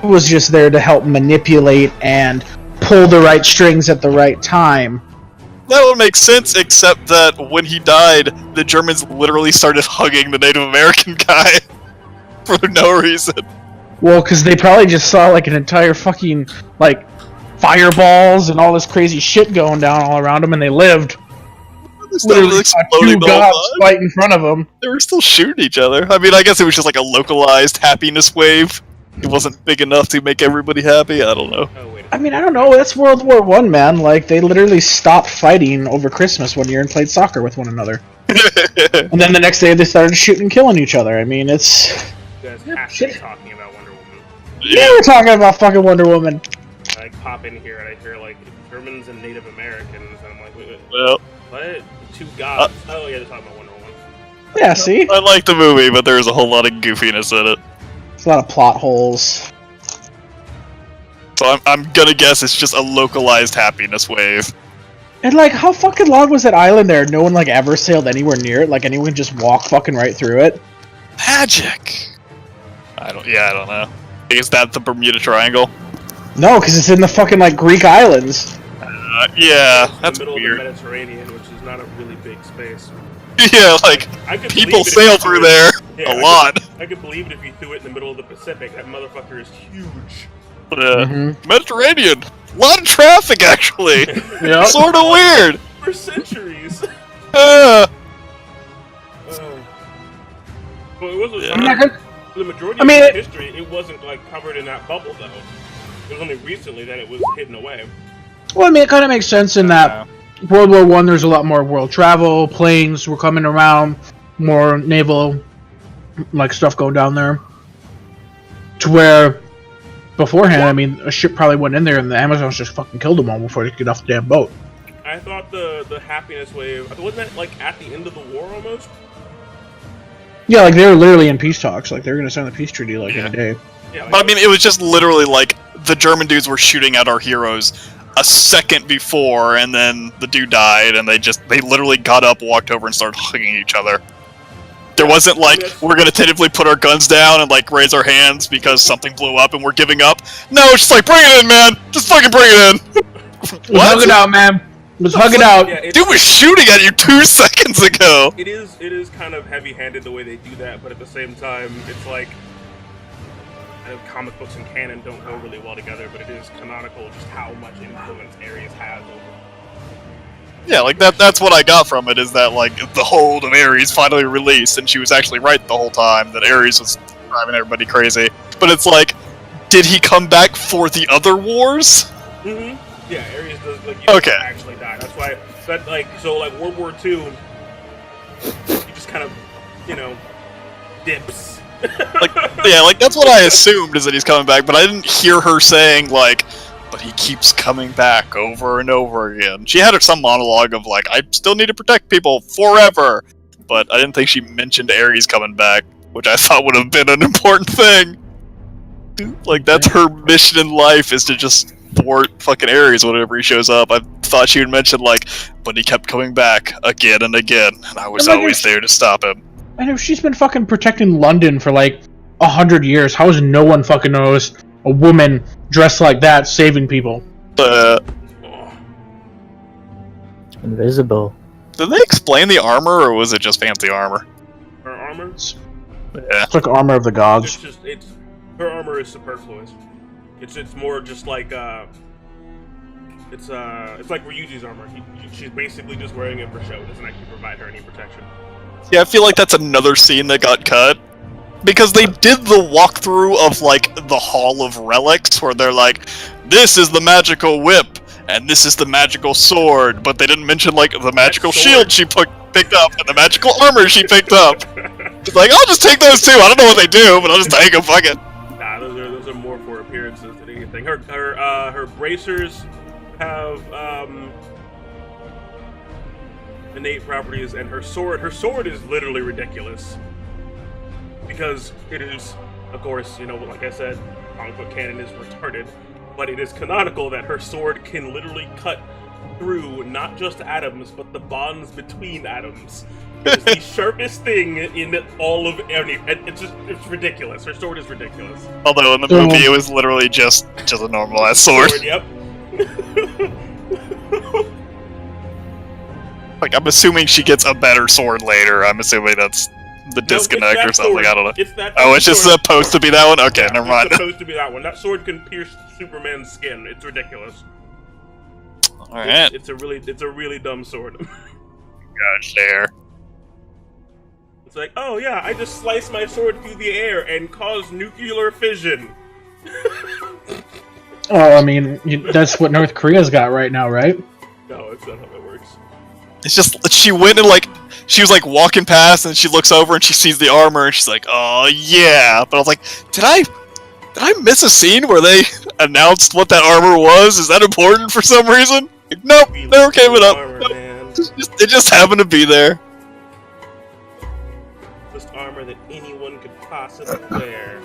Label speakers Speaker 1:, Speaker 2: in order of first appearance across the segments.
Speaker 1: was just there to help manipulate and pull the right strings at the right time.
Speaker 2: That would make sense, except that when he died, the Germans literally started hugging the Native American guy for no reason.
Speaker 1: Well, because they probably just saw like an entire fucking like fireballs and all this crazy shit going down all around them, and they lived. Literally two gods fight in front of them.
Speaker 2: They were still shooting each other. I mean, I guess it was just like a localized happiness wave. It wasn't big enough to make everybody happy. I don't know.
Speaker 1: I mean, I don't know. That's World War I, man. Like, they literally stopped fighting over Christmas one year and played soccer with one another. And then the next day they started shooting and killing each other. I mean, it's...
Speaker 3: You guys have to be talking about Wonder Woman.
Speaker 1: Yeah, we're talking about fucking Wonder Woman.
Speaker 3: I pop in here and I hear, like, Germans and Native Americans, and I'm like, wait.
Speaker 2: Well...
Speaker 3: What? Two gods? Oh, yeah, they're talking about Wonder Woman.
Speaker 1: Yeah, see?
Speaker 2: I like the movie, but there's a whole lot of goofiness in it.
Speaker 1: There's a lot of plot holes.
Speaker 2: So I'm gonna guess it's just a localized happiness wave.
Speaker 1: And, like, how fucking long was that island there? No one, like, ever sailed anywhere near it? Like, anyone just walk fucking right through it?
Speaker 2: Magic! I don't know. Is that the Bermuda Triangle?
Speaker 1: No, because it's in the fucking, like, Greek islands.
Speaker 2: Yeah, that's
Speaker 3: in the middle
Speaker 2: weird.
Speaker 3: of the Mediterranean, which is not a really big space.
Speaker 2: Yeah, like, people sail through there a lot.
Speaker 3: I could believe it if you threw it in the middle of the Pacific. That motherfucker is huge.
Speaker 2: Mediterranean. A lot of traffic, actually.
Speaker 1: Yep.
Speaker 2: Sort of weird.
Speaker 3: For centuries.
Speaker 2: Yeah.
Speaker 3: Well, it wasn't.
Speaker 1: Yeah.
Speaker 3: The majority of history, it wasn't like covered in that bubble, though. It was only recently that it was hidden away.
Speaker 1: Well, I mean, it kind of makes sense in that World War I, there's a lot more world travel, planes were coming around, more naval, like, stuff going down there. To where, beforehand, I mean, a ship probably went in there and the Amazons just fucking killed them all before they could get off the damn boat.
Speaker 3: I thought the happiness wave, wasn't that, like, at the end of the war, almost?
Speaker 1: Yeah, like, they were literally in peace talks. Like, they were going to sign the peace treaty, like, in a day.
Speaker 3: Yeah, like,
Speaker 2: But I mean, it was just literally like the German dudes were shooting at our heroes a second before, and then the dude died, and they literally got up, walked over, and started hugging each other. There wasn't like, we're gonna tentatively put our guns down and like raise our hands because something blew up and we're giving up. No, it's just like, bring it in, man! Just fucking bring it in!
Speaker 1: Let's hug it out, man! Let's hug it out!
Speaker 3: Yeah,
Speaker 2: dude was shooting at you 2 seconds ago!
Speaker 3: It is kind of heavy-handed the way they do that, but at the same time, it's like, I know comic books and canon don't go really well together, but it is canonical just how much influence Ares has over.
Speaker 2: Yeah, like that's what I got from it, is that like the hold of Ares finally released, and she was actually right the whole time, that Ares was driving everybody crazy. But it's like, did he come back for the other wars?
Speaker 3: Mm-hmm. Yeah, Ares does, like, actually die. That's why, so like World War II, he just kind of, dips.
Speaker 2: Like that's what I assumed, is that he's coming back, but I didn't hear her saying like, but he keeps coming back over and over again. She had some monologue of like, I still need to protect people forever, but I didn't think she mentioned Ares coming back, which I thought would have been an important thing. Like, that's her mission in life, is to just thwart fucking Ares whenever he shows up. I thought she would mention like, but he kept coming back again and again, and I was always there to stop him.
Speaker 1: And if she's been fucking protecting London for like 100 years, how has no one fucking noticed a woman dressed like that saving people?
Speaker 4: Invisible.
Speaker 2: Did they explain the armor, or was it just fancy armor?
Speaker 3: Her armor?
Speaker 2: Yeah.
Speaker 1: It's like armor of the gods.
Speaker 3: Her armor is superfluous. It's more just like it's like Ryuji's armor. She's basically just wearing it for show. It doesn't actually provide her any protection.
Speaker 2: Yeah, I feel like that's another scene that got cut. Because they did the walkthrough of, like, the Hall of Relics, where they're like, this is the magical whip, and this is the magical sword, but they didn't mention, like, the magical shield she picked up, and the magical armor she picked up. It's like, I'll just take those too, I don't know what they do, but I'll just take them, fuck it.
Speaker 3: Nah, those are more for appearances than anything. Her bracers have, innate properties, and her sword is literally ridiculous. Because it is, of course, like I said, comic book canon is retarded, but it is canonical that her sword can literally cut through not just atoms, but the bonds between atoms. It's the sharpest thing in all of any. It's ridiculous. Her sword is ridiculous.
Speaker 2: Although in the movie it was literally just a normal ass sword.
Speaker 3: Yep.
Speaker 2: Like, I'm assuming she gets a better sword later. I'm assuming that's the disconnect or something.
Speaker 3: Sword.
Speaker 2: I don't know.
Speaker 3: It's that
Speaker 2: it's just
Speaker 3: sword.
Speaker 2: supposed to be that one? Okay, never mind.
Speaker 3: It's supposed to be that one. That sword can pierce Superman's skin. It's ridiculous.
Speaker 2: Alright.
Speaker 3: It's a really dumb sword.
Speaker 2: Gosh, there.
Speaker 3: It's like, oh yeah, I just sliced my sword through the air and caused nuclear fission.
Speaker 1: Oh, I mean, that's what North Korea's got right now, right?
Speaker 3: No, it's not how that works.
Speaker 2: It's just, she went and she was like walking past and she looks over and she sees the armor and she's like, oh yeah. But I was like, did I miss a scene where they announced what that armor was? Is that important for some reason? Like, nope, never came it up.
Speaker 3: Armor,
Speaker 2: Nope.
Speaker 3: man.
Speaker 2: It just happened to be there.
Speaker 3: Just armor that anyone could possibly wear.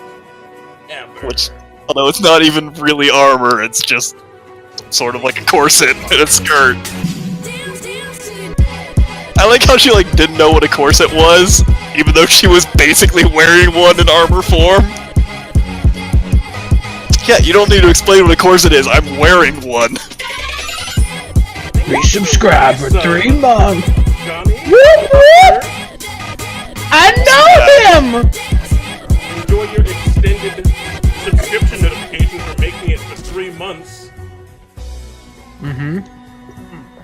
Speaker 3: Ever.
Speaker 2: Which, although it's not even really armor, it's just sort of like a corset and a skirt. I like how she didn't know what a corset was, even though she was basically wearing one in armor form. Yeah, you don't need to explain what a corset is. I'm wearing one.
Speaker 1: Resubscribe for 3 months.
Speaker 3: Johnny?
Speaker 1: Whoop, whoop. I know him!
Speaker 3: Enjoy your extended subscription notification for making it for 3 months.
Speaker 1: Mm-hmm.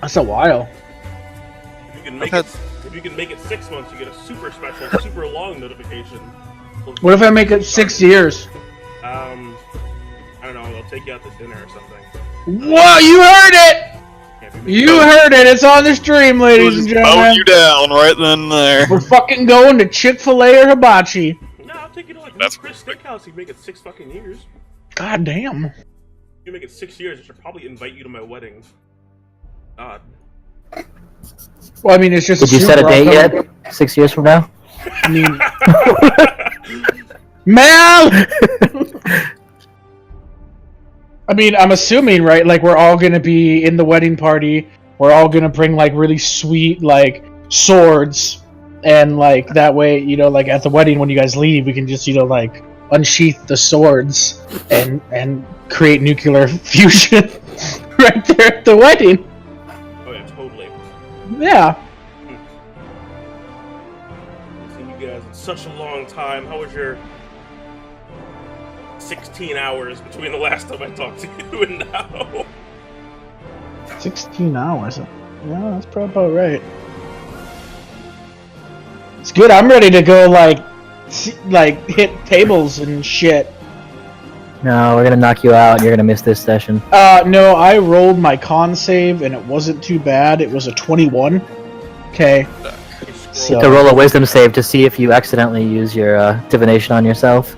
Speaker 1: That's a while.
Speaker 3: If you can make it 6 months, you get a super special, super long notification.
Speaker 1: What if I make it 6 years?
Speaker 3: I don't know. They'll take you out to dinner or something.
Speaker 1: Whoa! You heard it! You heard it! It's on the stream, ladies and
Speaker 2: Mow
Speaker 1: gentlemen.
Speaker 2: you down right then and there.
Speaker 1: We're fucking going to Chick-fil-A or Hibachi.
Speaker 3: No, I'll take you to
Speaker 2: That's
Speaker 3: Chris Steakhouse. You can make it 6 fucking years.
Speaker 1: God damn.
Speaker 3: You make it 6 years, I should probably invite you to my wedding. God.
Speaker 1: Well, I mean, it's just.
Speaker 4: Did you set a date yet? 6 years from now?
Speaker 1: I mean, Mel. I mean, I'm assuming, right? Like, we're all gonna be in the wedding party. We're all gonna bring really sweet swords, and that way, at the wedding when you guys leave, we can just unsheath the swords and create nuclear fusion right there at the wedding.
Speaker 3: Oh yeah, totally.
Speaker 1: Yeah.
Speaker 3: I've seen you guys in such a long time. How was your 16 hours between the last time I talked to you and now?
Speaker 1: 16 hours. Yeah, that's probably about right. It's good. I'm ready to go hit tables and shit.
Speaker 4: No, we're gonna knock you out and you're gonna miss this session.
Speaker 1: No, I rolled my con save and it wasn't too bad. It was a 21. Okay. So,
Speaker 4: To roll a wisdom save to see if you accidentally use your divination on yourself.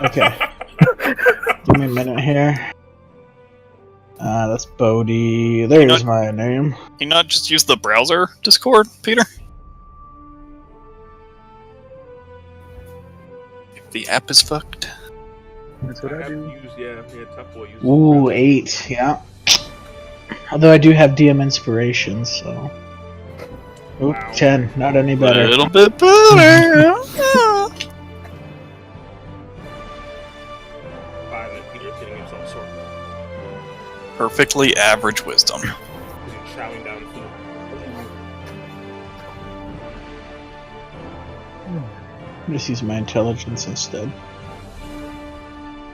Speaker 1: okay. Give me a minute here. That's Bodhi. There's my name.
Speaker 2: Can you not just use the browser Discord, Peter? If the app is fucked.
Speaker 5: That's what I do.
Speaker 3: Tough boy uses
Speaker 1: Ooh, 8. Yeah. Although I do have DM inspiration, so. Oop,
Speaker 3: Wow.
Speaker 1: 10. Not any
Speaker 2: A
Speaker 1: better.
Speaker 2: little bit better.
Speaker 3: 5 and Peter's getting himself sorted.
Speaker 2: Perfectly average wisdom.
Speaker 3: He's chowing down food.
Speaker 1: Just use my intelligence instead.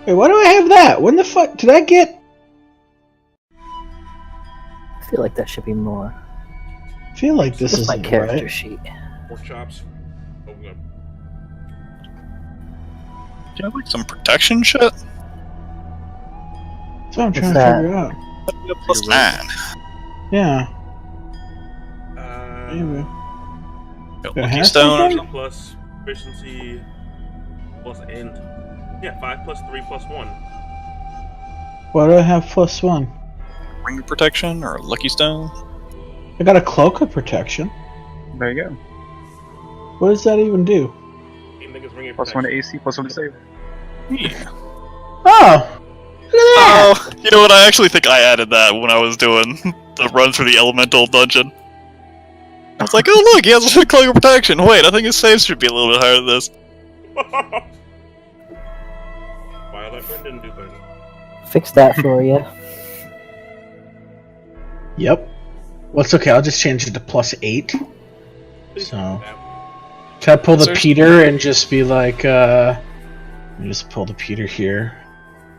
Speaker 1: Wait, why do I have that? When the fuck did I get?
Speaker 4: I feel like that should be more.
Speaker 1: I feel like this
Speaker 4: What's
Speaker 1: is
Speaker 4: my character
Speaker 1: right.
Speaker 4: sheet?
Speaker 3: Pork chops. Oh, good.
Speaker 2: Do you have some protection shit?
Speaker 1: That's what I'm trying to
Speaker 4: that?
Speaker 1: figure out.
Speaker 2: +9.
Speaker 1: Yeah. Maybe.
Speaker 2: Got
Speaker 1: It
Speaker 2: Lucky
Speaker 1: has
Speaker 2: Stone.
Speaker 1: something?
Speaker 3: Plus efficiency plus end. Yeah, 5 plus 3 plus 1.
Speaker 1: Why do I have +1?
Speaker 2: Ring of protection or a Lucky Stone.
Speaker 1: I got a cloak of protection.
Speaker 5: There you go.
Speaker 1: What does that even do?
Speaker 3: Same thing as ring of
Speaker 5: +1 to
Speaker 3: protection.
Speaker 5: AC, +1 to save.
Speaker 2: Yeah.
Speaker 1: Oh! Look at that!
Speaker 2: Oh, you know what? I actually think I added that when I was doing the run through the elemental dungeon. I was like, oh look, he has a cloak of protection. Wait, I think his saves should be a little bit higher than this.
Speaker 3: Wow, that friend didn't do better.
Speaker 4: Fix that for you.
Speaker 1: Yep. Well, it's okay. I'll just change it to +8.
Speaker 3: Please
Speaker 1: So-
Speaker 3: don't do that.
Speaker 1: Can I pull the
Speaker 2: There's-
Speaker 1: Peter and just be like, let me just pull the Peter here.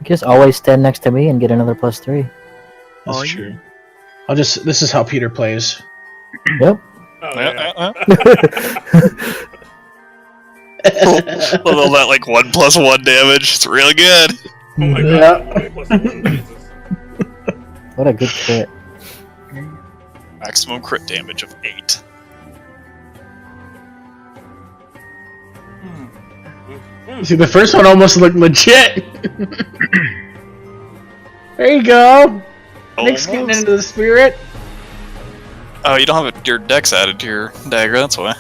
Speaker 4: Just always stand next to me and get another +3.
Speaker 1: That's
Speaker 5: Oh, yeah.
Speaker 1: true. This is how Peter plays.
Speaker 4: Yep.
Speaker 3: Oh, yeah.
Speaker 2: With all that like 1+1 damage, it's really good.
Speaker 3: Oh my
Speaker 1: Yeah.
Speaker 3: god. 20+1, Jesus.
Speaker 4: What a good crit.
Speaker 2: Maximum crit damage of 8.
Speaker 1: See, the first one almost looked legit. There you go. Nick's getting
Speaker 2: Almost.
Speaker 1: into the spirit.
Speaker 2: Oh, you don't have your dex added to your dagger, that's why.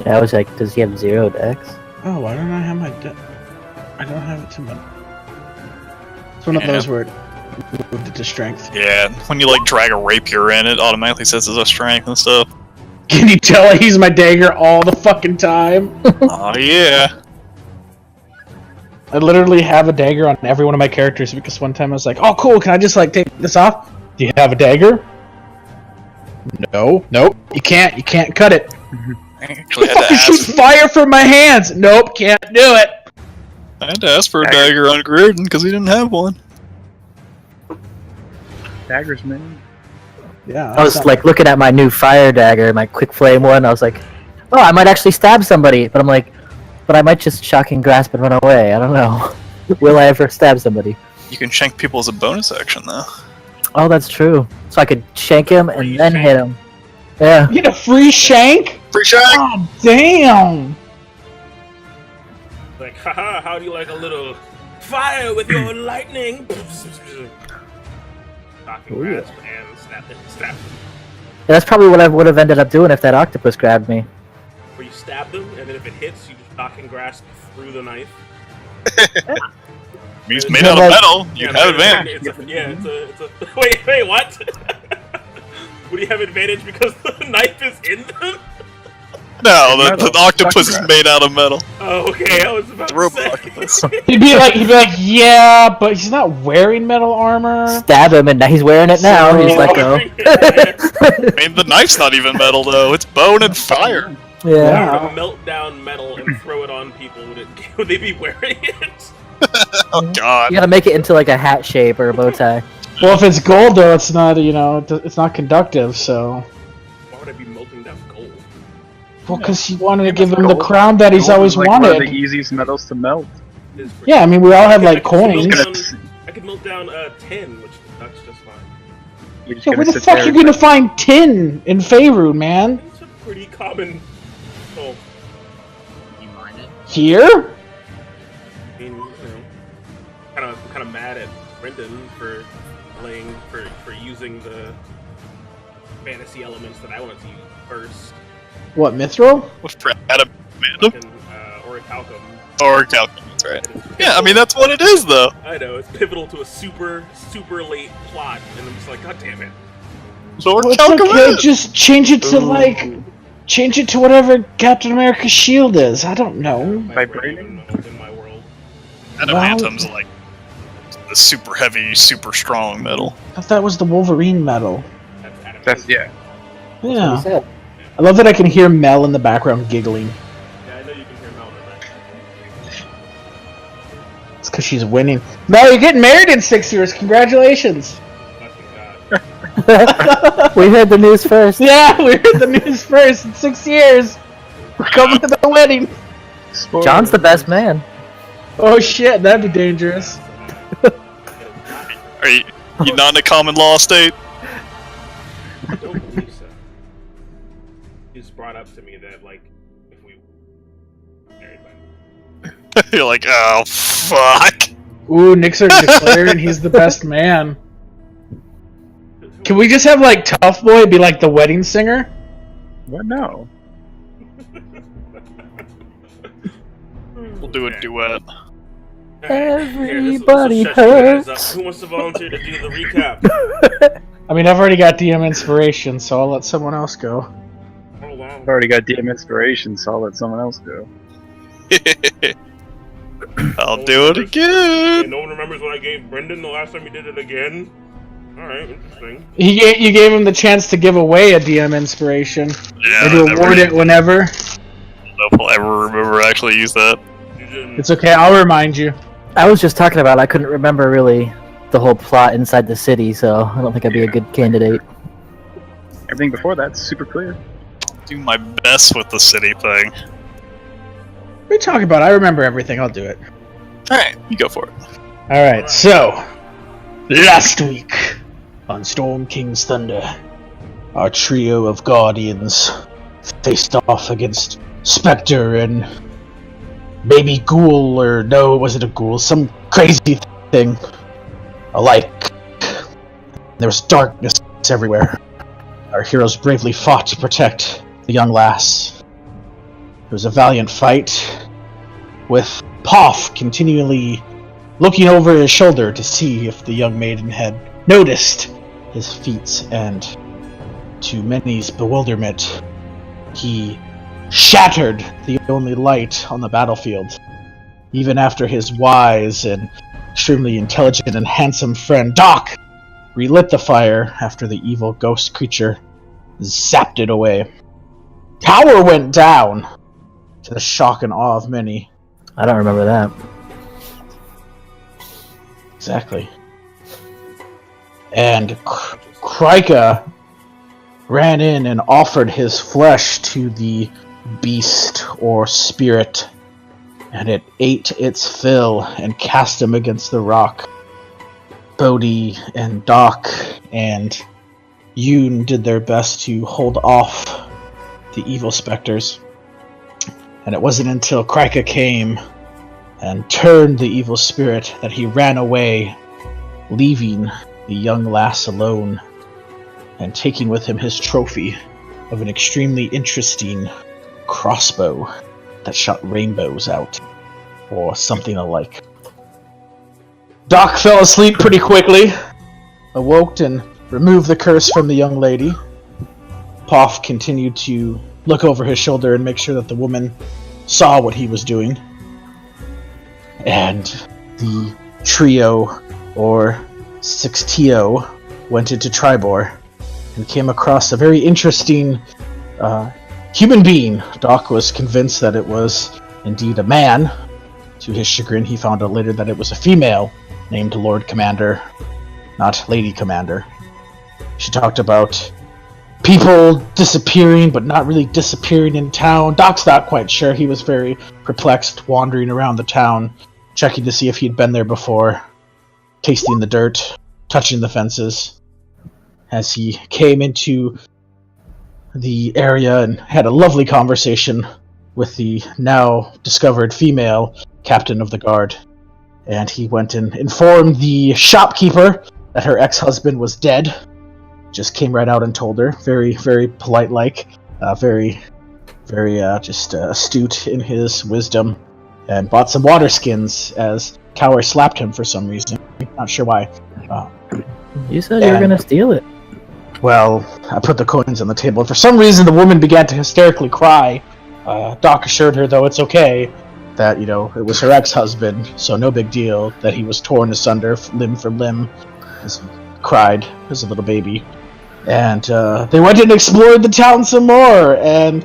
Speaker 4: Yeah, I was like, does he have 0 dex?
Speaker 1: Oh, why don't I have my I don't have it to my... It's one of
Speaker 2: Yeah.
Speaker 1: those where it moved it to strength.
Speaker 2: Yeah, when you like drag a rapier in, it automatically says it's a strength and stuff.
Speaker 1: Can you tell I use my dagger all the fucking time?
Speaker 2: Oh yeah.
Speaker 1: I literally have a dagger on every one of my characters because one time I was like, oh cool, can I just like take this off? Do you have a dagger? No. Nope. You can't cut it.
Speaker 2: I actually had to
Speaker 1: Fucking shoot
Speaker 2: ask.
Speaker 1: fire from my hands! Nope, can't do it!
Speaker 2: I had to ask for a dagger on Gridden because he didn't have one.
Speaker 5: Daggers, man.
Speaker 1: Yeah.
Speaker 4: I was like looking at my new fire dagger, my quick flame one. I was like, oh, I might actually stab somebody. But I'm like, but I might just shocking grasp and run away. I don't know. Will I ever stab somebody?
Speaker 2: You can shank people as a bonus action though.
Speaker 4: Oh, that's true. So I could shank him and
Speaker 3: Free
Speaker 4: then
Speaker 3: shank.
Speaker 4: hit him. Yeah.
Speaker 1: You get a free shank?
Speaker 2: Free shank!
Speaker 1: God damn!
Speaker 3: Like, haha, how do you like a little fire with your lightning? Knocking
Speaker 4: Oh, yeah.
Speaker 3: grasp and snap it. Snap.
Speaker 4: That's probably what I would have ended up doing if that octopus grabbed me.
Speaker 3: Where you stab them, and then if it hits, you just knock and grasp through the knife.
Speaker 2: He's made out of metal. You
Speaker 3: Yeah,
Speaker 2: have
Speaker 3: but
Speaker 2: advantage.
Speaker 3: it's a wait, what? Would you have advantage because the knife is in them?
Speaker 2: No,
Speaker 5: Metal.
Speaker 2: the octopus is
Speaker 5: Fucking
Speaker 2: made out of metal.
Speaker 3: Oh, okay, I was about
Speaker 2: The
Speaker 3: to
Speaker 2: robot
Speaker 3: say.
Speaker 2: octopus.
Speaker 1: He'd be like, yeah, but he's not wearing metal armor.
Speaker 4: Stab him and now he's wearing it now.
Speaker 1: So-
Speaker 4: He's let go.
Speaker 2: I mean, the knife's not even metal though. It's bone and fire.
Speaker 4: Yeah.
Speaker 3: If I melt down metal and throw it on people, would they be wearing it?
Speaker 2: Oh god.
Speaker 4: You gotta make it into like a hat shape or a bow tie.
Speaker 1: Well, if it's gold though, it's not, it's not conductive, so...
Speaker 3: Why would I be melting down gold?
Speaker 1: Well, because he wanted to give him the
Speaker 5: Gold-
Speaker 1: crown that he's
Speaker 5: Gold
Speaker 1: always
Speaker 5: is, like, one of
Speaker 1: wanted.
Speaker 5: the easiest metals to melt.
Speaker 3: It is pretty-
Speaker 1: Yeah, I mean, we all have, like,
Speaker 3: I could melt
Speaker 1: coins.
Speaker 3: down- I could melt down 10, which that's just fine.
Speaker 5: You're just
Speaker 1: Yeah,
Speaker 5: gonna
Speaker 1: where the
Speaker 5: sit
Speaker 1: fuck
Speaker 5: there
Speaker 1: you gonna find tin in Faerun, man?
Speaker 3: It's a pretty common. Oh,
Speaker 1: Here?
Speaker 3: I mean, kind of mad at Brendan for using the fantasy elements that I wanted to use first.
Speaker 1: What, Mithril?
Speaker 2: With adamantum
Speaker 3: Fucking, orichalcum.
Speaker 2: or calculus, that's right?
Speaker 3: It is
Speaker 2: Yeah, I mean that's what it is though.
Speaker 3: I know, it's pivotal to a super late plot, and I'm just like, god damn it.
Speaker 2: Lord
Speaker 1: Well, it's okay,
Speaker 2: calculus.
Speaker 1: just change it to, change it to whatever Captain America's shield is. I don't know.
Speaker 3: My
Speaker 5: Vibranium?
Speaker 3: brain in my world.
Speaker 2: Adamantum's like the super heavy, super strong metal.
Speaker 1: I thought that was the Wolverine metal.
Speaker 3: That's adamantium.
Speaker 5: That's, yeah.
Speaker 4: He
Speaker 1: Yeah.
Speaker 4: said.
Speaker 1: I love that I can hear Mel in the background giggling.
Speaker 3: Yeah, I know you can hear Mel in that.
Speaker 1: It's because she's winning. Mel, you're getting married in 6 years. Congratulations.
Speaker 3: Fucking god.
Speaker 4: We heard the news first.
Speaker 1: Yeah, we heard the news first. In 6 years. We're coming to the wedding.
Speaker 5: Spoilers.
Speaker 4: John's the best man.
Speaker 1: Oh shit, that'd be dangerous.
Speaker 2: Are you not in a common law state?
Speaker 3: I don't believe so. It's brought up to me that, like, if we married by
Speaker 2: You're like, oh fuck.
Speaker 1: Ooh, Nick's already declaring he's the best man. Can we just have like Tough Boy be like the wedding singer?
Speaker 5: What? No.
Speaker 2: We'll do a duet.
Speaker 4: Everybody
Speaker 3: This will shut you guys up.
Speaker 4: hurts.
Speaker 3: Who wants to volunteer to do the recap?
Speaker 1: I mean, I've already got DM inspiration, so I'll let someone else go.
Speaker 3: Oh wow.
Speaker 5: I've already got DM inspiration, so I'll let someone else go.
Speaker 2: I'll do it again.
Speaker 3: Yeah, no one remembers what I gave Brendan the last time he did it again. Alright, interesting.
Speaker 1: You gave him the chance to give away a DM inspiration.
Speaker 2: Yeah,
Speaker 1: Or to award it whenever.
Speaker 2: I don't know if I'll ever remember to actually use that.
Speaker 3: You didn't.
Speaker 1: It's okay, I'll remind you.
Speaker 4: I was just talking about I couldn't remember really the whole plot inside the city, so I don't think I'd be a good candidate.
Speaker 5: Everything before that's super clear.
Speaker 2: Do my best with the city thing.
Speaker 1: What are you talking about? I remember everything, I'll do it.
Speaker 2: Alright, you go for it.
Speaker 1: Alright, so... Last week, on Storm King's Thunder, our trio of Guardians faced off against Spectre and maybe Ghoul, or no, it wasn't a Ghoul, some crazy thing alike. There was darkness everywhere. Our heroes bravely fought to protect the young lass. It was a valiant fight, with Poff continually looking over his shoulder to see if the young maiden had noticed his feats, and to many's bewilderment, he shattered the only light on the battlefield, even after his wise and extremely intelligent and handsome friend Doc relit the fire after the evil ghost creature zapped it away. Power went down, to the shock and awe of many.
Speaker 4: I don't remember that.
Speaker 1: Exactly. And Krika ran in and offered his flesh to the beast or spirit, and it ate its fill and cast him against the rock. Bodhi and Doc and Yoon did their best to hold off the evil specters, and it wasn't until Krika came and turned the evil spirit that he ran away, leaving the young lass alone and taking with him his trophy of an extremely interesting crossbow that shot rainbows out, or something alike. Doc fell asleep pretty quickly, awoke and removed the curse from the young lady. Poff continued to look over his shoulder and make sure that the woman saw what he was doing. And the trio, or Sixtio, went into Tribor and came across a very interesting human being. Doc was convinced that it was indeed a man. To his chagrin, he found out later that it was a female named Lord Commander, not Lady Commander. She talked about people disappearing, but not really disappearing in town. Doc's not quite sure. He was very perplexed, wandering around the town, checking to see if he'd been there before, tasting the dirt, touching the fences. As he came into the area and had a lovely conversation with the now discovered female captain of the guard. And he went and informed the shopkeeper that her ex-husband was dead. Just came right out and told her, very, very polite-like, very just astute in his wisdom, and bought some water skins as Cower slapped him for some reason. Not sure why.
Speaker 4: You said you were gonna steal it.
Speaker 1: Well, I put the coins on the table. For some reason, the woman began to hysterically cry. Doc assured her, though it's okay, that, it was her ex-husband, so no big deal, that he was torn asunder, limb from limb, as he cried as a little baby. And they went and explored the town some more, and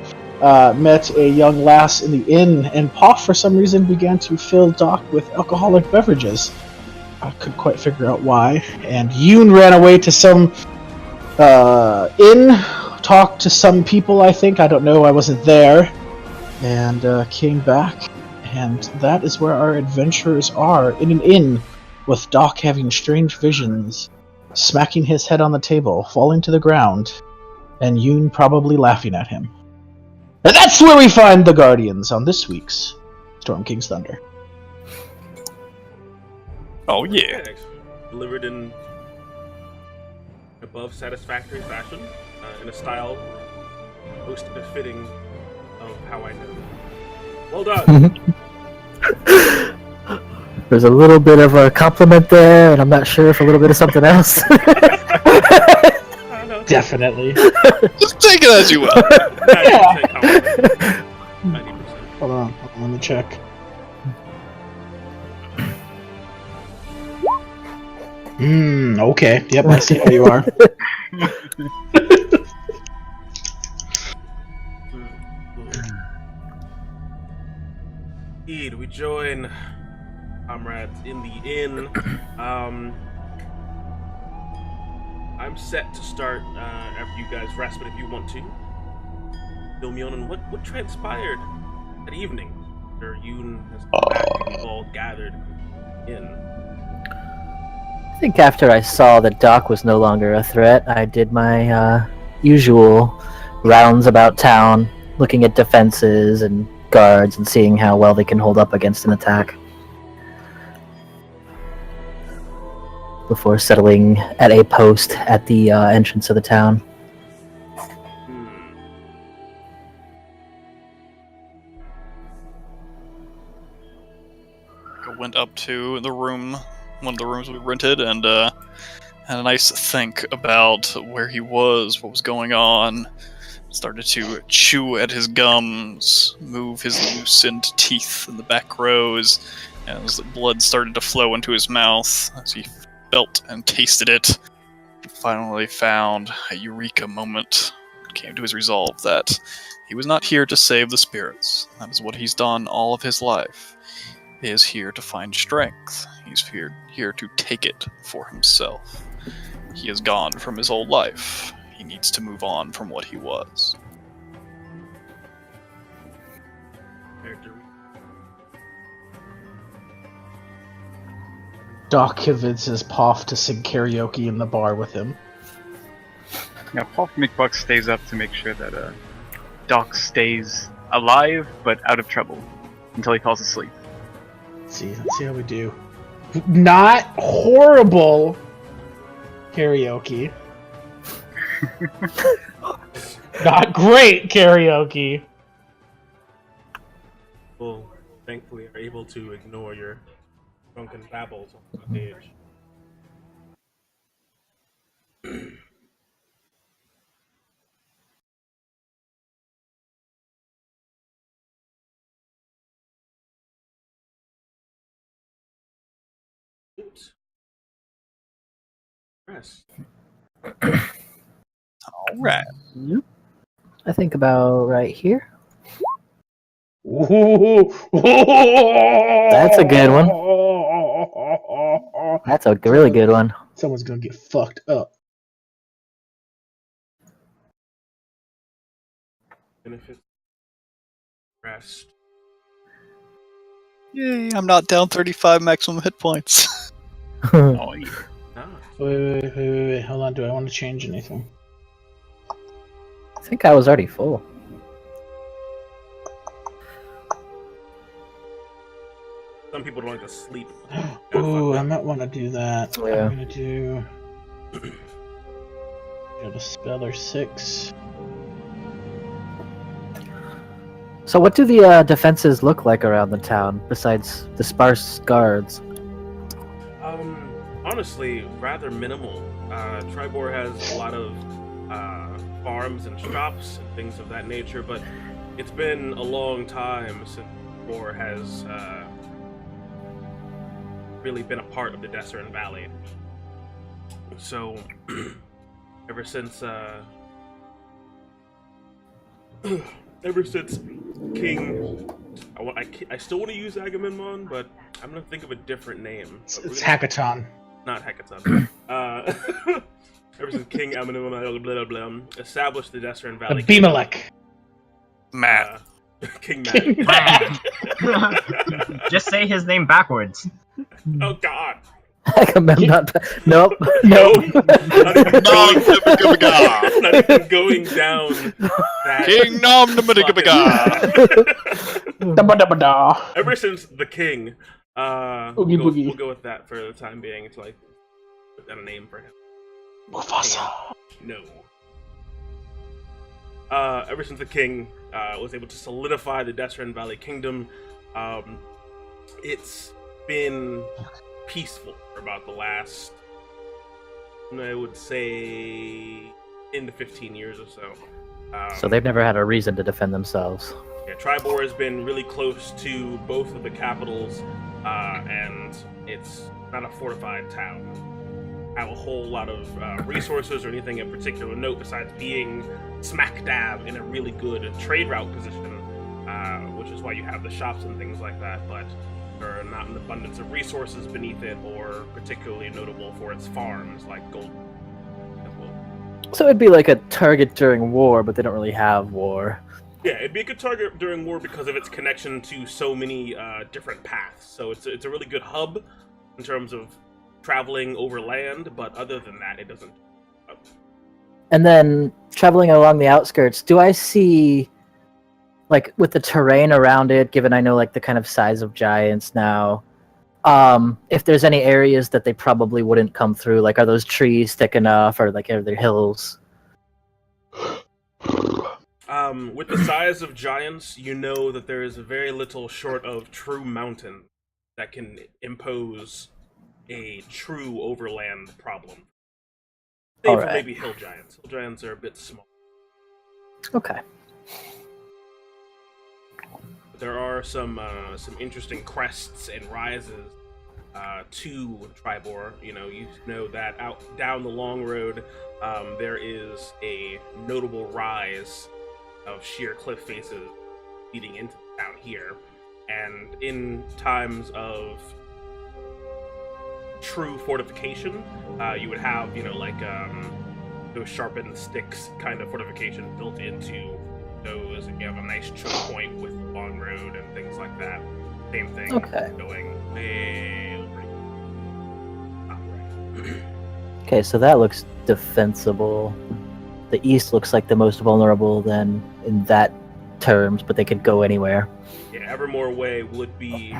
Speaker 1: met a young lass in the inn, and Poff, for some reason, began to fill Doc with alcoholic beverages. I couldn't quite figure out why. And Yoon ran away to some inn, talked to some people, I think. I don't know, I wasn't there. And came back. And that is where our adventurers are, in an inn, with Doc having strange visions, smacking his head on the table, falling to the ground, and Yoon probably laughing at him. And that's where we find the Guardians on this week's Storm King's Thunder.
Speaker 2: Oh yeah.
Speaker 3: Delivered in above satisfactory fashion, in a style most befitting of how I know. Well done.
Speaker 4: There's a little bit of a compliment there, and I'm not sure if a little bit of something else.
Speaker 3: I don't know.
Speaker 1: Definitely.
Speaker 2: Just take it as you will.
Speaker 3: 90% compliment. 90%.
Speaker 1: Hold on, let me check. Okay. Yep, I see how you are.
Speaker 3: Indeed, we join comrades in the inn. I'm set to start after you guys rest, but if you want to, fill me on what transpired that evening after Yoon has come back and we've all gathered in.
Speaker 4: I think after I saw that Doc was no longer a threat, I did my usual rounds about town, looking at defenses and guards and seeing how well they can hold up against an attack. Before settling at a post at the entrance of the town.
Speaker 2: I went up to the room, one of the rooms we rented, and had a nice think about where he was, what was going on. Started to chew at his gums, move his loosened teeth in the back rows, as the blood started to flow into his mouth as he felt and tasted it. He finally found a eureka moment. Came to his resolve that he was not here to save the spirits. That is what he's done all of his life. He is here to find strength. He's here to take it for himself. He is gone from his old life. He needs to move on from what he was.
Speaker 1: Doc convinces Poff to sing karaoke in the bar with him.
Speaker 5: Now, Paul McBuck stays up to make sure that Doc stays alive but out of trouble until he falls asleep.
Speaker 1: Let's see how we do. Not horrible karaoke. Not great karaoke.
Speaker 3: Well, thankfully are able to ignore your drunken babbles on stage. Oops. Rest.
Speaker 2: Alright.
Speaker 4: I think about right here.
Speaker 1: Ooh.
Speaker 4: That's a good one. That's a really good one.
Speaker 1: Someone's gonna get fucked up.
Speaker 3: Benefits. Rest.
Speaker 2: Yay, I'm not down 35 maximum hit points.
Speaker 5: Oh, yeah.
Speaker 3: Ah.
Speaker 1: Wait. Hold on. Do I want to change anything?
Speaker 4: I think I was already full.
Speaker 3: Some people don't like to sleep.
Speaker 1: Ooh, I might want to do that.
Speaker 4: Yeah.
Speaker 1: I'm gonna do. Go to Speller 6.
Speaker 4: So what do the defenses look like around the town, besides the sparse guards?
Speaker 3: Honestly, rather minimal. Tribor has a lot of farms and shops and things of that nature, but it's been a long time since Tribor has really been a part of the Desert Valley. So, ever since King, I still want to use Agamemnon, but I'm gonna think of a different name.
Speaker 1: It's Hackathon.
Speaker 3: Not Hackathon. Ever since King Agamemnon established the Desert Valley.
Speaker 1: Abimelech.
Speaker 2: Matt.
Speaker 3: King Matt.
Speaker 6: Just say his name backwards.
Speaker 3: Oh God.
Speaker 4: Agamemnon. Nope.
Speaker 3: No.
Speaker 4: Nope.
Speaker 3: Not even going down that.
Speaker 2: King Nom
Speaker 1: Da-ba-da-ba-da.
Speaker 3: Ever since the King,
Speaker 1: Oogie boogie.
Speaker 3: we'll go with that for the time being. It's like put down a name for him.
Speaker 1: Mufasa.
Speaker 3: No. Ever since the King was able to solidify the Desert Valley Kingdom, it's been peaceful for about the last, I would say, 10 to 15 years or so.
Speaker 4: So they've never had a reason to defend themselves.
Speaker 3: Yeah, Tribor has been really close to both of the capitals, and it's not a fortified town. Have a whole lot of resources or anything of particular note besides being smack dab in a really good trade route position, which is why you have the shops and things like that, but there are not an abundance of resources beneath it or particularly notable for its farms like gold as well.
Speaker 4: So it'd be like a target during war, but they don't really have war.
Speaker 3: Yeah, it'd be a good target during war because of its connection to so many different paths. So it's a really good hub in terms of traveling over land, but other than that, it doesn't.
Speaker 4: And then traveling along the outskirts, do I see, like, with the terrain around it, given I know, like, the kind of size of giants now, if there's any areas that they probably wouldn't come through, like, are those trees thick enough, or, like, are there hills?
Speaker 3: With the size of giants, you know that there is very little short of true mountain that can impose a true overland problem. Save for maybe hill giants. Hill giants are a bit small.
Speaker 4: Okay.
Speaker 3: There are some interesting crests and rises to Tribor. You know that out down the long road, there is a notable rise of sheer cliff faces leading into the town here, and in times of true fortification, you would have those sharpened sticks kind of fortification built into those, and you have a nice choke point with the long road and things like that. Same thing.
Speaker 4: Okay.
Speaker 3: Going way over. Right.
Speaker 4: Okay, so that looks defensible. The east looks like the most vulnerable then in that terms, but they could go anywhere.
Speaker 3: Yeah, Evermore Way would be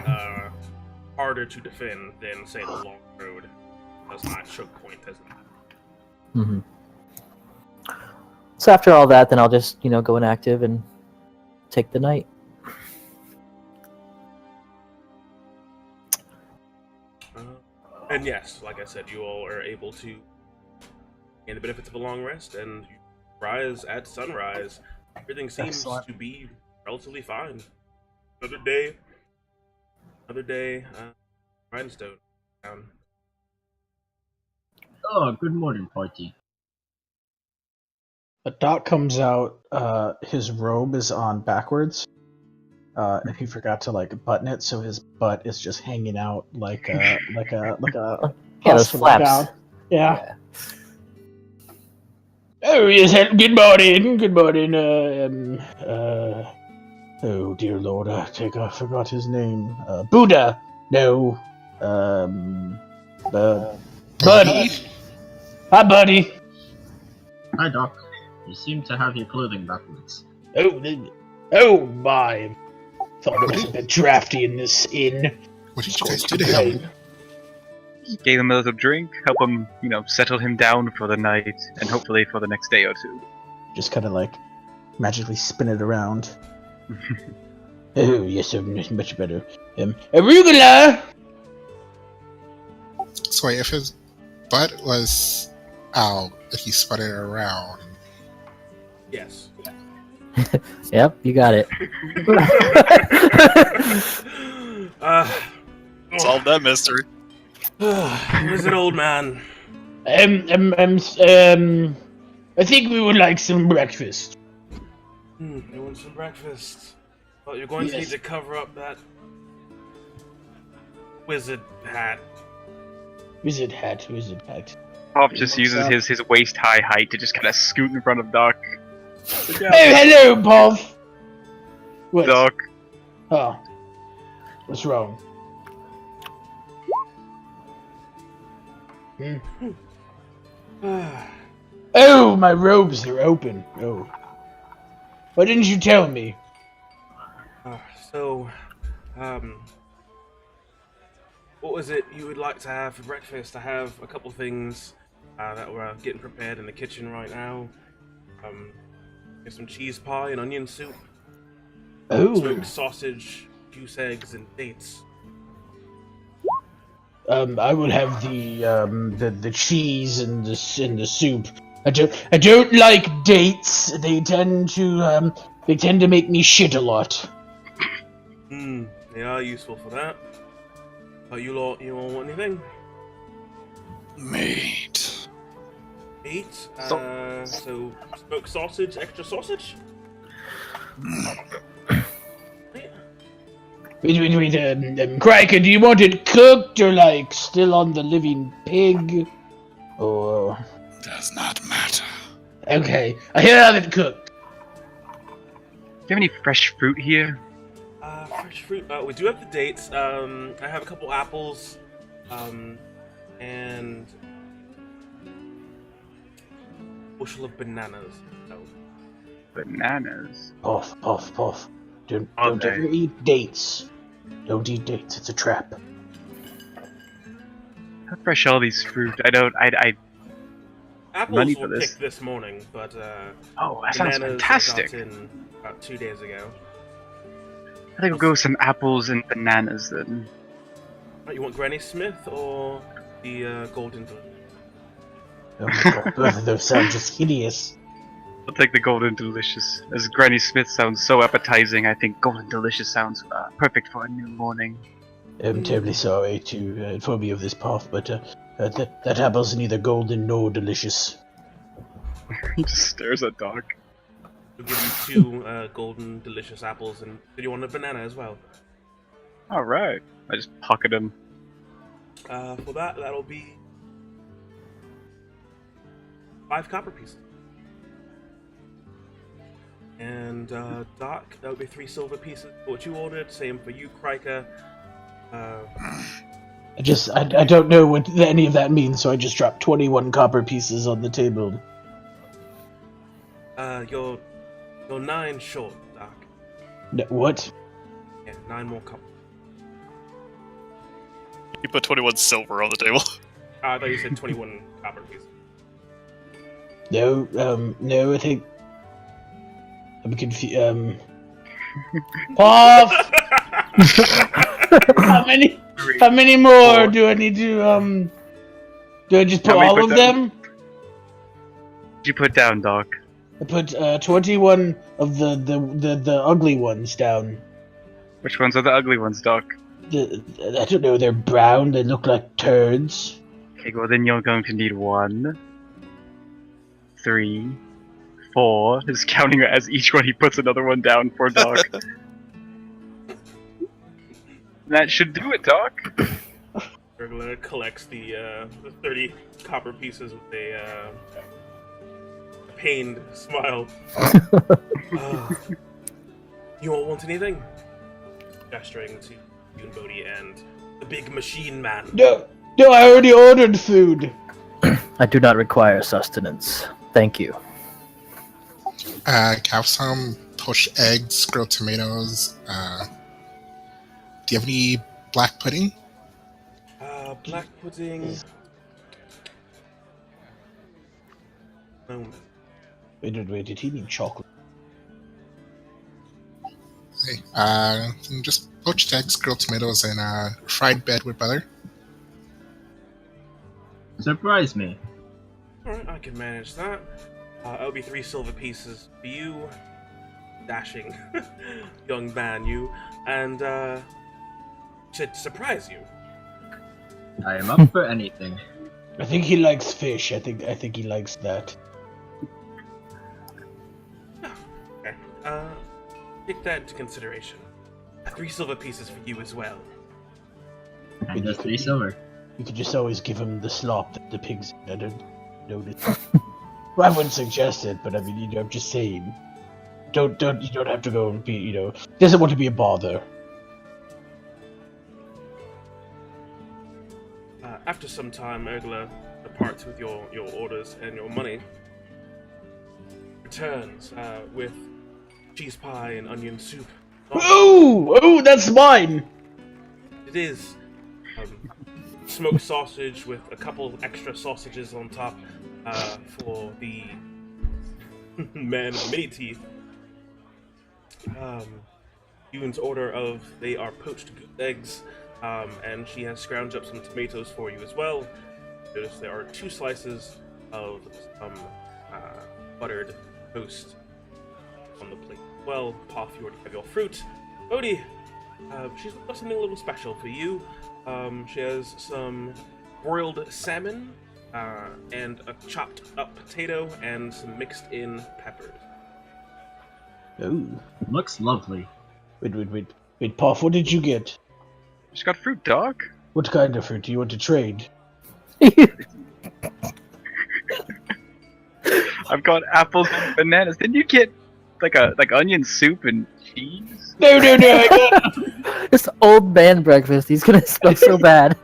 Speaker 3: harder to defend than, say, the long road. Does not choke point as that.
Speaker 4: Mm-hmm. So after all that, then I'll just, go inactive and take the night.
Speaker 3: And yes, like I said, you all are able to gain the benefits of a long rest, and you rise at sunrise. Everything seems to be relatively fine. Another day, Rhinestone down.
Speaker 6: Oh, good morning, party.
Speaker 1: A Doc comes out. His robe is on backwards, and he forgot to button it, so his butt is just hanging out like a
Speaker 4: Yeah, those flaps.
Speaker 1: gown. Yeah. Oh yes, good morning. Good morning. Oh dear Lord, I forgot his name. Buddha. No. Buddy. Hi, buddy.
Speaker 6: Hi, Doc. You seem to have your clothing backwards.
Speaker 1: Oh my! Thought it was a bit drafty in this inn.
Speaker 7: What did you guys do to him?
Speaker 5: Gave him a little drink, help him, settle him down for the night, and hopefully for the next day or two.
Speaker 1: Just kind of magically spin it around. Oh yes, much better. Arugula.
Speaker 7: So if his butt was out, if he spun it around.
Speaker 3: Yes.
Speaker 4: Yep, you got it.
Speaker 2: Solve that mystery.
Speaker 3: Where's an old man?
Speaker 1: I think we would like some breakfast.
Speaker 3: You want some breakfast? Well, you're going to need to cover up that wizard hat.
Speaker 1: Wizard hat.
Speaker 5: Pop just uses his waist-high height to just kind of scoot in front of Doc.
Speaker 1: Oh, hello, Pov. What?
Speaker 5: Doc.
Speaker 1: Oh. What's wrong? Oh, my robes are open. Oh. Why didn't you tell me?
Speaker 3: What was it you would like to have for breakfast? I have a couple things that we're getting prepared in the kitchen right now. Get some cheese pie and onion soup.
Speaker 1: Oh.
Speaker 3: Smoked sausage, juice eggs, and dates.
Speaker 1: I will have the cheese and the soup. I don't like dates. They tend to make me shit a lot.
Speaker 3: They are useful for that. You all want anything?
Speaker 2: Meat.
Speaker 3: Meat? So smoked sausage, extra sausage?
Speaker 1: Wait, Cracker, do you want it cooked or like still on the living pig? Or
Speaker 2: Does not matter.
Speaker 1: okay, I have it cooked.
Speaker 5: Do you have any fresh fruit here?
Speaker 3: Fresh fruit. We do have the dates. I have a couple apples, and bushel of bananas. Oh.
Speaker 5: Bananas.
Speaker 1: Puff, puff, puff. Don't
Speaker 5: Okay.
Speaker 1: ever eat dates. Don't eat dates. It's a trap.
Speaker 5: How fresh all these fruit? I
Speaker 3: Apples
Speaker 5: Money for
Speaker 3: were
Speaker 5: this.
Speaker 3: picked this morning, but
Speaker 5: Oh, that sounds
Speaker 3: bananas
Speaker 5: fantastic.
Speaker 3: I got in about 2 days ago.
Speaker 5: I think we'll go with some apples and bananas then.
Speaker 3: Right, you want Granny Smith or the Golden?
Speaker 1: Oh my god, both of those sound just hideous.
Speaker 5: I'll take the Golden Delicious. As Granny Smith sounds so appetizing, I think Golden Delicious sounds perfect for a new morning.
Speaker 1: I'm terribly sorry to inform you of this, Puff, but that apple's neither golden nor delicious.
Speaker 5: He just stares at Doc.
Speaker 3: We'll give you 2 golden delicious apples, and did you want a banana as well?
Speaker 5: Alright. I just pocket him.
Speaker 3: For that'll be 5 copper pieces. And Doc, that would be 3 silver pieces for what you ordered. Same for you, Krika.
Speaker 1: I don't know what any of that means, so I just dropped 21 copper pieces on the table.
Speaker 3: You're 9 short, Doc.
Speaker 1: No, what?
Speaker 3: Yeah, 9 more copper.
Speaker 2: You put 21 silver on the table.
Speaker 3: I thought you said 21 copper pieces.
Speaker 1: No, no, I think I'm confused. Puff! How many more do I need to, do I just put
Speaker 5: How many
Speaker 1: all
Speaker 5: put
Speaker 1: of
Speaker 5: down?
Speaker 1: them?
Speaker 5: What'd you put down, Doc?
Speaker 1: I put, 21 of the ugly ones down.
Speaker 5: Which ones are the ugly ones, Doc?
Speaker 1: I don't know, they're brown, they look like turds.
Speaker 5: Okay, well then you're going to need 1, 3, 4. He's counting it as each one he puts another one down for Doc. That should do it, Doc.
Speaker 3: Burglar collects the 30 copper pieces with a pained smile. You all want anything? Gesturing to you and Bodhi and the big machine man.
Speaker 1: No, I already ordered food.
Speaker 4: I do not require sustenance. Thank you.
Speaker 7: Have some poached eggs, grilled tomatoes. Do you have any black pudding?
Speaker 3: Black pudding. Moment.
Speaker 1: Wait, did he need chocolate?
Speaker 7: Hey, just poached eggs, grilled tomatoes, and fried bread with butter.
Speaker 6: Surprise me.
Speaker 3: Alright, I can manage that. That'll be 3 silver pieces for you, dashing young man, you, and should surprise you.
Speaker 6: I am up for anything.
Speaker 1: I think he likes fish. I think he likes that.
Speaker 3: Okay. Take that into consideration. 3 silver pieces for you as well.
Speaker 6: And just 3 silver.
Speaker 1: You could just always give him the slop that the pigs. I don't notice. Well, I wouldn't suggest it, but I mean, I'm just saying. You don't have to go and be, doesn't want to be a bother.
Speaker 3: After some time, Ergla departs with your orders and your money. Returns with cheese pie and onion soup.
Speaker 1: Oh, that's mine.
Speaker 3: It is smoked sausage with a couple extra sausages on top for the man of many teeth. Ewan's order of they are poached goose eggs, and she has scrounged up some tomatoes for you as well. Notice there are 2 slices of some buttered toast on the plate. Well, Poff, you already have your fruit. Bodhi, she's got something a little special for you. She has some broiled salmon, and a chopped up potato, and some mixed in peppers.
Speaker 1: Oh.
Speaker 6: Looks lovely.
Speaker 1: Wait, Puff, what did you get?
Speaker 5: Just got fruit, dog.
Speaker 1: What kind of fruit do you want to trade?
Speaker 5: I've got apples and bananas. Didn't you get like onion soup and cheese?
Speaker 1: No, I got...
Speaker 4: This old man breakfast. He's gonna smell so bad.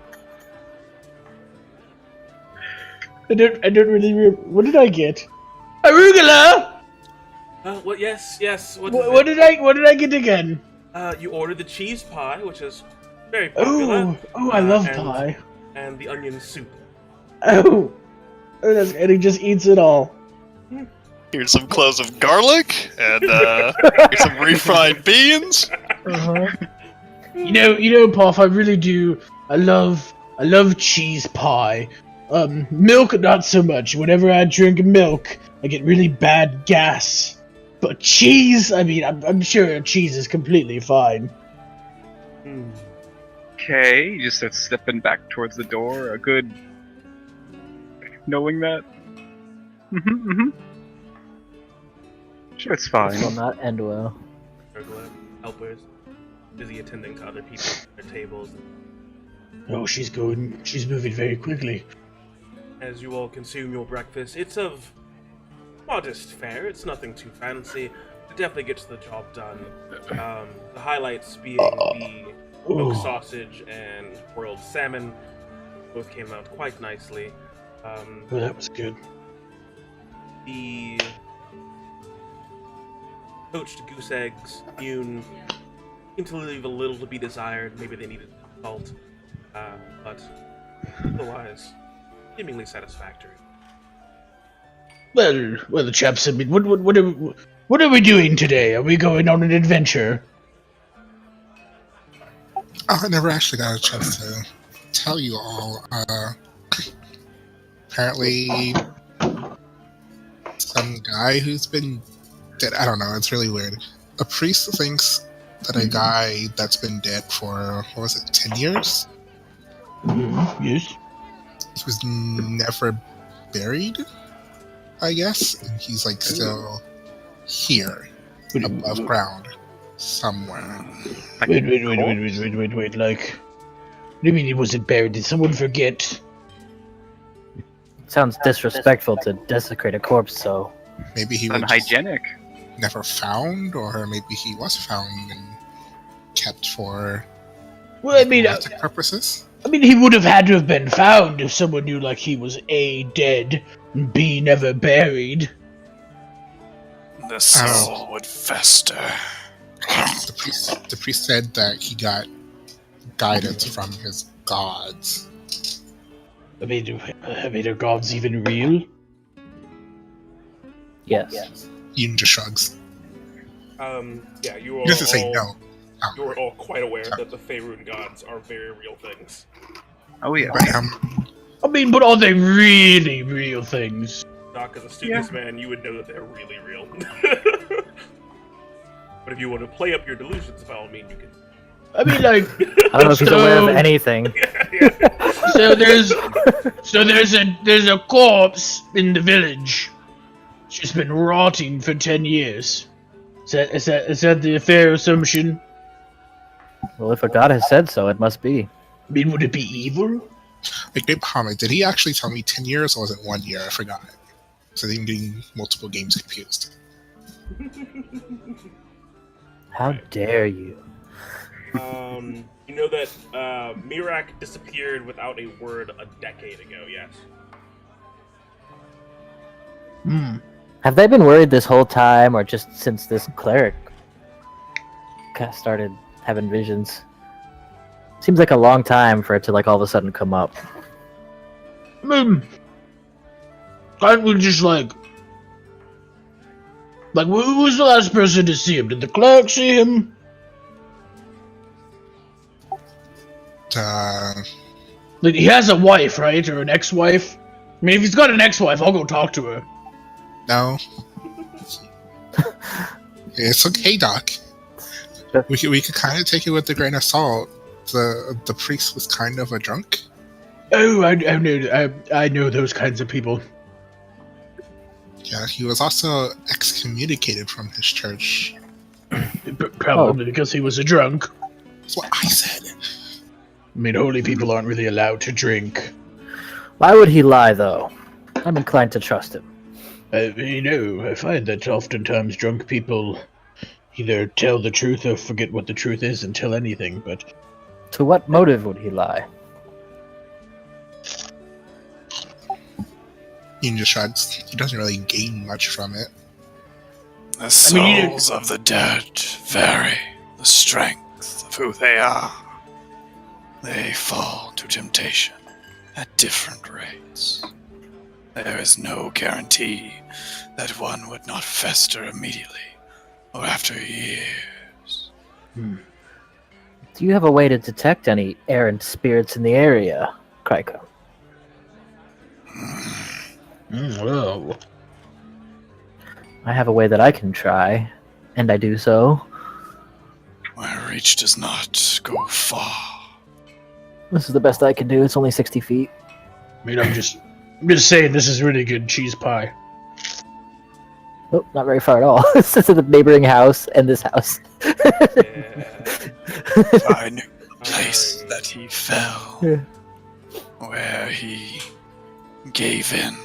Speaker 1: I don't really remember. What did I get? Arugula!
Speaker 3: What? Yes.
Speaker 1: What did I get again?
Speaker 3: You ordered the cheese pie, which is very popular.
Speaker 1: Oh, I love
Speaker 3: and,
Speaker 1: pie.
Speaker 3: And the onion soup.
Speaker 1: Oh, and he just eats it all.
Speaker 2: Here's some cloves of garlic, and here's some refried beans.
Speaker 4: Uh-huh.
Speaker 1: You know, Puff, I really do. I love cheese pie. Milk, not so much. Whenever I drink milk, I get really bad gas. But cheese, I mean, I'm sure cheese is completely fine.
Speaker 5: Okay, you just start stepping back towards the door. A good knowing that. Sure, it's fine.
Speaker 4: This will not end well.
Speaker 3: Helpers, busy attending to other people at their tables.
Speaker 1: Oh, she's moving very quickly.
Speaker 3: As you all consume your breakfast, it's of modest fare. It's nothing too fancy. It definitely gets the job done. The highlights being the smoked sausage and broiled salmon. Both came out quite nicely.
Speaker 1: Oh, that was good.
Speaker 3: The poached goose eggs, seemed to leave a little to be desired. Maybe they needed salt, but otherwise, seemingly satisfactory.
Speaker 1: Well, the chaps. I mean, what are we doing today? Are we going on an adventure?
Speaker 7: Oh, I never actually got a chance to tell you all. Apparently, some guy who's been dead. I don't know. It's really weird. A priest thinks that a guy that's been dead for, 10 years?
Speaker 1: Yes.
Speaker 7: He was never buried, I guess. And he's like still here, above ground, somewhere.
Speaker 1: Wait. Like, what do you mean he wasn't buried? Did someone forget?
Speaker 4: Sounds disrespectful to desecrate a corpse, so...
Speaker 7: Maybe he was
Speaker 5: Unhygienic.
Speaker 7: never found, or maybe he was found and kept for
Speaker 1: Well, I mean,
Speaker 7: romantic purposes.
Speaker 1: he would have had to have been found if someone knew, like, he was A, dead, and B, never buried.
Speaker 2: The soul would fester.
Speaker 7: The priest said that he got guidance from his gods.
Speaker 1: I mean, are gods even real?
Speaker 4: Yes.
Speaker 7: Ian just shrugs.
Speaker 3: Yeah, you
Speaker 7: He doesn't say
Speaker 3: all
Speaker 7: no.
Speaker 3: you are all quite aware that the Faerun gods are very real things.
Speaker 5: Oh yeah.
Speaker 7: But,
Speaker 1: I mean, but are they really real things?
Speaker 3: Doc, as a studious man, you would know that they're really real. But if you want to play up your delusions, by all means, you can.
Speaker 1: I mean, like,
Speaker 4: I don't know if he's aware of anything.
Speaker 1: so there's a corpse in the village. She's been rotting for 10 years. Is that the fair assumption?
Speaker 4: Well, if a god has said so, it must be.
Speaker 1: I mean, would it be evil?
Speaker 7: like, Great Muhammad, did he actually tell me 10 years or was it 1 year? I forgot. So I'm getting multiple games confused.
Speaker 4: How dare you?
Speaker 3: You know that Mirak disappeared without a word a decade ago, yes?
Speaker 4: Have they been worried this whole time, or just since this cleric started having visions? Seems like a long time for it to, like, all of a sudden come up.
Speaker 1: I mean, can't we just, like, who was the last person to see him? Did the cleric see him? Like, he has a wife, right? Or an ex-wife? I mean, if he's got an ex-wife, I'll go talk to her.
Speaker 7: No. It's okay, Doc. We could kind of take it with a grain of salt. The priest was kind of a drunk.
Speaker 1: Oh, I know those kinds of people.
Speaker 7: Yeah, he was also excommunicated from his church.
Speaker 1: Probably because he was a drunk.
Speaker 7: That's what I said.
Speaker 1: I mean, holy people aren't really allowed to drink.
Speaker 4: Why would he lie, though? I'm inclined to trust him.
Speaker 1: I find that oftentimes drunk people either tell the truth or forget what the truth is and tell anything, but...
Speaker 4: To what motive would he lie?
Speaker 7: He just shrugs. He doesn't really gain much from it.
Speaker 2: The souls of the dead vary the strength of who they are. They fall to temptation at different rates. There is no guarantee that one would not fester immediately or after years.
Speaker 4: Do you have a way to detect any errant spirits in the area, Kryko?
Speaker 1: Well.
Speaker 4: I have a way that I can try, and I do so.
Speaker 2: My reach does not go far.
Speaker 4: This is the best I can do. It's only 60 feet.
Speaker 1: I mean, I'm just saying this is really good cheese pie.
Speaker 4: Oh, not very far at all. This is the neighboring house and this house.
Speaker 2: If I knew the place that he fell, where he gave in,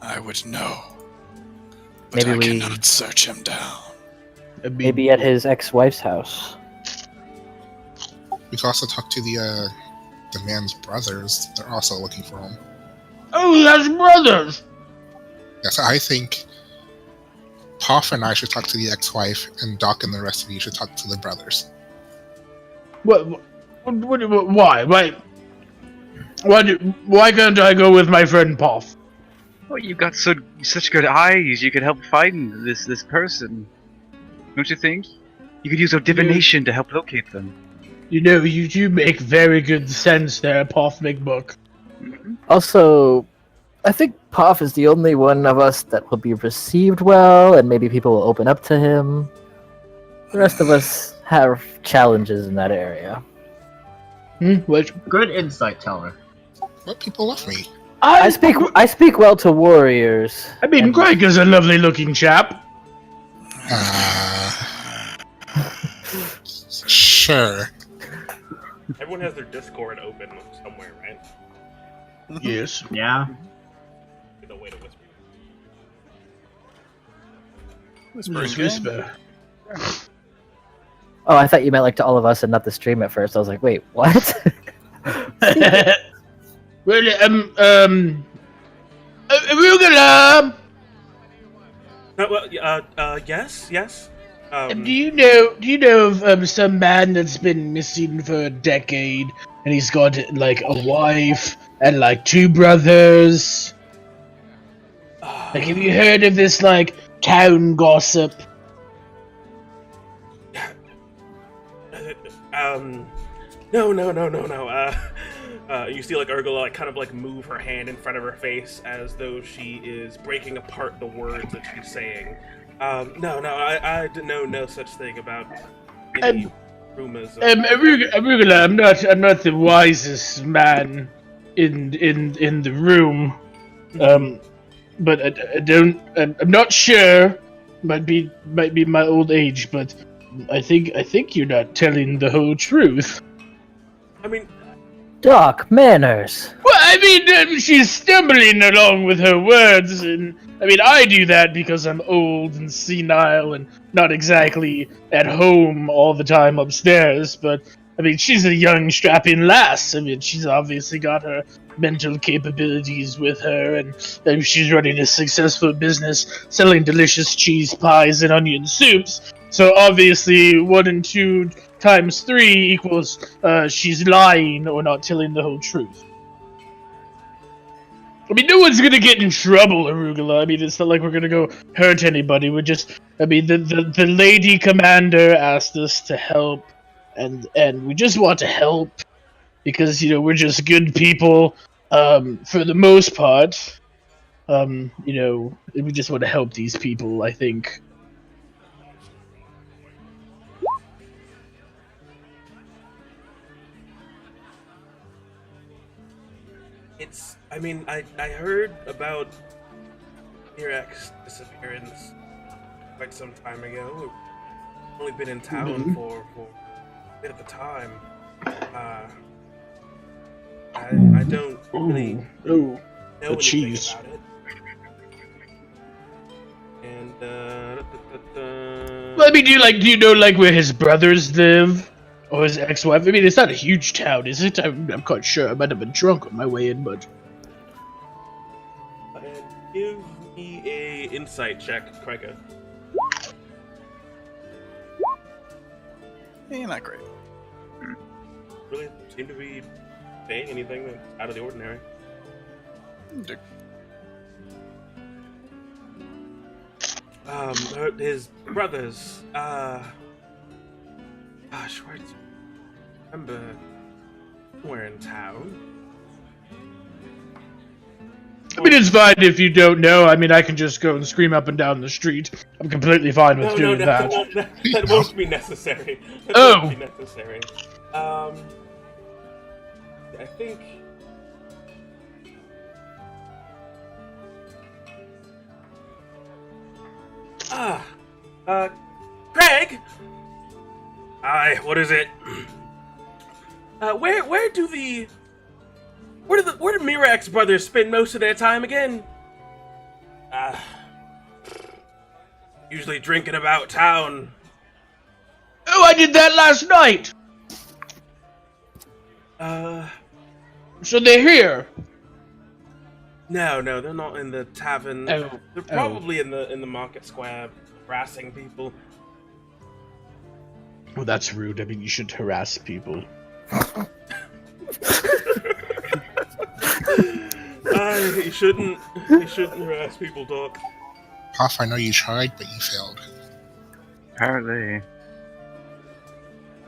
Speaker 2: I would know. But I cannot search him down.
Speaker 4: Maybe at his ex-wife's house.
Speaker 7: We could also talk to the man's brothers. They're also looking for him.
Speaker 1: Oh, he has brothers!
Speaker 7: Yes, I think Poff and I should talk to the ex-wife, and Doc and the rest of you should talk to the brothers.
Speaker 1: Why? Why can't I go with my friend Poff?
Speaker 5: Oh, you've got such good eyes. You could help find this person. Don't you think? You could use your divination to help locate them.
Speaker 1: You know, you do make very good sense there, Poff McBook.
Speaker 4: Also, I think Poff is the only one of us that will be received well, and maybe people will open up to him. The rest of us have challenges in that area.
Speaker 1: What?
Speaker 6: Good insight, Teller.
Speaker 7: What people love me?
Speaker 4: I speak well to warriors.
Speaker 1: I mean, Greg is a lovely looking chap.
Speaker 7: Sure.
Speaker 3: Everyone has their Discord open somewhere, right?
Speaker 1: Yes.
Speaker 6: Yeah.
Speaker 3: No way to whisper.
Speaker 1: Whisper.
Speaker 4: Oh, I thought you meant like to all of us and not the stream at first. I was like, wait, what?
Speaker 1: Arugula!
Speaker 3: Yes.
Speaker 1: Do you know of some man that's been missing for a decade, and he's got like a wife and like 2 brothers? Like, have you heard of this like town gossip?
Speaker 3: No. You see, like, Urgula, like, kind of, like, move her hand in front of her face as though she is breaking apart the words that she's saying. No, I didn't know no such thing about any rumors.
Speaker 1: Arugula, I'm not the wisest man in the room. But I'm not sure. Might be my old age, but I think you're not telling the whole truth.
Speaker 3: I mean,
Speaker 4: Doc, manners.
Speaker 1: Well, I mean, she's stumbling along with her words, and I mean, I do that because I'm old and senile and not exactly at home all the time upstairs, but I mean, she's a young, strapping lass. I mean, she's obviously got her mental capabilities with her, and she's running a successful business selling delicious cheese pies and onion soups. So obviously, 1 and 2 times 3 equals she's lying or not telling the whole truth. I mean, no one's gonna get in trouble, Arugula. I mean, it's not like we're gonna go hurt anybody. We're just, I mean, the lady commander asked us to help, and we just want to help. because we're just good people for the most part. We just want to help these people, I think.
Speaker 3: I heard about Mirex's disappearance quite some time ago. I've only been in town for a bit of the time. I don't really know anything
Speaker 1: cheese.
Speaker 3: about it. And
Speaker 1: Well, I mean, do you know where his brothers live? Or his ex-wife? I mean, it's not a huge town, is it? I'm quite sure. I might have been drunk on my way in, but...
Speaker 3: give me a insight check, Krega.
Speaker 2: Not great.
Speaker 3: Really seem to be saying anything that's out of the ordinary. His brothers, gosh, where do I remember somewhere in town?
Speaker 1: I mean, it's fine if you don't know. I mean, I can just go and scream up and down the street. I'm completely fine with doing that.
Speaker 3: That won't be necessary. That won't be necessary. I think... Craig? Aye, what is it? Where do the Mirax brothers spend most of their time again? Usually drinking about town.
Speaker 1: Oh, I did that last night! So they're here?
Speaker 3: No, they're not in the tavern.
Speaker 1: Oh.
Speaker 3: They're probably in the market square, harassing people.
Speaker 1: Well, that's rude. I mean, you should harass people.
Speaker 3: You shouldn't harass people, Doc.
Speaker 7: Puff, I know you tried, but you failed.
Speaker 5: Apparently.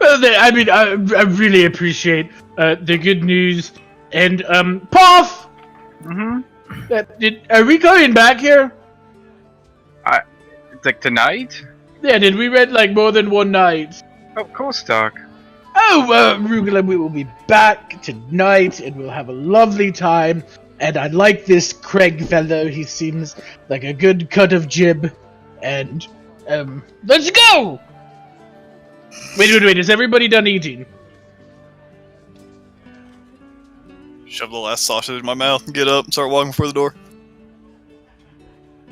Speaker 1: Well, I mean, I really appreciate the good news. And, Puff! Are we going back here?
Speaker 5: Like tonight?
Speaker 1: Yeah, did we rent, more than one night?
Speaker 5: Of course, Doc.
Speaker 1: Oh, Rugula, we will be back tonight, and we'll have a lovely time. And I like this Craig fellow. He seems like a good cut of jib. And, let's go! Wait, is everybody done eating?
Speaker 2: Shove the last sausage in my mouth and get up and start walking before the door.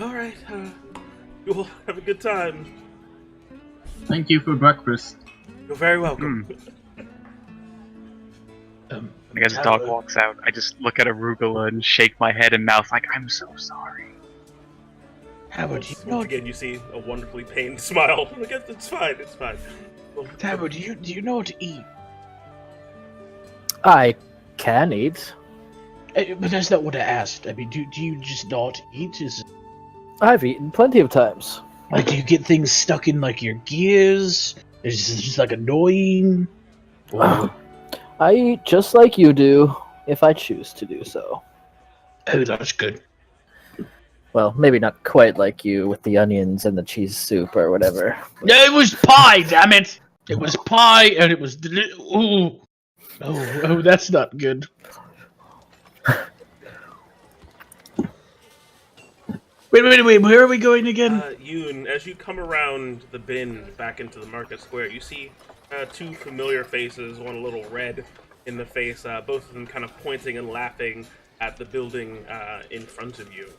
Speaker 3: Alright, you'll have a good time.
Speaker 6: Thank you for breakfast.
Speaker 3: You're very welcome.
Speaker 5: I guess Doc walks out. I just look at Arugula and shake my head and mouth like, I'm so sorry.
Speaker 1: Howard,
Speaker 3: Once again, you see a wonderfully pained smile. I guess it's fine.
Speaker 1: Howard, do you know what to eat?
Speaker 4: I can eat.
Speaker 1: But that's not what I asked. I mean, do you just not eat?
Speaker 4: I've eaten plenty of times.
Speaker 1: Do you get things stuck in, your gears? Is it just, annoying?
Speaker 4: I eat just like you do, if I choose to do so.
Speaker 1: Oh, that's good.
Speaker 4: Well, maybe not quite like you with the onions and the cheese soup or whatever.
Speaker 1: No, it was pie, damn it! It was pie, and it was ooh. Oh, that's not good. Wait, where are we going again?
Speaker 3: Yoon, as you come around the bend back into the market square, you see two familiar faces, one a little red in the face, both of them kind of pointing and laughing at the building in front of you.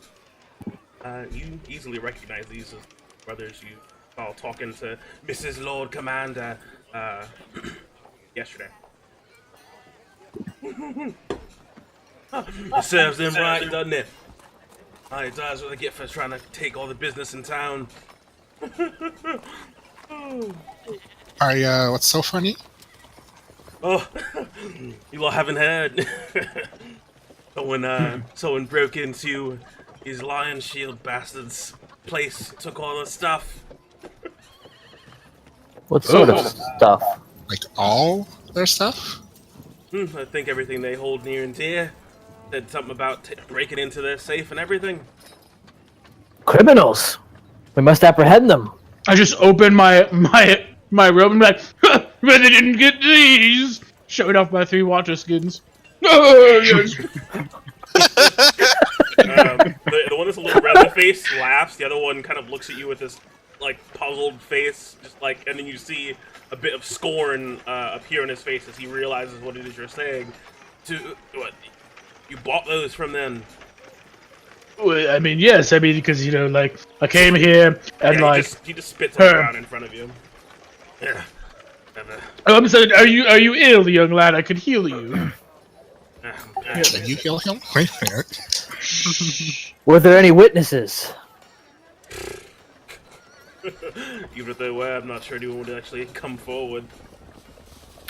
Speaker 3: You easily recognize these as brothers you saw talking to Mrs. Lord Commander yesterday. It serves them right, doesn't it? It does what they get for trying to take all the business in town.
Speaker 7: What's so funny?
Speaker 3: Oh, you all haven't heard. Someone broke into these Lion Shield bastards' place, took all the stuff.
Speaker 4: What sort of stuff?
Speaker 7: Like all their stuff?
Speaker 3: I think everything they hold near and dear. Said something about breaking into their safe and everything.
Speaker 4: Criminals! We must apprehend them.
Speaker 1: I just open my robe and be like, huh, but they didn't get these. Showing off my 3 water skins. Oh, yes.
Speaker 3: The one that's a little red in the face laughs. The other one kind of looks at you with this like puzzled face, just like, and then you see a bit of scorn appear in his face as he realizes what it is you're saying. What? You bought those from them?
Speaker 1: Well, I mean, yes. I mean, because like I came here and
Speaker 3: he just spits on the ground in front of you. Yeah.
Speaker 1: I'm saying, are you ill, young lad? I could heal you.
Speaker 7: Can you heal him? Wait a minute.
Speaker 4: Were there any witnesses?
Speaker 3: Even if they were, I'm not sure anyone would actually come forward.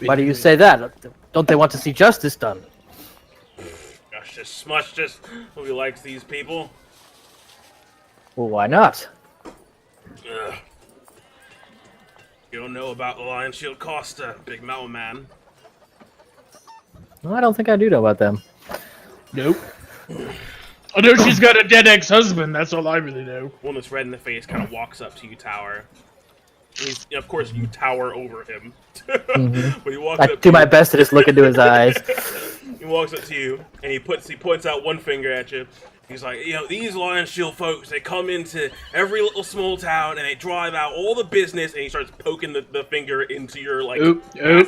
Speaker 4: Why do you say that? Don't they want to see justice done?
Speaker 3: Gosh, just Smush just nobody likes these people.
Speaker 4: Well, why not?
Speaker 3: Ugh. You don't know about the Lion Shield Costa, big mountain man.
Speaker 4: Well, I don't think I do know about them.
Speaker 1: Nope. I know she's got a dead ex-husband. That's all I really know.
Speaker 3: One that's red in the face kind of walks up to you, Tower. And of course, you tower over him. But he walks
Speaker 4: I
Speaker 3: up
Speaker 4: do
Speaker 3: to
Speaker 4: my
Speaker 3: you.
Speaker 4: best to just look into his eyes.
Speaker 3: He walks up to you and he points out one finger at you. He's like, these Lion Shield folks, they come into every little small town and they drive out all the business. And he starts poking the finger into your like.
Speaker 1: Oop!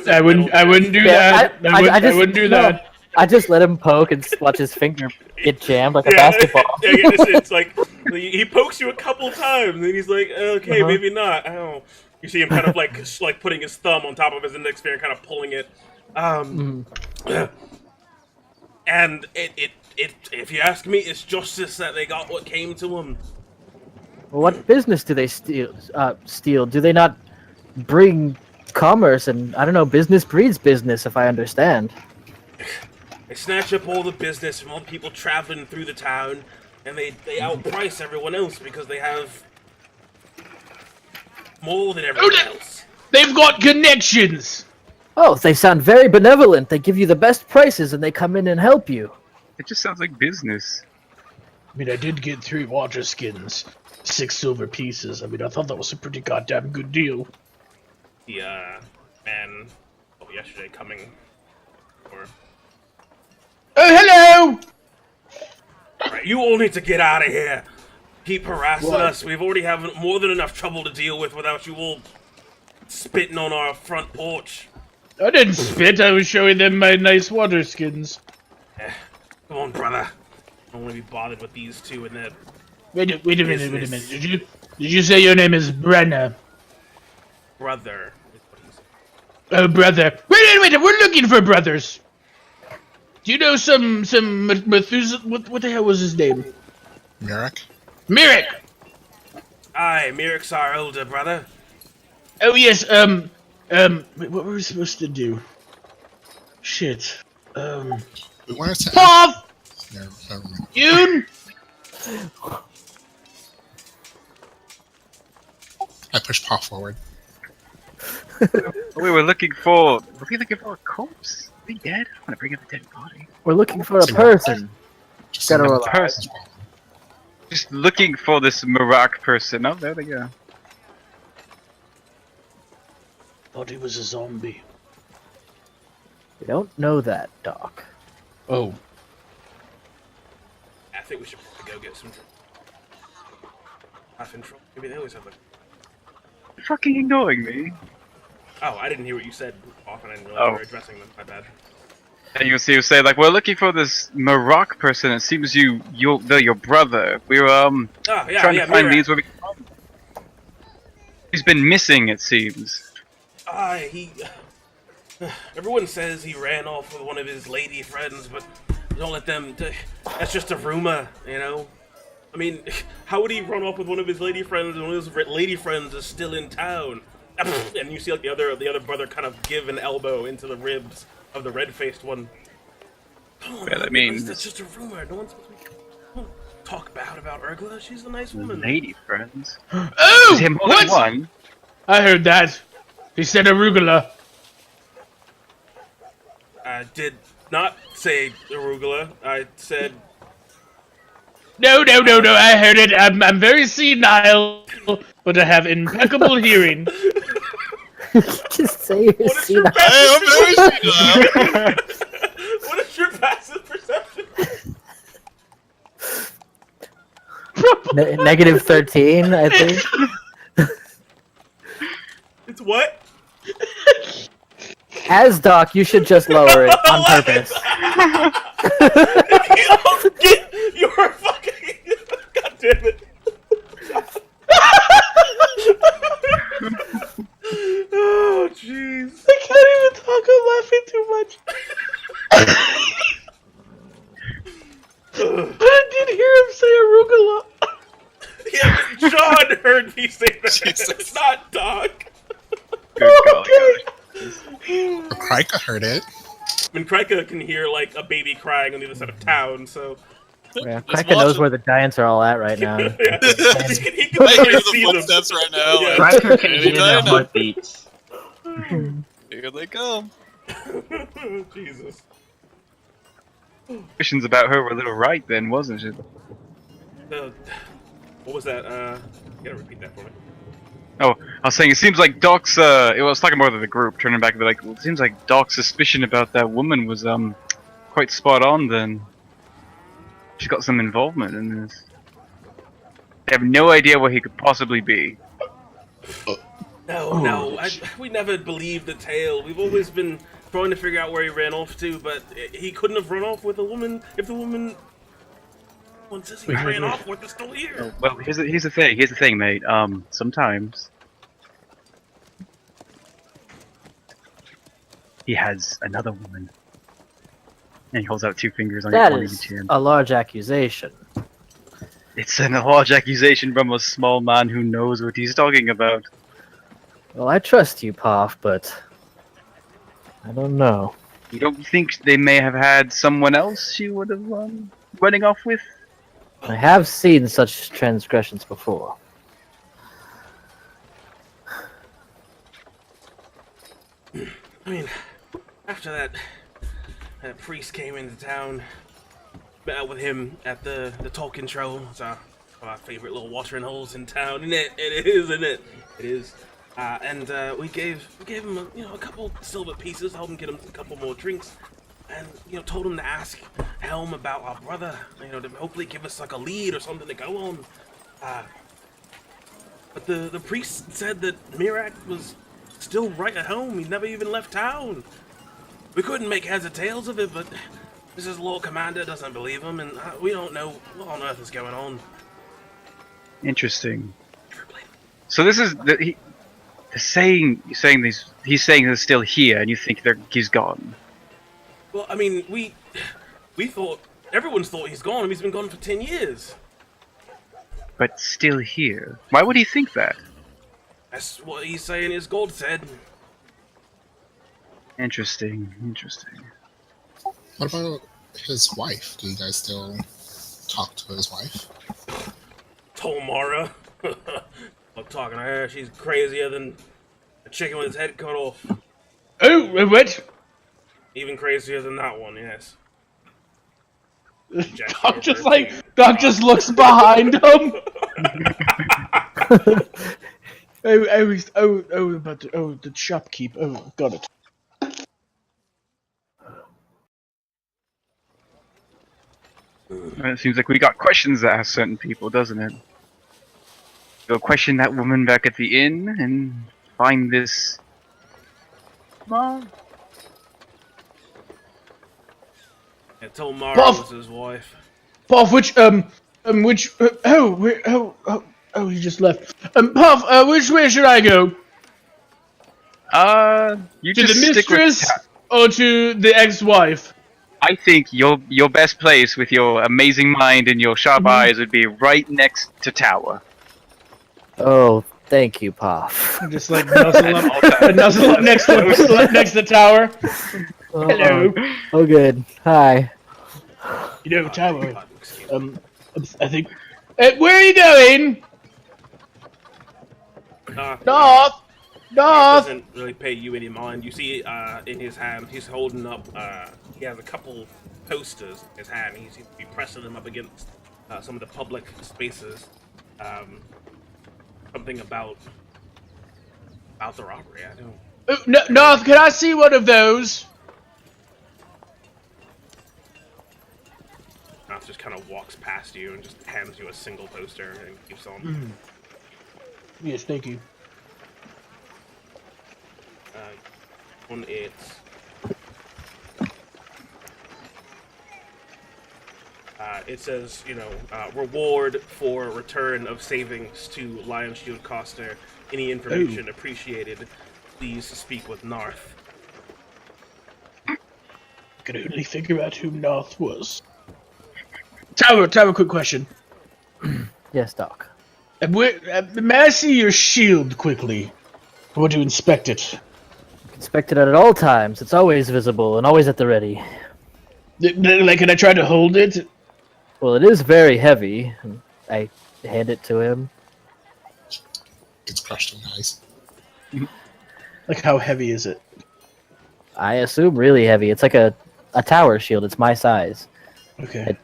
Speaker 1: I wouldn't do that. I wouldn't do that.
Speaker 4: I just let him poke and watch his finger get jammed like a basketball.
Speaker 3: It's like he pokes you a couple times and he's like, okay, maybe not. I don't know. You see him kind of like putting his thumb on top of his index finger, kind of pulling it. And it if you ask me, it's justice that they got what came to them.
Speaker 4: What business do they steal? Do they not bring commerce and, I don't know, business breeds business, if I understand?
Speaker 3: They snatch up all the business from all the people traveling through the town, and they outprice everyone else because they have more than everyone else.
Speaker 1: They've got connections!
Speaker 4: Oh, they sound very benevolent. They give you the best prices and they come in and help you.
Speaker 5: It just sounds like business.
Speaker 1: I mean, I did get 3 water skins, 6 silver pieces. I mean, I thought that was a pretty goddamn good deal.
Speaker 3: The man yesterday coming or
Speaker 1: Oh, hello!
Speaker 3: right, you all need to get out of here. Keep harassing us. We've already have more than enough trouble to deal with without you all spitting on our front porch.
Speaker 1: I didn't spit. I was showing them my nice water skins.
Speaker 3: Come on, brother. I don't want to be bothered with these two and their
Speaker 1: Wait a minute. Did you say your name is Brenna?
Speaker 3: brother. Is what he said.
Speaker 1: Oh, brother. Wait, we're looking for brothers. Do you know some Methuselah? What the hell was his name?
Speaker 7: Merrick?
Speaker 1: Merrick!
Speaker 3: Aye, Mirik's our older brother.
Speaker 1: Oh, yes, wait, what were we supposed to do? Shit.
Speaker 7: We wanted to
Speaker 1: Pav!
Speaker 7: Never mind.
Speaker 1: Yoon!
Speaker 7: I pushed Paw forward.
Speaker 5: We were looking for a corpse? Are they dead? I want to bring up a dead body.
Speaker 4: We're looking for a person.
Speaker 7: Just
Speaker 4: Gotta
Speaker 7: another
Speaker 4: relax.
Speaker 7: person's problem.
Speaker 5: Just looking for this Marak person. Oh, there they go.
Speaker 1: Thought he was a zombie.
Speaker 4: We don't know that, Doc.
Speaker 1: Oh.
Speaker 3: I think we should probably go get some half in trouble. Maybe they always have like.
Speaker 5: You're fucking ignoring me.
Speaker 3: Oh, I didn't hear what you said often. I didn't realize you were addressing them. My bad.
Speaker 5: And you see, you say like, we're looking for this Marak person. It seems they're your brother. We were trying to find means where we can find him. He's been missing, it seems.
Speaker 3: He. Everyone says he ran off with one of his lady friends, but don't let them. That's just a rumor, you know. I mean, how would he run off with one of his lady friends and one of his lady friends is still in town? And you see like the other brother kind of give an elbow into the ribs of the red-faced one.
Speaker 5: Well, I mean,
Speaker 3: that's just a rumor. No one's supposed to don't talk bad about Urgla. She's a nice woman.
Speaker 5: Lady friends.
Speaker 1: Oh!
Speaker 5: Is him more
Speaker 1: What?
Speaker 5: than one?
Speaker 1: I heard that. He said arugula.
Speaker 3: did not say arugula. I said...
Speaker 1: No, I heard it. I'm very senile, but I have impeccable hearing.
Speaker 4: Just say you're senile.
Speaker 2: I'm very senile.
Speaker 3: What is your passive perception?
Speaker 4: Negative 13, I think.
Speaker 3: It's what?
Speaker 4: As Doc, you should just lower it on purpose.
Speaker 3: You're fucking... God damn it. Oh, jeez.
Speaker 1: I can't even talk. I'm laughing too much. I did hear him say arugula.
Speaker 3: Yeah, John heard me say that.
Speaker 2: Jesus.
Speaker 3: It's not Doc.
Speaker 1: Okay.
Speaker 7: Krika heard it.
Speaker 3: I mean, Krika can hear, like, a baby crying on the other side of town, so...
Speaker 4: Yeah,
Speaker 2: Just
Speaker 4: Krika knows
Speaker 2: watch
Speaker 4: where the giants are all at right now.
Speaker 3: Yeah. He can
Speaker 2: I
Speaker 3: literally
Speaker 2: hear
Speaker 3: see
Speaker 2: the
Speaker 3: them.
Speaker 2: footsteps right now.
Speaker 3: Yeah.
Speaker 2: Like,
Speaker 6: Riker can hear their
Speaker 2: anytime now.
Speaker 6: heartbeats.
Speaker 2: Here they come.
Speaker 3: Jesus.
Speaker 5: Suspicions about her were a little right then, wasn't she?
Speaker 3: What was that? You gotta repeat that for me.
Speaker 5: Oh, I was saying, it seems like Doc's, it was talking more to the group, turning back and be like, well, it seems like Doc's suspicion about that woman was, quite spot on then. She's got some involvement in this. I have no idea where he could possibly be.
Speaker 3: No, we never believed the tale. We've always been trying to figure out where he ran off to, but he couldn't have run off with a woman if the woman... says he ran off with the still here.
Speaker 5: Well, here's the thing, mate. Sometimes he has another woman, and he holds out two fingers on
Speaker 4: That
Speaker 5: one of
Speaker 4: is
Speaker 5: each hand.
Speaker 4: a large accusation.
Speaker 5: It's a large accusation from a small man who knows what he's talking about.
Speaker 4: Well, I trust you, Poff, but I don't know.
Speaker 5: You don't think they may have had someone else she would have running off with?
Speaker 4: I have seen such transgressions before.
Speaker 3: I mean, after that priest came into town, met up with him at the talking show. It's our favorite little watering holes in town, isn't it? It is, isn't it? It is. And we gave him a couple silver pieces, helped him get him a couple more drinks, and told him to ask Helm about our brother, to hopefully give us like a lead or something to go on. But the priest said that Mirak was still right at home. He never even left town. We couldn't make heads or tails of it, but Mrs. Lord Commander doesn't believe him, and we don't know what on earth is going on.
Speaker 5: Interesting. So this is he's saying he's still here, and you think he's gone.
Speaker 3: Well, I mean, we thought, everyone's thought he's gone. He's been gone for 10 years.
Speaker 5: But still here. Why would he think that?
Speaker 3: That's what he's saying his gold said.
Speaker 5: Interesting.
Speaker 7: What about his wife? Do you guys still talk to his wife?
Speaker 3: Tomara. I'm talking to her. She's crazier than a chicken with its head cut off.
Speaker 1: Oh, what?
Speaker 3: Even crazier than that one, yes.
Speaker 1: Doc just looks behind him. The shopkeep. Oh, got it.
Speaker 5: It seems like we got questions to ask certain people, doesn't it? We'll question that woman back at the inn and find this. Mom.
Speaker 3: Yeah, Tomara was his wife.
Speaker 1: Puff, he just left. Puff, which way should I go?
Speaker 5: You
Speaker 1: To
Speaker 5: just
Speaker 1: the
Speaker 5: stick with
Speaker 1: mistress or to the ex-wife?
Speaker 5: I think your best place with your amazing mind and your sharp eyes would be right next to Tower.
Speaker 4: Oh, thank you, Poff.
Speaker 1: Just like nuzzle up next to Tower. Hello.
Speaker 4: Oh, good. Hi.
Speaker 1: Tower. I think. Where are you going? North.
Speaker 3: Doesn't really pay you any mind. You see, in his hand, he's holding up he has a couple posters in his hand. He seems to be pressing them up against some of the public spaces. Something about the robbery. I don't.
Speaker 1: North, can I see one of those?
Speaker 3: North just kind of walks past you and just hands you a single poster and keeps on.
Speaker 1: Yes, thank you.
Speaker 3: On its. It says, reward for return of savings to Lion Shield Coster. Any information appreciated. Please speak with Narth.
Speaker 1: I could only figure out who Narth was. Tower, quick question.
Speaker 4: Yes, Doc.
Speaker 1: May I see your shield quickly? I want to inspect it.
Speaker 4: Inspect it at all times. It's always visible and always at the ready.
Speaker 1: Like, can I try to hold it?
Speaker 4: Well, it is very heavy. I hand it to him.
Speaker 7: It's crushed in ice.
Speaker 1: Like, how heavy is it?
Speaker 4: I assume really heavy. It's like a tower shield. It's my size.
Speaker 1: Okay.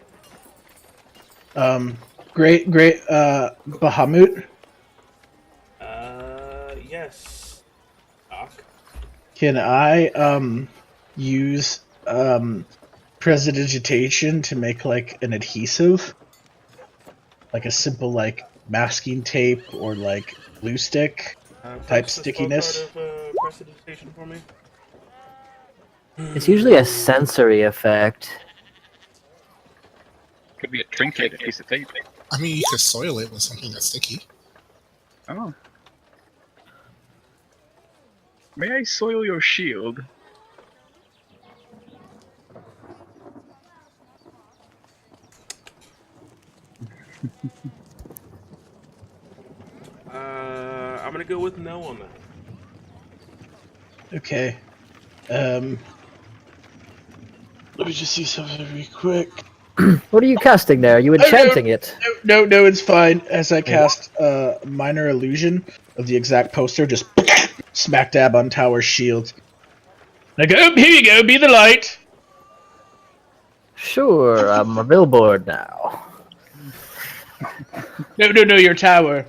Speaker 1: Great, Bahamut?
Speaker 3: Yes. Doc.
Speaker 1: Can I, use, prestidigitation to make, like, an adhesive? Like a simple, like, masking tape or, like, glue stick type stickiness?
Speaker 3: Prestidigitation for me.
Speaker 4: It's usually a sensory effect.
Speaker 5: Could be a trinket, a piece of tape.
Speaker 7: I mean, you could soil it with something that's sticky.
Speaker 5: Oh. May I soil your shield?
Speaker 3: I'm gonna go with no on that.
Speaker 1: Okay. Let me just see something really quick.
Speaker 4: What are you casting there? Are you enchanting it?
Speaker 1: No, it's fine. As I cast minor illusion of the exact poster, just smack dab on Tower's shield. And I go, here you go, be the light.
Speaker 4: Sure, I'm a billboard now.
Speaker 1: No, your Tower.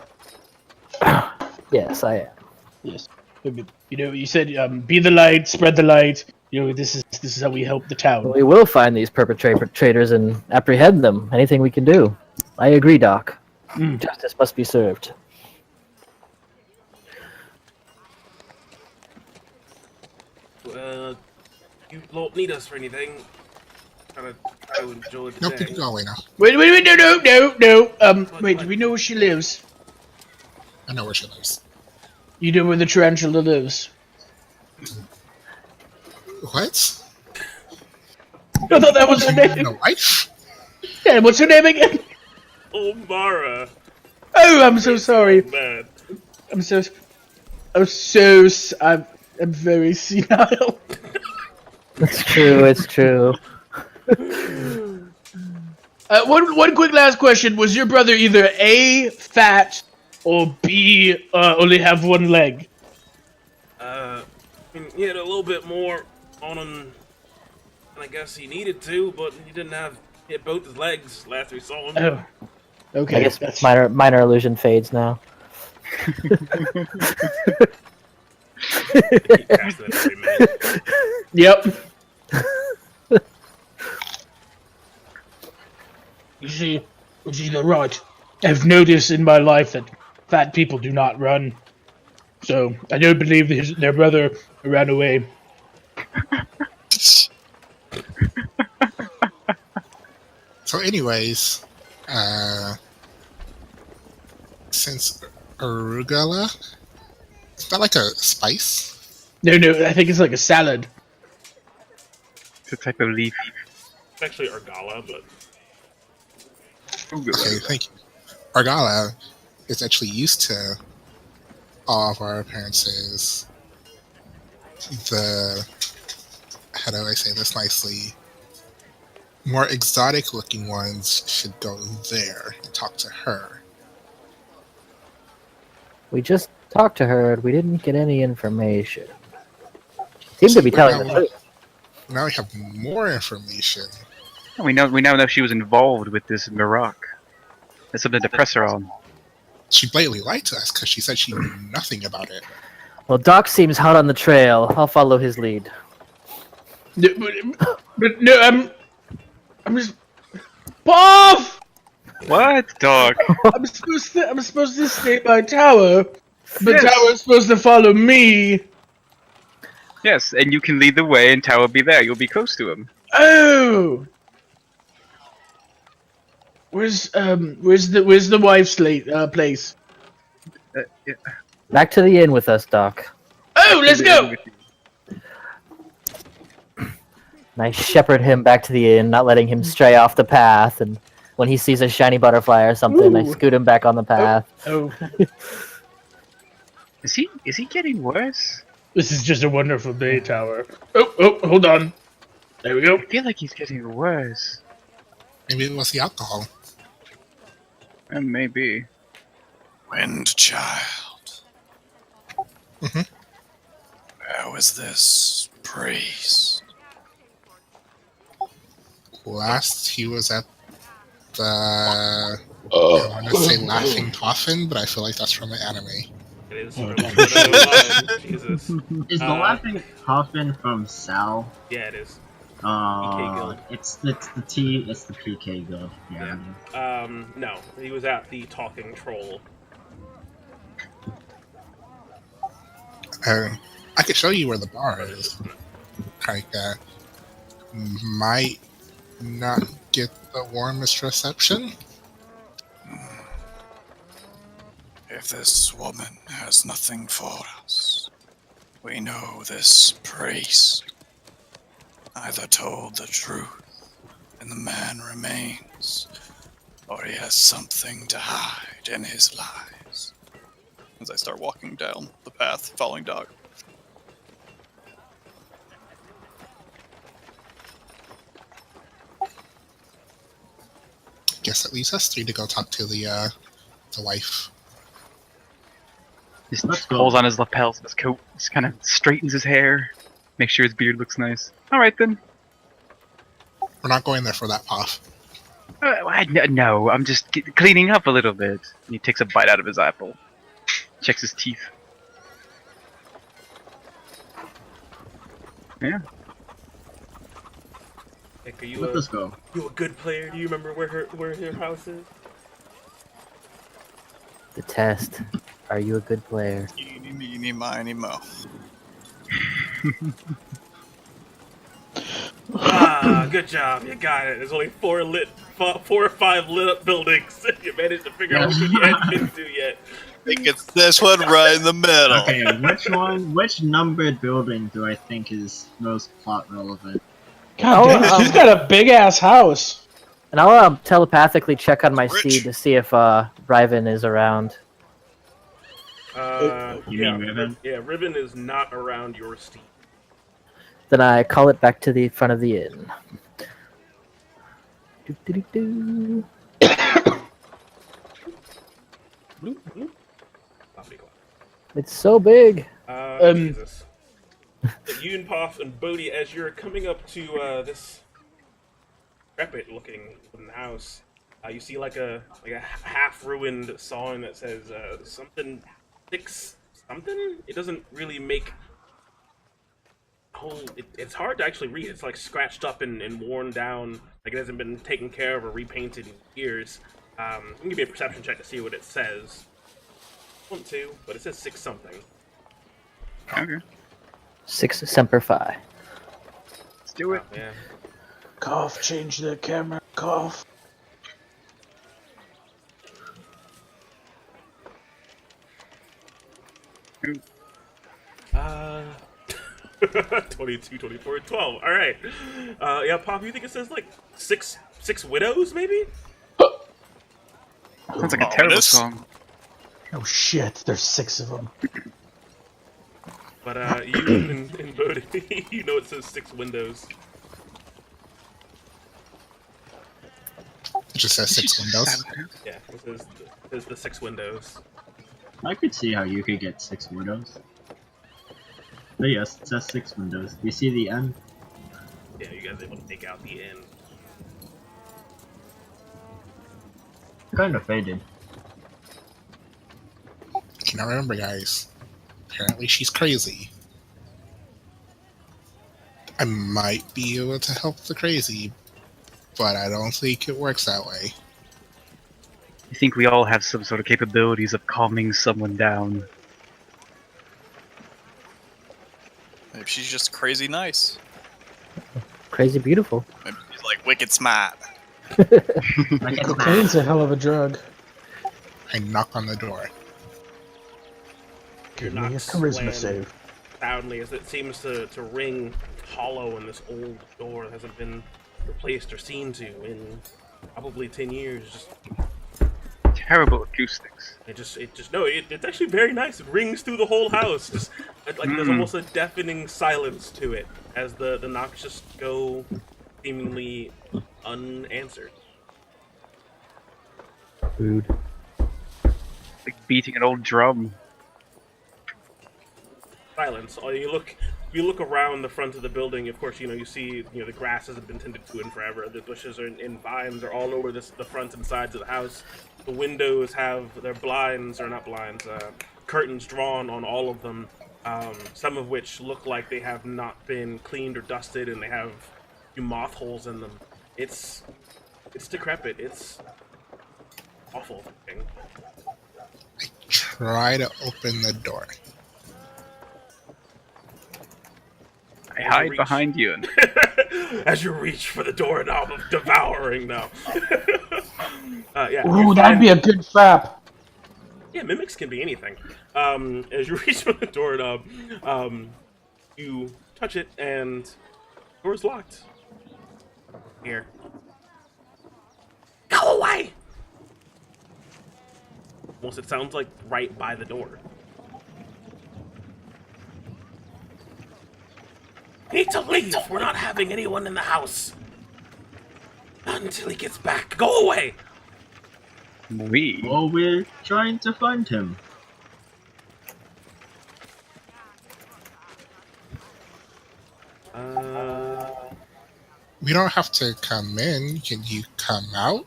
Speaker 4: Yes, I am.
Speaker 1: Yes. You said be the light, spread the light. This is how we help the town.
Speaker 4: We will find these perpetrators and apprehend them. Anything we can do. I agree, Doc. Justice must be served.
Speaker 3: You don't need us for anything. Kind of enjoy the
Speaker 7: Nope,
Speaker 3: day.
Speaker 7: you can go away now.
Speaker 1: Wait, no. Wait, do we know where she lives?
Speaker 7: I know where she lives.
Speaker 1: You know where the tarantula lives?
Speaker 7: What?
Speaker 1: I thought that was her name.
Speaker 7: No wife?
Speaker 1: Yeah, what's her name again?
Speaker 3: Oh, Mara.
Speaker 1: Oh, I'm so sorry.
Speaker 3: Man.
Speaker 1: I'm very senile.
Speaker 4: It's true, it's true.
Speaker 1: One quick last question. Was your brother either A, fat, or B, only have one leg?
Speaker 3: He had a little bit more on him than I guess he needed to, but he didn't hit both his legs last we saw him.
Speaker 1: Oh. Okay.
Speaker 4: I guess minor illusion fades now.
Speaker 3: He casts that every minute.
Speaker 1: Yep. You see, you're right. I've noticed in my life that fat people do not run. So, I don't believe their brother ran away.
Speaker 7: So anyways, since arugula, is that like a spice?
Speaker 1: No, I think it's like a salad.
Speaker 5: It's a type of leaf.
Speaker 3: It's actually argala, but
Speaker 7: Okay, thank you. Argala is actually used to all of our appearances. How do I say this nicely? More exotic looking ones should go there and talk to her.
Speaker 4: We just talked to her and we didn't get any information. Seemed to be telling the truth.
Speaker 7: Now we have more information.
Speaker 5: We now know she was involved with this Maroc. That's something to press her on.
Speaker 7: She blatantly lied to us because she said she knew nothing about it.
Speaker 4: Well, Doc seems hot on the trail. I'll follow his lead.
Speaker 1: But no, I'm just Puff!
Speaker 5: What, dog?
Speaker 1: I'm supposed to stay by Tower. The
Speaker 5: Yes.
Speaker 1: Tower is supposed to follow me.
Speaker 5: Yes, and you can lead the way, and Tao will be there. You'll be close to him.
Speaker 1: Oh. Where's the wife's place?
Speaker 5: Yeah.
Speaker 4: Back to the inn with us, Doc.
Speaker 1: Oh, let's go.
Speaker 4: And I shepherd him back to the inn, not letting him stray off the path. And when he sees a shiny butterfly or something, I
Speaker 1: Ooh.
Speaker 4: scoot him back on the path.
Speaker 1: Oh,
Speaker 5: Is he getting worse?
Speaker 1: this is just a wonderful day, Tower. Oh, hold on. There we go.
Speaker 5: I feel like he's getting worse.
Speaker 7: Maybe it was the alcohol.
Speaker 5: Maybe.
Speaker 2: Wind child.
Speaker 7: Mhm.
Speaker 2: Where was this priest?
Speaker 7: Last he was at the... I want to say Laughing Coffin, but I feel like that's from the anime.
Speaker 3: It is from the Jesus.
Speaker 6: Is the Laughing Coffin from Sal?
Speaker 3: Yeah, it is.
Speaker 6: PK
Speaker 3: Guild.
Speaker 6: It's the PK Guild. Yeah.
Speaker 3: No, he was at the Talking Troll.
Speaker 7: I could show you where the bar is. Like, might not get the warmest reception.
Speaker 2: If this woman has nothing for us, we know this priest either told the truth and the man remains, or he has something to hide in his lies. As I start walking down the path, following Dog.
Speaker 7: Guess that leaves us three to go talk to the wife.
Speaker 5: Just
Speaker 6: Let's go.
Speaker 5: pulls on his lapels of his coat, just kind of straightens his hair, make sure his beard looks nice. Alright then.
Speaker 7: We're not going there for that puff.
Speaker 5: No, I'm just cleaning up a little bit. He takes a bite out of his apple. Checks his teeth. Yeah.
Speaker 3: Nick, are you
Speaker 6: Let us go.
Speaker 3: you a good player? Do you remember where her house is?
Speaker 4: The test. Are you a good player?
Speaker 2: Eeny, meeny, miny, mo.
Speaker 3: Good job. You got it. There's only four or five lit up buildings. You managed to figure out which one you hadn't been to yet.
Speaker 2: I think it's this one right in the middle.
Speaker 6: Okay, which numbered building do I think is most plot relevant?
Speaker 1: God damn, she's got a big ass house.
Speaker 4: And I'll telepathically check on my
Speaker 2: Rich.
Speaker 4: steed to see if Riven is around.
Speaker 6: You mean Riven?
Speaker 3: Yeah, Riven is not around your steed.
Speaker 4: Then I call it back to the front of the inn. Doo-doo-doo-doo. It's so big.
Speaker 3: Jesus. Yoon, Poff, and Bodhi, as you're coming up to this decrepit-looking wooden house, you see like a half-ruined sign that says something 6 something. It doesn't really make whole. It's hard to actually read. It's like scratched up and worn down, like it hasn't been taken care of or repainted in years. You can give me a perception check to see what it says. 1, 2, but it says 6 something.
Speaker 5: Okay.
Speaker 4: 6 Semper Fi.
Speaker 5: Let's do it.
Speaker 3: Yeah.
Speaker 1: Cough, change the camera, cough.
Speaker 3: Uh, 22, 24, 12. All right. Yeah, Pop, you think it says like six widows, maybe?
Speaker 5: Sounds like a terrible
Speaker 2: Ominous.
Speaker 5: song.
Speaker 1: Oh shit, there's 6 of them.
Speaker 3: But you and Bodhi, you know it says 6 windows.
Speaker 7: It just says 6 windows.
Speaker 3: Yeah, it says the 6 windows.
Speaker 6: I could see how you could get 6 windows. But yes, it says 6 windows. Do you see the end?
Speaker 3: Yeah, you guys are able to take out the inn.
Speaker 6: Kind of faded.
Speaker 7: Now remember, guys. Apparently, she's crazy. I might be able to help the crazy, but I don't think it works that way.
Speaker 5: I think we all have some sort of capabilities of calming someone down.
Speaker 2: Maybe she's just crazy nice.
Speaker 4: Crazy beautiful.
Speaker 2: Maybe she's like wicked smart.
Speaker 1: Cocaine's a hell of a drug.
Speaker 7: I knock on the door.
Speaker 1: Give me a charisma save.
Speaker 3: Loudly, as it seems to ring hollow in this old door that hasn't been replaced or seen to in probably 10 years. Just
Speaker 5: Terrible acoustics.
Speaker 3: it's actually very nice. It rings through the whole house. Just like there's almost a deafening silence to it as the knocks just go seemingly unanswered.
Speaker 4: Rude.
Speaker 5: Like beating an old drum.
Speaker 3: Silence. You look around the front of the building. Of course, you see the grass hasn't been tended to in forever. The bushes and vines are all over the front and sides of the house. The windows have their blinds, or not blinds, curtains drawn on all of them. Some of which look like they have not been cleaned or dusted, and they have a few moth holes in them. It's decrepit. It's awful.
Speaker 7: I try to open the door.
Speaker 5: I hide behind you. And
Speaker 3: as you reach for the doorknob of devouring now. Yeah.
Speaker 1: Ooh, that'd be a good trap.
Speaker 3: Yeah, mimics can be anything. As you reach for the doorknob, you touch it and the door's locked. Here. Go away! Almost, it sounds like right by the door. Need to leave. We're not having anyone in the house. Not until he gets back. Go away.
Speaker 6: Well, we're trying to find him.
Speaker 7: We don't have to come in. Can you come out?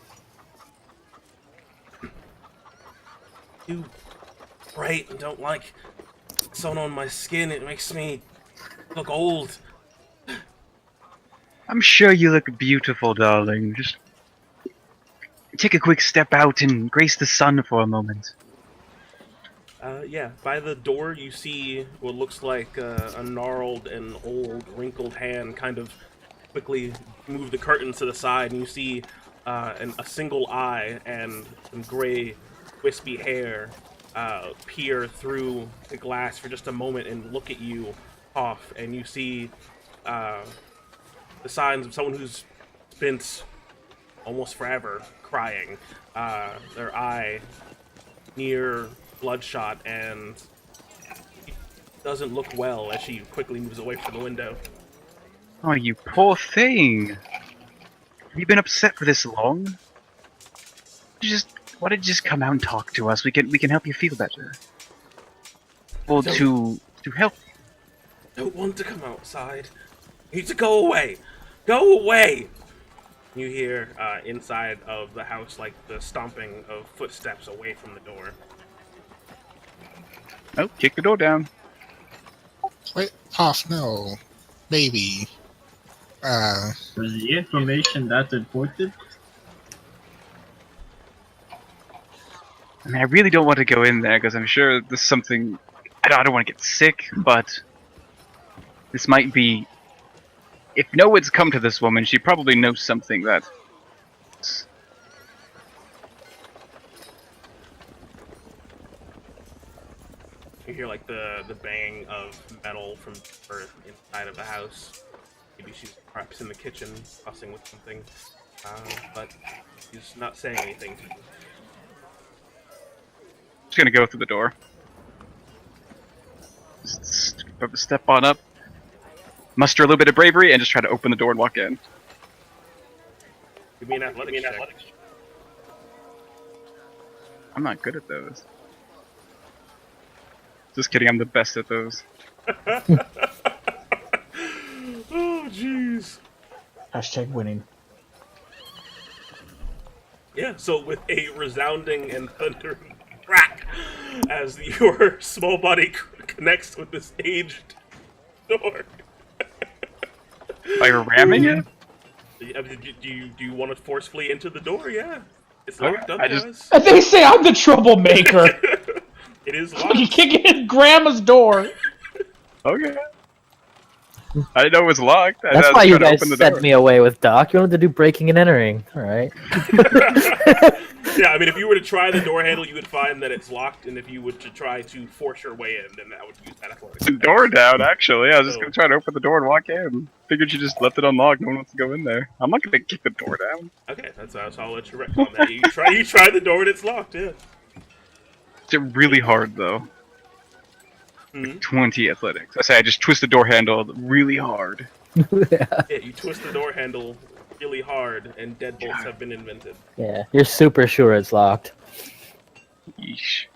Speaker 3: You bright and don't like sun on my skin. It makes me look old.
Speaker 5: I'm sure you look beautiful, darling. Just take a quick step out and grace the sun for a moment.
Speaker 3: Yeah, by the door you see what looks like a gnarled and old, wrinkled hand kind of quickly move the curtains to the side, and you see a single eye and some gray, wispy hair peer through the glass for just a moment and look at you off, and you see the signs of someone who's spent almost forever crying. Their eye near bloodshot, and she doesn't look well as she quickly moves away from the window.
Speaker 5: Oh, you poor thing. Have you been upset for this long? Why don't you just come out and talk to us? We can help you feel better. Well, to help you.
Speaker 3: Don't want to come outside. You need to go away. Go away. You hear inside of the house like the stomping of footsteps away from the door.
Speaker 5: Oh, kick the door down.
Speaker 7: Wait, off, no. Maybe.
Speaker 6: Was the information that important?
Speaker 5: I mean, I really don't want to go in there because I'm sure there's something. I don't want to get sick, but this might be. If no one's come to this woman, she probably knows something that.
Speaker 3: You hear like the bang of metal from earth inside of the house. Maybe she's perhaps in the kitchen fussing with something, but she's not saying anything to you.
Speaker 5: Just gonna go through the door. Just step on up, muster a little bit of bravery, and just try to open the door and walk in.
Speaker 3: Give me an athletics check.
Speaker 5: I'm not good at those. Just kidding, I'm the best at those.
Speaker 3: Oh, jeez.
Speaker 1: Hashtag winning.
Speaker 3: Yeah, so with a resounding and thundering crack as your small body connects with this aged door.
Speaker 5: By ramming it?
Speaker 3: Do you want to forcefully enter the door? Yeah. It's locked up, guys.
Speaker 1: They say I'm the troublemaker.
Speaker 3: It is
Speaker 1: You
Speaker 3: locked.
Speaker 1: kicking in Grandma's door.
Speaker 5: Okay. I didn't know it was locked.
Speaker 4: That's why you guys sent me away with Doc. You wanted to do breaking and entering. Alright.
Speaker 3: Yeah, I mean, if you were to try the door handle, you would find that it's locked, and if you were to try to force your way in, then that would use that athletics.
Speaker 5: The door down, actually. I was just gonna try to open the door and walk in. Figured you just left it unlocked. No one wants to go in there. I'm not gonna kick the door down.
Speaker 3: Okay, so I'll let you wreck on that. You try the door and it's locked, yeah.
Speaker 5: It's really hard, though.
Speaker 3: Mm-hmm.
Speaker 5: 20 athletics. I say I just twist the door handle really hard.
Speaker 3: Yeah, you twist the door handle really hard, and deadbolts have been invented.
Speaker 4: Yeah, you're super sure it's locked.
Speaker 5: Yeesh.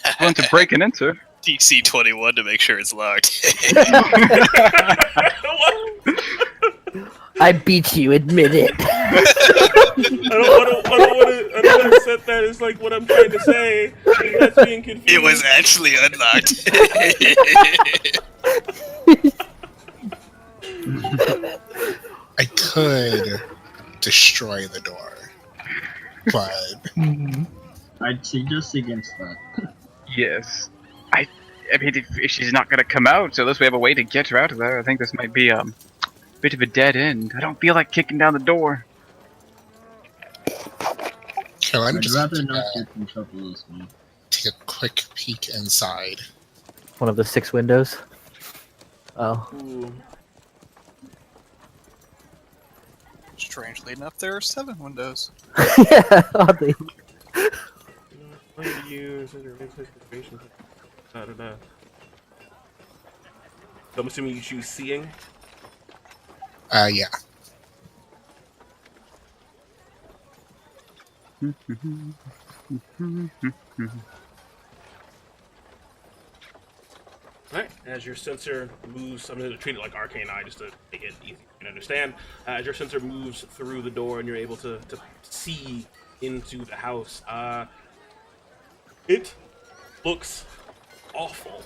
Speaker 5: I want to break and enter.
Speaker 2: DC 21 to make sure it's locked.
Speaker 4: I beat you, admit it.
Speaker 3: I don't want to set that as like what I'm trying to say. That's being confused.
Speaker 2: It was actually unlocked.
Speaker 7: I could destroy the door, but
Speaker 6: I'd suggest against that.
Speaker 5: Yes. I mean, if she's not gonna come out, so unless we have a way to get her out of there, I think this might be a bit of a dead end. I don't feel like kicking down the door.
Speaker 7: Carolina,
Speaker 6: I'd
Speaker 7: just
Speaker 6: rather not get in trouble as well.
Speaker 7: take a quick peek inside.
Speaker 4: One of the 6 windows. Oh.
Speaker 3: Ooh.
Speaker 2: Strangely enough, there are 7 windows.
Speaker 4: Yeah, oddly.
Speaker 3: So I'm assuming you choose seeing.
Speaker 7: Yeah.
Speaker 3: Alright, as your sensor moves, I'm going to treat it like Arcane Eye just to make it easy to understand. As your sensor moves through the door and you're able to see into the house, it looks awful.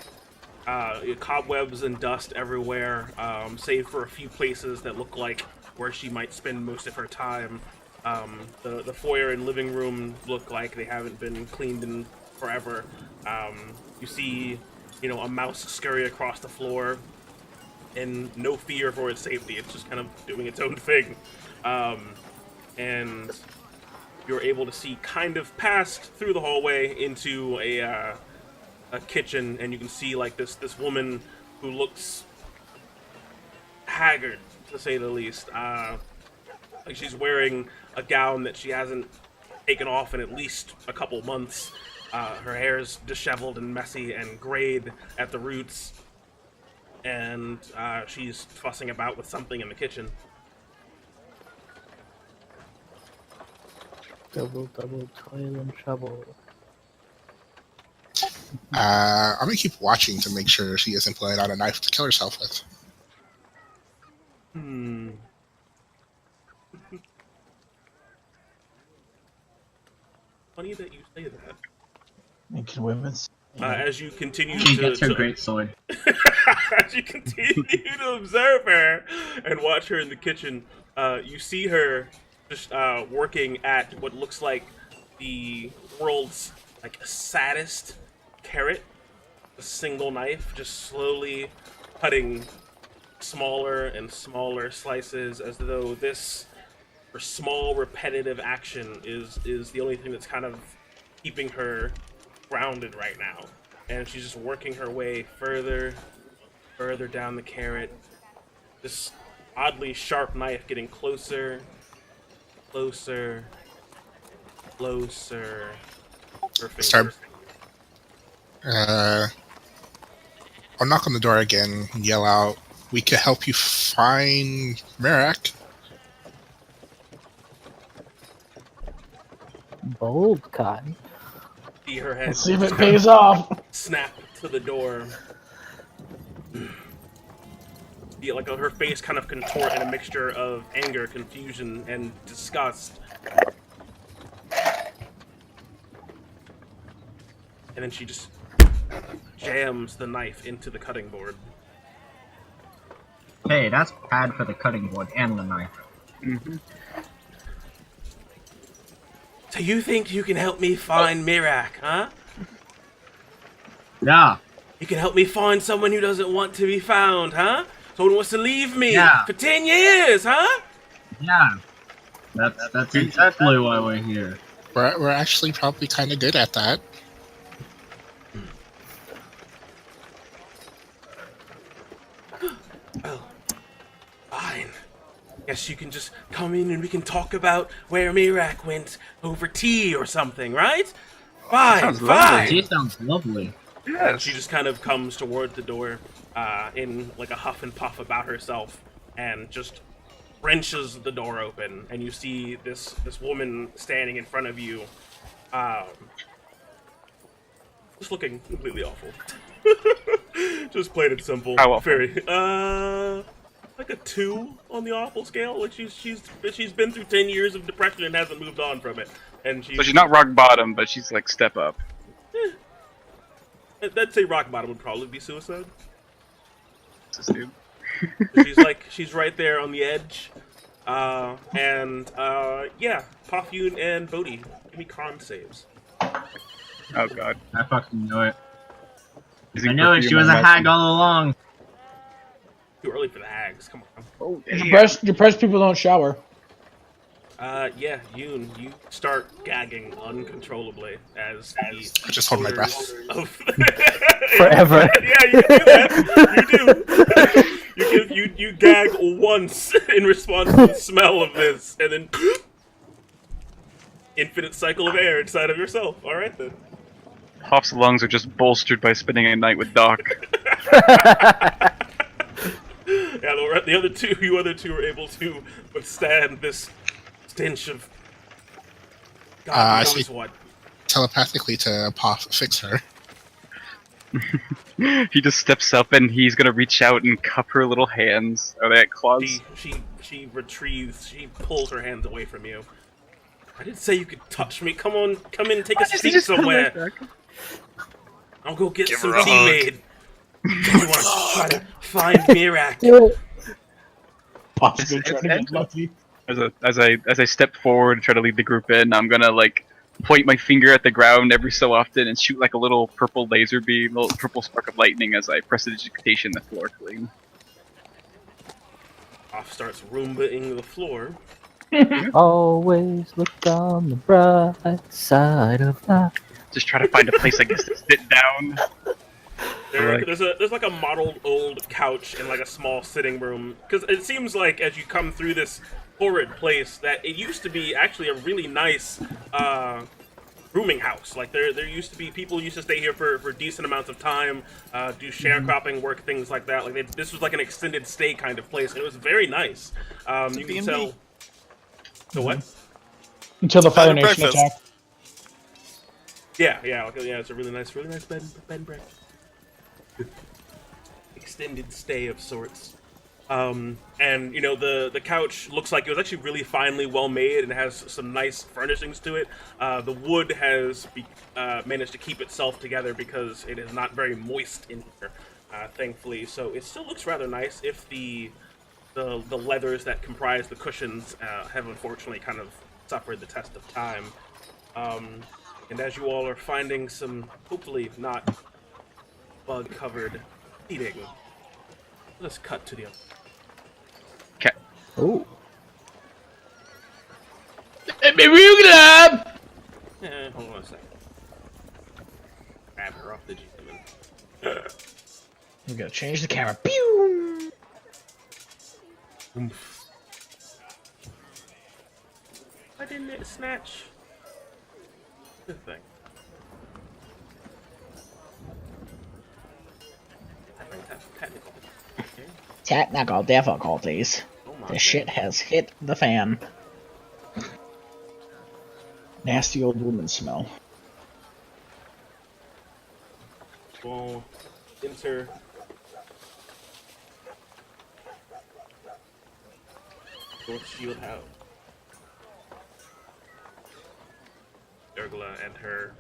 Speaker 3: Cobwebs and dust everywhere, save for a few places that look like where she might spend most of her time. The foyer and living room look like they haven't been cleaned in forever. You see, a mouse scurry across the floor, and no fear for its safety. It's just kind of doing its own thing. And you're able to see kind of past through the hallway into a kitchen, and you can see like this woman who looks haggard, to say the least. Like she's wearing a gown that she hasn't taken off in at least a couple months. Her hair's disheveled and messy and grayed at the roots, and she's fussing about with something in the kitchen.
Speaker 4: Double toil and trouble.
Speaker 7: I'm gonna keep watching to make sure she isn't pulling out a knife to kill herself with.
Speaker 3: Funny that you say that.
Speaker 1: Making women.
Speaker 3: As you continue
Speaker 6: She
Speaker 3: to
Speaker 6: gets her great sword.
Speaker 3: as you continue to observe her and watch her in the kitchen, you see her just working at what looks like the world's saddest carrot. A single knife, just slowly cutting smaller and smaller slices, as though this small repetitive action is the only thing that's kind of keeping her grounded right now. And she's just working her way further down the carrot. This oddly sharp knife getting closer. Her fingers.
Speaker 7: I'll knock on the door again and yell out, "We could help you find Merak."
Speaker 4: Bold cotton.
Speaker 3: See her head.
Speaker 1: Let's see if it pays off.
Speaker 3: Snap to the door. her face kind of contort in a mixture of anger, confusion, and disgust. And then she just jams the knife into the cutting board.
Speaker 6: Hey, that's bad for the cutting board and the knife.
Speaker 5: Mm-hmm.
Speaker 3: So you think you can help me find Mirak, huh?
Speaker 6: Yeah.
Speaker 3: You can help me find someone who doesn't want to be found, huh? Someone who wants to leave me for 10 years, huh?
Speaker 6: Yeah. That's exactly why we're here.
Speaker 7: We're actually probably kind of good at that.
Speaker 3: Well, fine. Guess you can just come in and we can talk about where Mirak went over tea or something, right? Fine, fine.
Speaker 6: Tea sounds lovely.
Speaker 3: And she just kind of comes toward the door in like a huff and puff about herself and just wrenches the door open, and you see this woman standing in front of you, just looking completely awful. Just plain and simple.
Speaker 5: How awful?
Speaker 3: Very like a 2 on the awful scale. Like she's been through 10 years of depression and hasn't moved on from it. And
Speaker 5: So she's not rock bottom, but she's like step up.
Speaker 3: I'd say rock bottom would probably be suicide.
Speaker 5: Dude.
Speaker 3: She's right there on the edge. Yeah, Pafyun and Bodhi, give me con saves.
Speaker 5: Oh god.
Speaker 6: I fucking knew it. I knew it, she was a hag all along.
Speaker 3: Too early for the hags, come on.
Speaker 5: Oh,
Speaker 1: Depressed people don't shower.
Speaker 3: Yeah, Yoon, you start gagging uncontrollably as the
Speaker 7: I just hold my breath.
Speaker 4: Forever.
Speaker 3: Yeah, you can do that. You do. You gag once in response to the smell of this, and then infinite cycle of air inside of yourself. All right then.
Speaker 5: Hoff's lungs are just bolstered by spending a night with Doc.
Speaker 3: Yeah, the other two were able to withstand this stench of God knows what.
Speaker 7: Telepathically to fix her.
Speaker 5: He just steps up and he's gonna reach out and cup her little hands. Are they at claws?
Speaker 3: She retrieves. She pulls her hands away from you. I didn't say you could touch me. Come on, come in, take a seat somewhere. I'll go get some tea made. You want to try to find Mirak?
Speaker 1: Possibly trying to get lucky.
Speaker 5: As I step forward and try to lead the group in, I'm gonna like point my finger at the ground every so often and shoot like a little purple laser beam, a little purple spark of lightning as I prestidigitation the floor clean.
Speaker 3: Off starts Roomba-ing the floor.
Speaker 4: Always look on the bright side of life.
Speaker 5: Just try to find a place, I guess, to sit down.
Speaker 3: There's like a modeled old couch in like a small sitting room, because it seems like as you come through this horrid place that it used to be actually a really nice rooming house. Like there used to be people used to stay here for decent amounts of time, do sharecropping work, things like that. Like this was like an extended stay kind of place, and it was very nice. You can tell. The what?
Speaker 1: Until the Fire Nation attack.
Speaker 3: Yeah, it's a really nice bed and breakfast. Extended stay of sorts. And you know the couch looks like it was actually really finely well made and has some nice furnishings to it. The wood has managed to keep itself together because it is not very moist in here, thankfully. So it still looks rather nice. If the leathers that comprise the cushions have unfortunately kind of suffered the test of time. And as you all are finding some, hopefully not bug-covered seating, let's cut to the other.
Speaker 5: Okay.
Speaker 1: Oh. Let me real glad.
Speaker 3: Hold on a second. Grab her off the gentleman.
Speaker 1: We gotta change the camera. Pew!
Speaker 3: Oomph. Why didn't it snatch? Good thing. Technical. Okay.
Speaker 1: Technical difficulties.
Speaker 3: Oh my
Speaker 1: The shit has hit the fan. Nasty old woman smell.
Speaker 3: We'll enter North Shield House. Urgla and her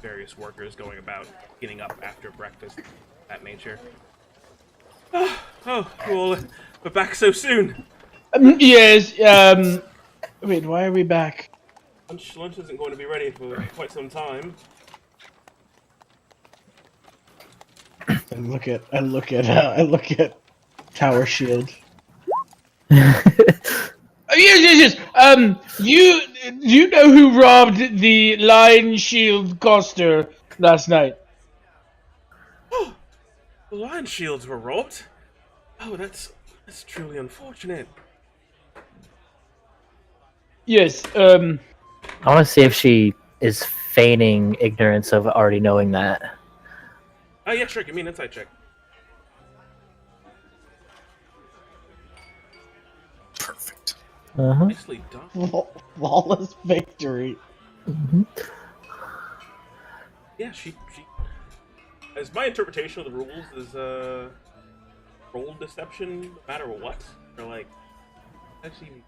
Speaker 3: various workers going about getting up after breakfast, that nature. Oh, well, we're back so soon.
Speaker 1: Yes. Wait, why are we back?
Speaker 3: Lunch isn't going to be ready for quite some time.
Speaker 1: I look at Tower Shield. Yes. You know who robbed the Lion Shield Coster last night?
Speaker 3: Oh, the lion shields were robbed. Oh, that's truly unfortunate.
Speaker 1: Yes.
Speaker 4: I want to see if she is feigning ignorance of already knowing that.
Speaker 3: Oh yeah, sure. Give me an insight check.
Speaker 2: Perfect.
Speaker 3: Nicely done.
Speaker 1: Flawless victory.
Speaker 3: Yeah, she. As my interpretation of the rules is, roll deception, no matter what. Or like, actually,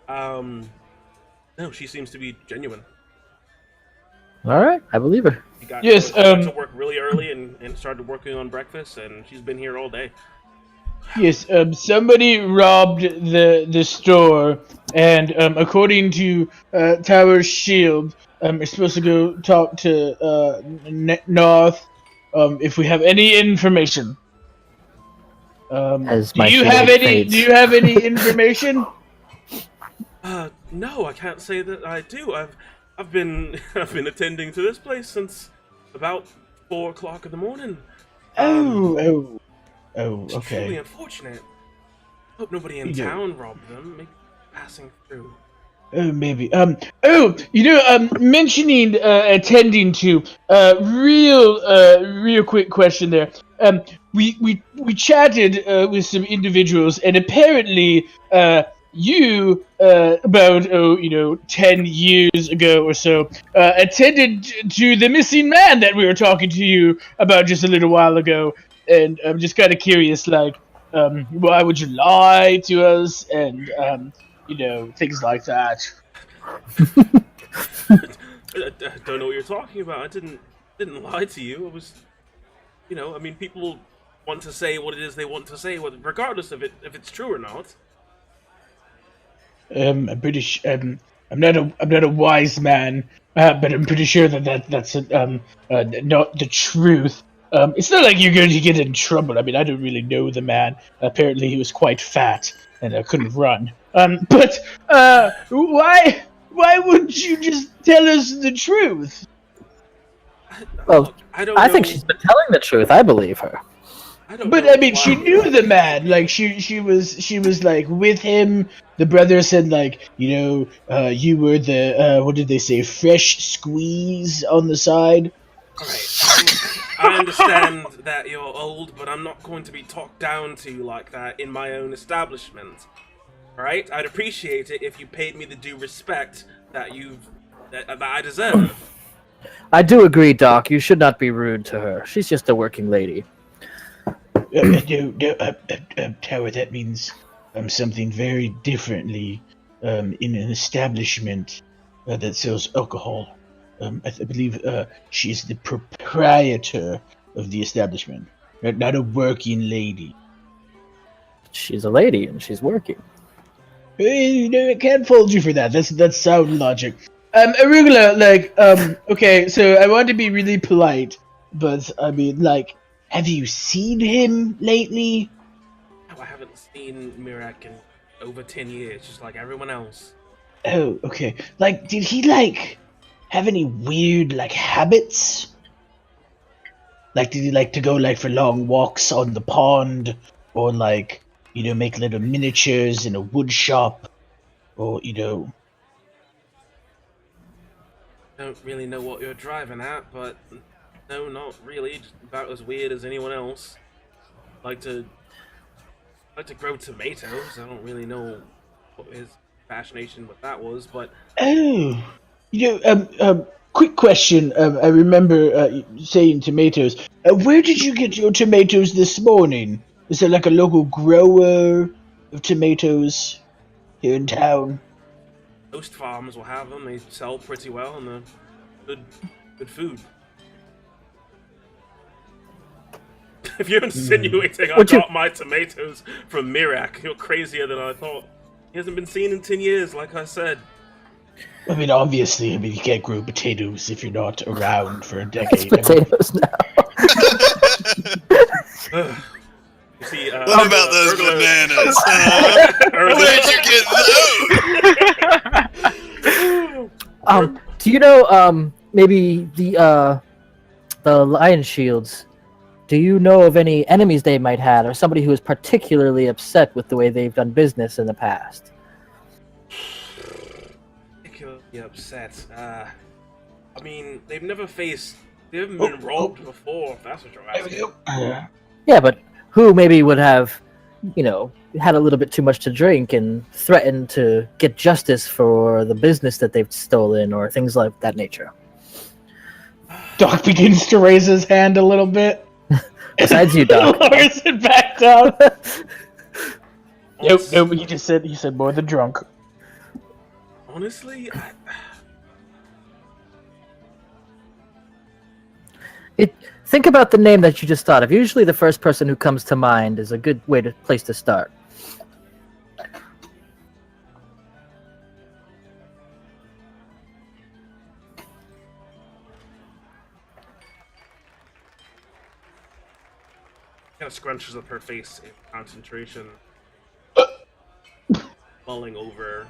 Speaker 3: no, she seems to be genuine.
Speaker 4: All right, I believe her.
Speaker 3: She got,
Speaker 1: Yes,
Speaker 3: she got to work really early and started working on breakfast, and she's been here all day.
Speaker 1: Yes, somebody robbed the store, and according to Tower Shield, we're supposed to go talk to North if we have any information.
Speaker 4: As
Speaker 1: Do
Speaker 4: my
Speaker 1: you
Speaker 4: shield
Speaker 1: have any?
Speaker 4: fades.
Speaker 1: Do you have any information?
Speaker 3: No, I can't say that I do. I've been attending to this place since about 4 o'clock in the morning.
Speaker 1: Oh,
Speaker 3: It's truly
Speaker 1: okay.
Speaker 3: unfortunate. Hope nobody in town robbed them. Maybe passing through.
Speaker 1: Oh, maybe. Mentioning attending to real quick question there. We chatted with some individuals, and apparently, you about 10 years ago or so attended to the missing man that we were talking to you about just a little while ago, and I'm just kind of curious, like, why would you lie to us, and things like that.
Speaker 3: I don't know what you're talking about. I didn't lie to you. It was, people want to say what it is they want to say, regardless of if it's true or not.
Speaker 1: I'm pretty I'm not a wise man, but I'm pretty sure that's not the truth. It's not like you're going to get in trouble. I mean, I don't really know the man. Apparently, he was quite fat and couldn't run. But why wouldn't you just tell us the truth?
Speaker 4: Well,
Speaker 3: I
Speaker 4: think she's been telling the truth. I believe her.
Speaker 1: But I mean, she knew the man. Like she was like with him. The brother said like, you were the what did they say? Fresh squeeze on the side.
Speaker 3: I understand that you're old, but I'm not going to be talked down to like that in my own establishment. Alright? I'd appreciate it if you paid me the due respect that I deserve.
Speaker 4: I do agree, Doc. You should not be rude to her. She's just a working lady.
Speaker 1: Tower, that means something very differently in an establishment that sells alcohol. I believe she's the proprietor of the establishment, not a working lady.
Speaker 4: She's a lady and she's working.
Speaker 1: I can't fault you for that. That's sound logic. Arugula, okay, so I want to be really polite, but I mean, like, have you seen him lately?
Speaker 3: No, I haven't seen Mirak in over 10 years, just like everyone else.
Speaker 1: Oh, okay. Like, did he, like, have any weird, like, habits? Like, did he like to go, like, for long walks on the pond? Or, like, make little miniatures in a wood shop? Or,
Speaker 3: Don't really know what you're driving at, but no, not really. Just about as weird as anyone else. Like to grow tomatoes. I don't really know what his fascination with that was, but
Speaker 1: oh, quick question. I remember saying tomatoes. Where did you get your tomatoes this morning? Is it like a local grower, of tomatoes here in town.
Speaker 3: Most farms will have them. They sell pretty well, and they're good food. If you're insinuating I got my tomatoes from Mirak, you're crazier than I thought. He hasn't been seen in 10 years, like I said.
Speaker 1: I mean, obviously, you can't grow potatoes if you're not around for a decade.
Speaker 4: Potatoes now.
Speaker 3: You see,
Speaker 2: what about those bananas? Where'd you get those?
Speaker 4: Do you know maybe the lion shields? Do you know of any enemies they might have, or somebody who is particularly upset with the way they've done business in the past?
Speaker 3: Particularly upset. I mean, they haven't been robbed before, if that's what you're asking.
Speaker 4: Yeah, but who maybe would have, had a little bit too much to drink and threatened to get justice for the business that they've stolen, or things like that nature?
Speaker 1: Doc begins to raise his hand a little bit.
Speaker 4: Besides you, Doc.
Speaker 1: Lowers it back down. Nope, he said more than drunk.
Speaker 3: Honestly,
Speaker 4: Think about the name that you just thought of. Usually the first person who comes to mind is a good place to start.
Speaker 3: kind of scrunches up her face in concentration, mulling over,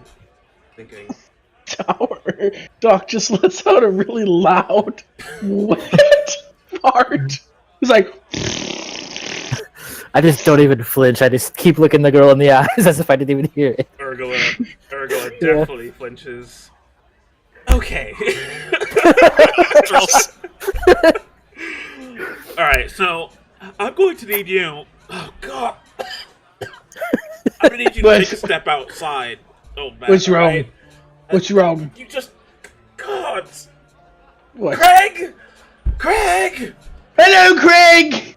Speaker 3: thinking.
Speaker 1: Tower. Doc just lets out a really loud, wet fart. He's like.
Speaker 4: I just don't even flinch. I just keep looking the girl in the eyes as if I didn't even hear it.
Speaker 3: Urgula definitely flinches. Okay. Alright, so I'm going to need you. Oh, God. I'm going to need you to take a step outside. Oh, man.
Speaker 1: What's wrong?
Speaker 3: Right?
Speaker 1: What's wrong?
Speaker 3: You just. God.
Speaker 1: What?
Speaker 3: Craig! Craig!
Speaker 1: Hello, Craig!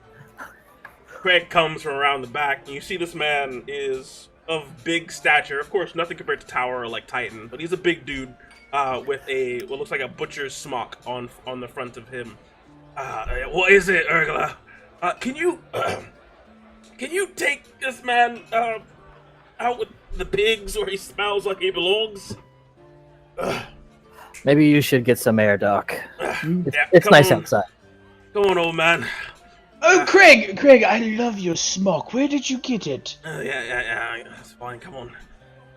Speaker 3: Craig comes from around the back, and you see this man is of big stature. Of course, nothing compared to Tower or like Titan, but he's a big dude with what looks like a butcher's smock on the front of him. What is it, Urgula? Can you take this man out with the pigs where he smells like he belongs?
Speaker 4: Maybe you should get some air, Doc.
Speaker 3: Yeah,
Speaker 4: it's nice outside.
Speaker 3: Come on, old man.
Speaker 1: Oh, Craig, I love your smock. Where did you get it?
Speaker 3: Yeah, that's fine, come on.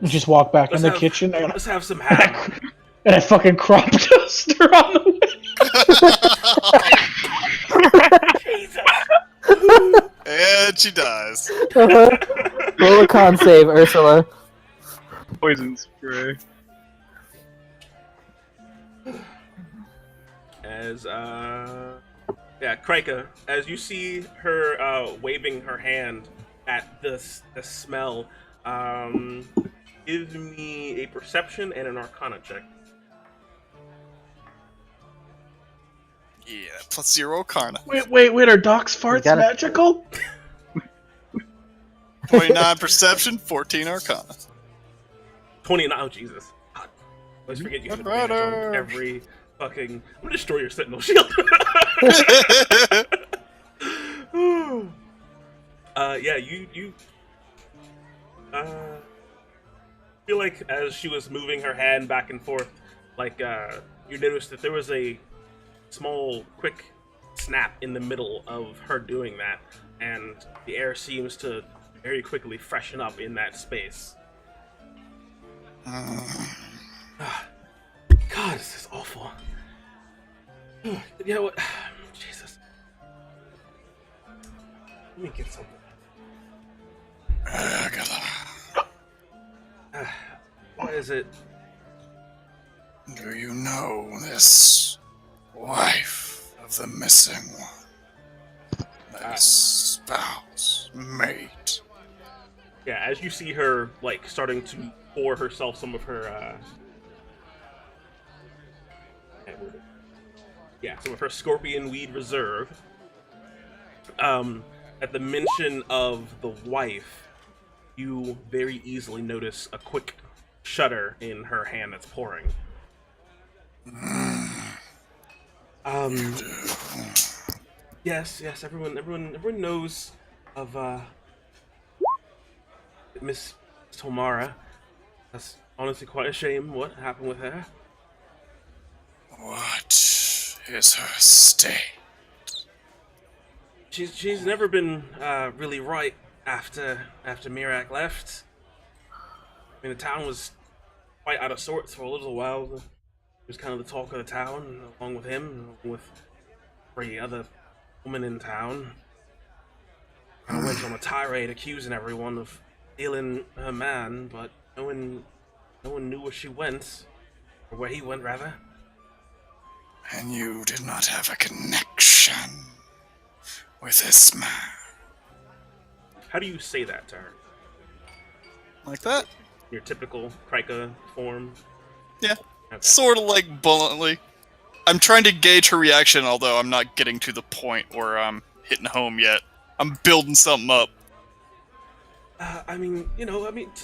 Speaker 1: You just walk back in the kitchen.
Speaker 3: Let's have some ham.
Speaker 1: And I fucking crop dust her on the
Speaker 3: way. Jesus.
Speaker 2: And she dies.
Speaker 4: Roll a con save, Ursula.
Speaker 5: Poison spray.
Speaker 3: As Krika, as you see her waving her hand at the smell, give me a perception and an arcana check.
Speaker 2: Yeah, +0 arcana.
Speaker 1: Wait, are Doc's farts magical?
Speaker 2: 29 perception, 14 arcana.
Speaker 3: 29, oh Jesus. God. I always forget you have advantage on every fucking... I'm gonna destroy your sentinel shield. Yeah, you feel like as she was moving her hand back and forth, like you noticed that there was a small, quick snap in the middle of her doing that, and the air seems to very quickly freshen up in that space. God, this is awful. You know what? Jesus. Let me get something. What is it?
Speaker 2: Do you know this wife of the missing one? That spouse, mate.
Speaker 3: Yeah, as you see her, like, starting to pour herself some of her, some of her scorpion weed reserve. At the mention of the wife, you very easily notice a quick shudder in her hand that's pouring. Yes, everyone knows of Miss Tomara. That's honestly quite a shame what happened with her.
Speaker 2: What is her state?
Speaker 3: She's never been really right after Mirak left. I mean, the town was quite out of sorts for a little while. He was kind of the talk of the town, along with him, along with 3 other women in town. I went on a tirade accusing everyone of stealing her man, but no one knew where she went, or where he went, rather.
Speaker 2: And you did not have a connection with this man.
Speaker 3: How do you say that to her?
Speaker 2: Like that?
Speaker 3: Your typical Krika form?
Speaker 2: Yeah.
Speaker 3: Okay.
Speaker 2: Sort of like bluntly. I'm trying to gauge her reaction, although I'm not getting to the point where I'm hitting home yet. I'm building something up.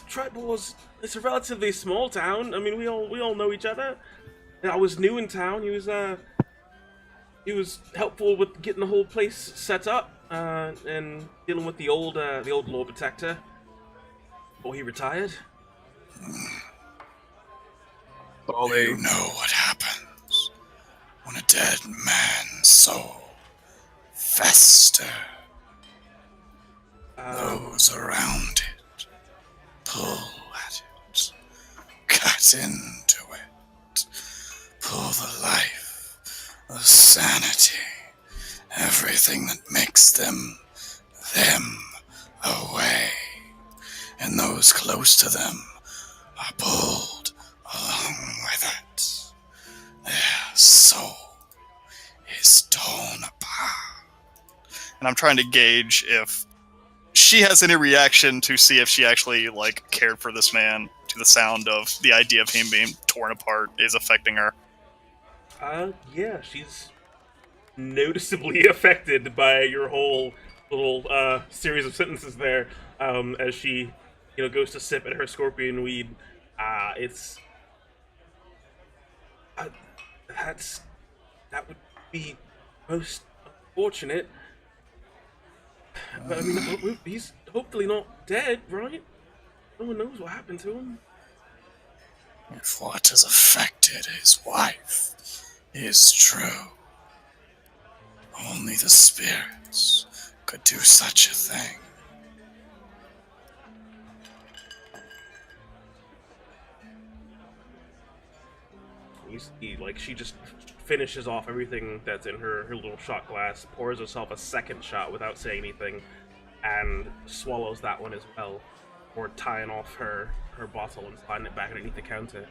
Speaker 3: Tribal it's a relatively small town. I mean, we all know each other. And I was new in town. He was helpful with getting the whole place set up and dealing with the old Lord Protector before he retired.
Speaker 2: You know what happens when a dead man's soul festers. Those around it pull at it, cut into it, pull the life, the sanity, everything that makes them away, and those close to them are pulled along with it. Their soul is torn apart. And I'm trying to gauge if she has any reaction to see if she actually, cared for this man, to the sound of the idea of him being torn apart is affecting her.
Speaker 3: Yeah, she's noticeably affected by your whole little series of sentences there, as she, goes to sip at her scorpion weed. That would be most unfortunate. But I mean, he's hopefully not dead, right? No one knows what happened to him.
Speaker 2: If what has affected his wife is true, only the spirits could do such a thing.
Speaker 3: You see, she just finishes off everything that's in her little shot glass, pours herself a second shot without saying anything, and swallows that one as well, or tying off her bottle and sliding it back underneath the counter.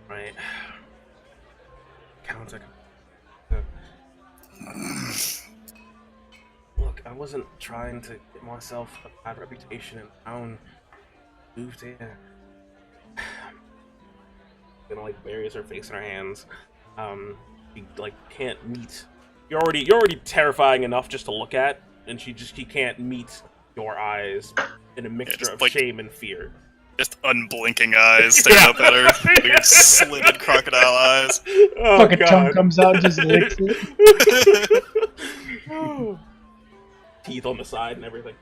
Speaker 3: Right. Counter. Look, I wasn't trying to get myself a bad reputation in town. Moved here. Gonna buries her face in her hands. She can't meet. You're already terrifying enough just to look at, and she can't meet your eyes in a mixture of shame and fear.
Speaker 2: Just unblinking eyes staring up at her. Weird slitted crocodile eyes.
Speaker 3: Oh,
Speaker 1: fucking
Speaker 3: God.
Speaker 1: tongue comes out and just licks it.
Speaker 3: Teeth on the side and everything.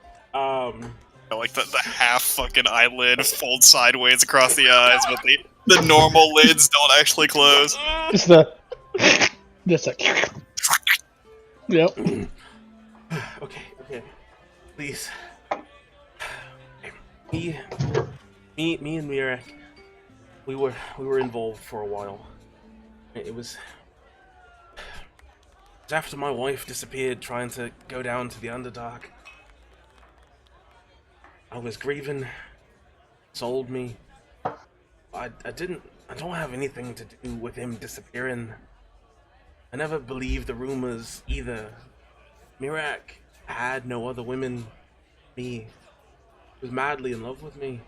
Speaker 2: Like the half fucking eyelid folds sideways across the eyes, but the normal lids don't actually close.
Speaker 1: Just like. Yep.
Speaker 3: Okay. Please. Me and Mirek, we were involved for a while. It was after my wife disappeared, trying to go down to the Underdark. I was grieving. Sold me. I don't have anything to do with him disappearing. I never believed the rumors either. Mirak had no other women. He was madly in love with me.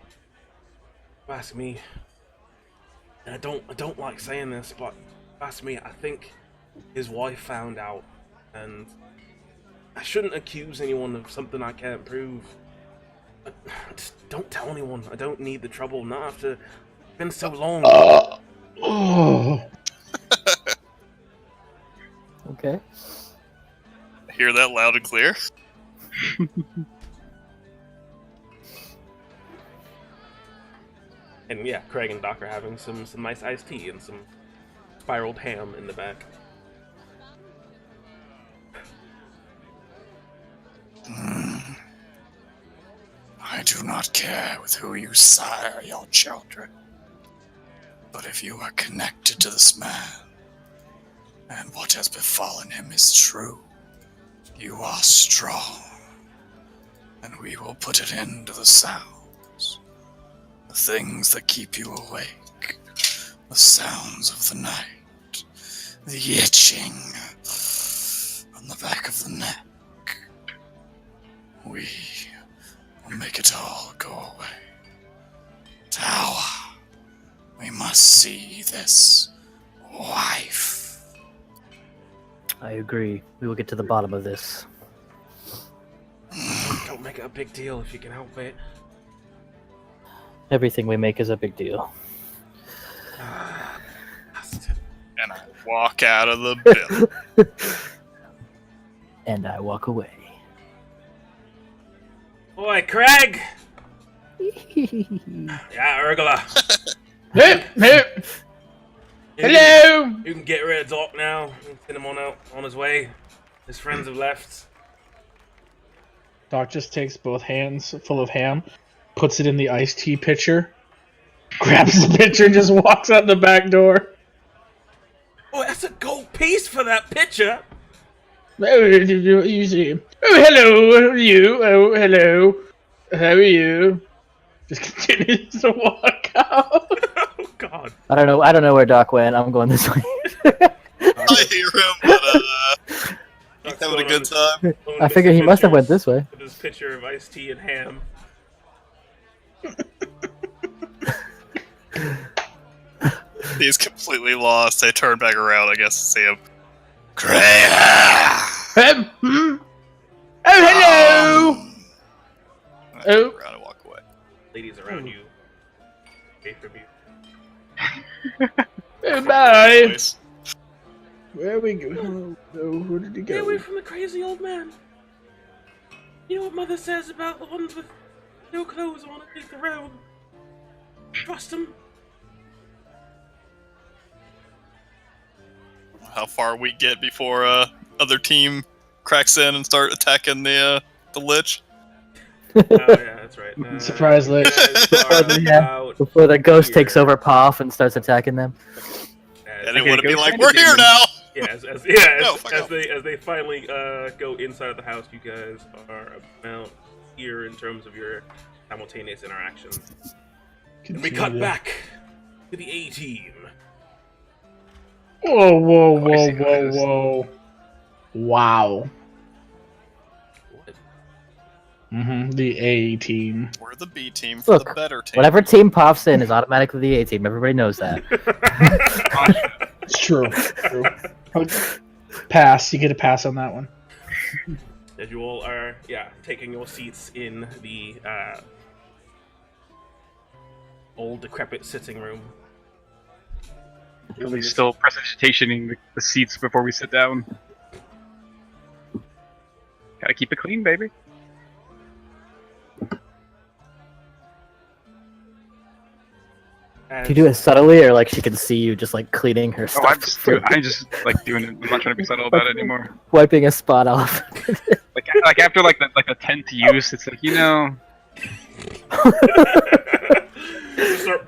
Speaker 3: Ask me. And I don't like saying this, but ask me, I think his wife found out, and I shouldn't accuse anyone of something I can't prove. But just don't tell anyone. I don't need the trouble. Not after it's been so long.
Speaker 1: Oh.
Speaker 4: Okay.
Speaker 2: I hear that loud and clear.
Speaker 3: And yeah, Craig and Doc are having some nice iced tea and some spiraled ham in the back.
Speaker 2: I do not care with who you sire your children. But if you are connected to this man, and what has befallen him is true, you are strong. And we will put an end to the sounds. The things that keep you awake. The sounds of the night. The itching on the back of the neck. We will make it all go away. Tower, we must see this wife.
Speaker 4: I agree. We will get to the bottom of this.
Speaker 3: Don't make it a big deal if you can help it.
Speaker 4: Everything we make is a big deal.
Speaker 2: And I walk out of the bill.
Speaker 4: And I walk away.
Speaker 3: Boy, Craig! Yeah, Urgula.
Speaker 1: Hey, hey. Hello!
Speaker 3: You can get rid of Doc now. You can send him on out on his way. His friends have left.
Speaker 1: Doc just takes both hands full of ham, puts it in the iced tea pitcher, grabs the pitcher, and just walks out the back door.
Speaker 3: Oh, that's a gold piece for that pitcher!
Speaker 1: Oh, you see. Oh, hello, how are you? Oh, hello. How are you? Just continues to walk out.
Speaker 3: Oh, God.
Speaker 4: I don't know where Doc went. I'm going this way.
Speaker 2: I hear him, but he's having a good time.
Speaker 4: I figure he must have went this way.
Speaker 3: With his pitcher of iced tea and ham.
Speaker 2: He's completely lost. I turn back around, I guess, to see him. Great!
Speaker 1: Oh, hello!
Speaker 2: I
Speaker 1: Oh.
Speaker 2: turn around and walk away.
Speaker 3: Ladies around you. Okay, from you.
Speaker 1: Oh, bye.
Speaker 2: Anyways,
Speaker 1: Where are we going? Oh, where did he
Speaker 3: Stay away
Speaker 1: go?
Speaker 3: from the crazy old man. You know what Mother says about the ones with no clothes on underneath the robe. Trust him.
Speaker 2: how far we get before other team cracks in and start attacking the Lich.
Speaker 3: Oh yeah, that's right.
Speaker 1: Surprise Lich.
Speaker 4: Before the ghost takes over Poff and starts attacking them.
Speaker 2: And they want to be like, we're here now!
Speaker 3: Yeah, as they finally go inside of the house, you guys are about here in terms of your simultaneous interaction. And we cut back to the A team.
Speaker 1: Whoa, whoa, whoa, whoa, whoa. Wow.
Speaker 3: What?
Speaker 1: The A team.
Speaker 2: We're the B team for
Speaker 4: Look,
Speaker 2: the better team.
Speaker 4: whatever team Poff's in is automatically the A team. Everybody knows that.
Speaker 1: It's true. True. Pass. You get a pass on that one.
Speaker 3: As you all are, taking your seats in the old decrepit sitting room.
Speaker 5: We're still presentationing the seats before we sit down. Gotta keep it clean, baby.
Speaker 3: As,
Speaker 4: Do you do it subtly, or like she can see you just like cleaning her
Speaker 5: Oh,
Speaker 4: stuff?
Speaker 5: I'm just like doing it. I'm not trying to be subtle about it anymore.
Speaker 4: Wiping a spot off.
Speaker 5: Like after the 10th use, it's like, you know,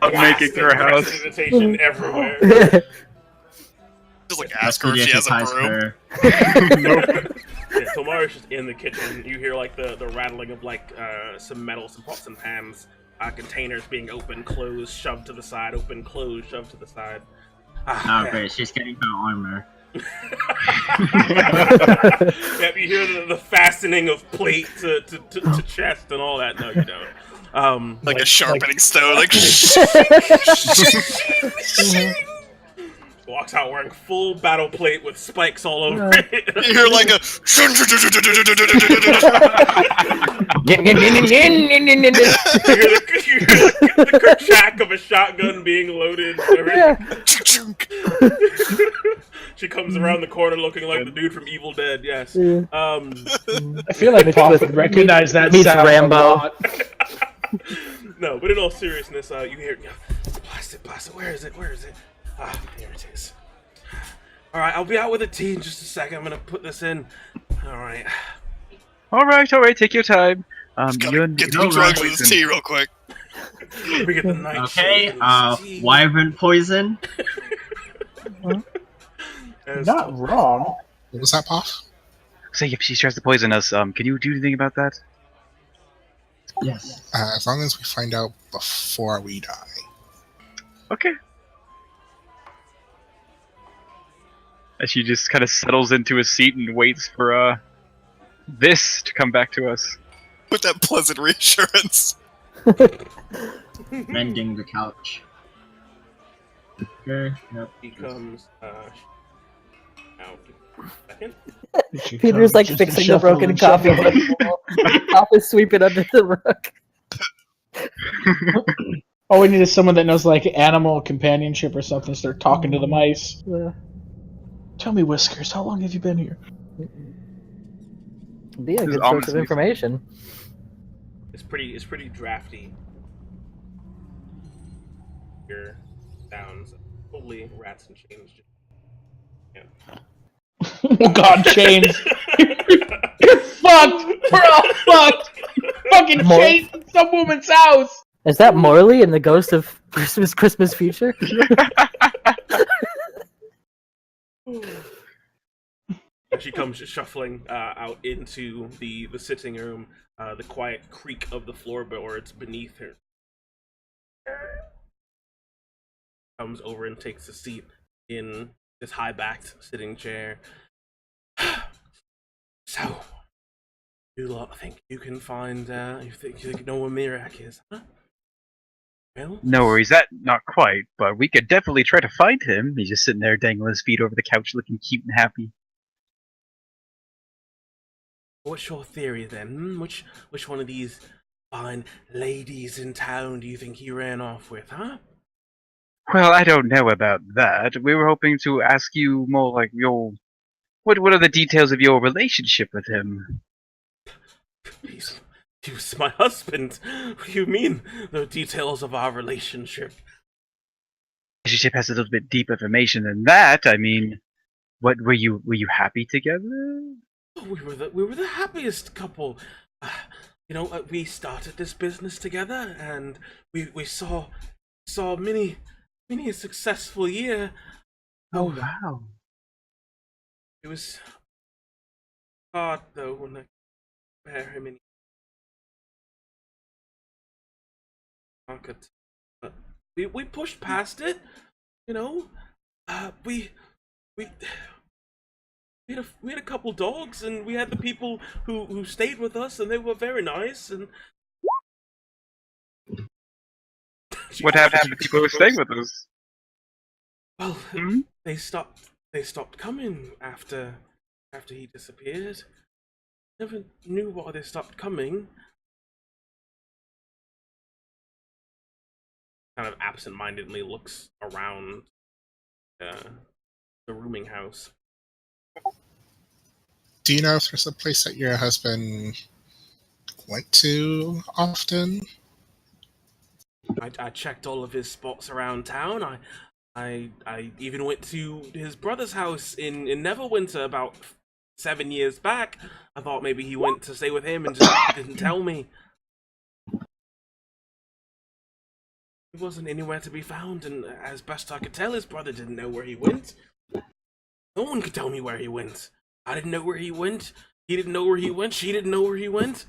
Speaker 3: I'm
Speaker 5: making her house.
Speaker 3: Prestidigitation everywhere.
Speaker 2: Just like ask her if she has a broom.
Speaker 3: Yeah, Tomara's just in the kitchen. You hear like the rattling of like some metal, some pots and pans, containers being open, closed, shoved to the side, open, closed, shoved to the side.
Speaker 6: Oh, great. She's getting her armor.
Speaker 3: Yep, you hear the fastening of plate to chest and all that. No, you don't.
Speaker 2: Like a sharpening stone, like
Speaker 3: Well, walks out wearing full battle plate with spikes all over it.
Speaker 2: You hear like a.
Speaker 3: You hear the kerchack of a shotgun being loaded. She comes around the corner looking like the dude from Evil Dead. Yes.
Speaker 1: I feel like Paul would recognize that sound
Speaker 4: Rambo.
Speaker 1: a lot.
Speaker 3: No, but in all seriousness, you hear, plastic. Where is it? Ah, here it is. All right, I'll be out with the tea in just a second. I'm gonna put this in. All right.
Speaker 5: All right. Take your time.
Speaker 2: Get the drugs with this tea real quick.
Speaker 3: We get the night.
Speaker 6: Okay, wyvern poison.
Speaker 1: Not wrong.
Speaker 7: What was that, Puff?
Speaker 5: Say if she tries to poison us, can you do anything about that?
Speaker 6: Yes.
Speaker 7: As long as we find out before we die.
Speaker 5: Okay. As she just kind of settles into a seat and waits for this to come back to us.
Speaker 2: With that pleasant reassurance.
Speaker 6: Mending the couch. Okay, yep.
Speaker 3: He comes out. Second.
Speaker 4: Peter's like fixing the broken coffee. Pop is sweeping under the rug.
Speaker 1: All we need is someone that knows like animal companionship or something. Start talking to the mice. Tell me, Whiskers, how long have you been here?
Speaker 4: Be a good source of information.
Speaker 3: It's pretty drafty. Here, sounds totally rats and chains. Yeah.
Speaker 1: Oh God, chains! You're fucked. We're all fucked. Fucking chains in some woman's house.
Speaker 4: Is that Morley in the Ghost of Christmas Future?
Speaker 3: She comes shuffling out into the sitting room. The quiet creak of the floorboards beneath her. Comes over and takes a seat in this high-backed sitting chair. So, you lot think you can find? You think you know where Mirak is? Huh? Well,
Speaker 5: No worries, that not quite, but we could definitely try to find him. He's just sitting there dangling his feet over the couch, looking cute and happy.
Speaker 3: what's your theory then? Which one of these fine ladies in town do you think he ran off with, huh?
Speaker 5: Well, I don't know about that. We were hoping to ask you more like what are the details of your relationship with him?
Speaker 3: He was my husband. What do you mean, the details of our relationship?
Speaker 5: Relationship has a little bit deeper information than that. I mean, what were you happy together?
Speaker 3: We were the happiest couple. We started this business together, and we saw many a successful year.
Speaker 5: Oh wow!
Speaker 3: It was hard though when I compare him in market, but we pushed past it. We had a couple dogs, and we had the people who stayed with us, and they were very nice. And
Speaker 5: What happened to the people who were staying with us?
Speaker 3: well, they stopped coming after he disappeared. Never knew why they stopped coming. Kind of absent-mindedly looks around the rooming house.
Speaker 7: Do you know if there's a place that your husband went to often?
Speaker 3: I checked all of his spots around town. I even went to his brother's house in Neverwinter about 7 years back. I thought maybe he went to stay with him and just didn't tell me. He wasn't anywhere to be found, and as best I could tell, his brother didn't know where he went. No one could tell me where he went. I didn't know where he went. He didn't know where he went. She didn't know where he went.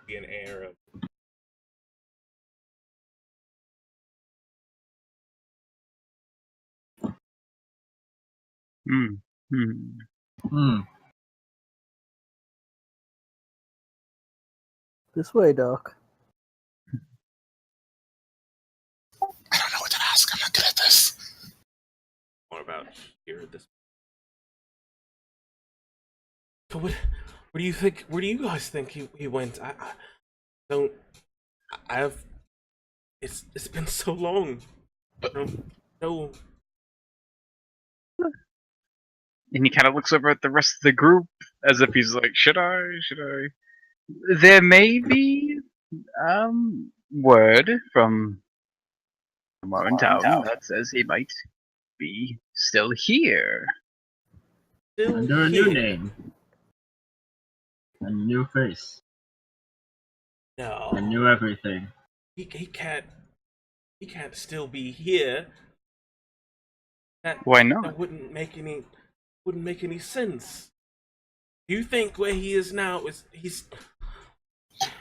Speaker 3: Be an air of
Speaker 4: This way, Doc.
Speaker 3: about here at this. So what? Where do you think? Where do you guys think he went? I don't. I've. It's been so long. No.
Speaker 5: And he kind of looks over at the rest of the group as if he's like, should I? Should I? There may be word from somewhere in town that says he might be still here.
Speaker 6: Under a new name. A new face.
Speaker 3: No.
Speaker 6: A new everything.
Speaker 3: He can't still be here.
Speaker 5: Why not?
Speaker 3: That wouldn't make any sense. Do you think where he is now he's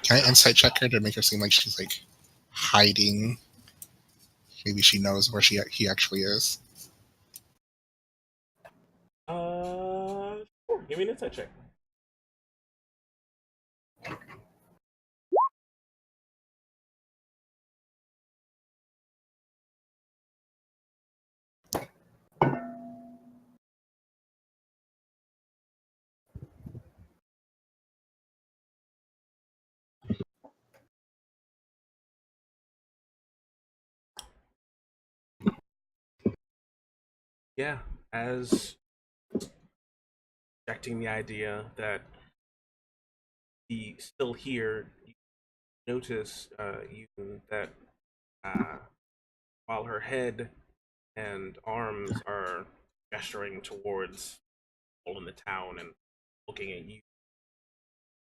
Speaker 7: Can I insight check her to make her seem like she's like hiding? Maybe she knows where he actually is.
Speaker 3: Sure. Give me an insight check. Yeah, as rejecting the idea that he's still here, you notice that while her head and arms are gesturing towards people in the town and looking at you,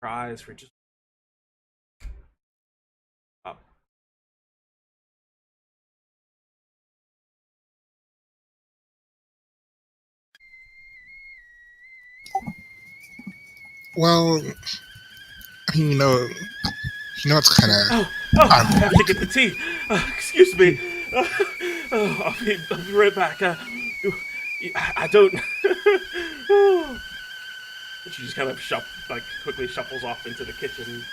Speaker 3: her eyes were just up.
Speaker 7: Well, I mean, it's kind of.
Speaker 3: I have to get the tea. Excuse me. I'll be right back. I don't. She just kind of quickly shuffles off into the kitchen.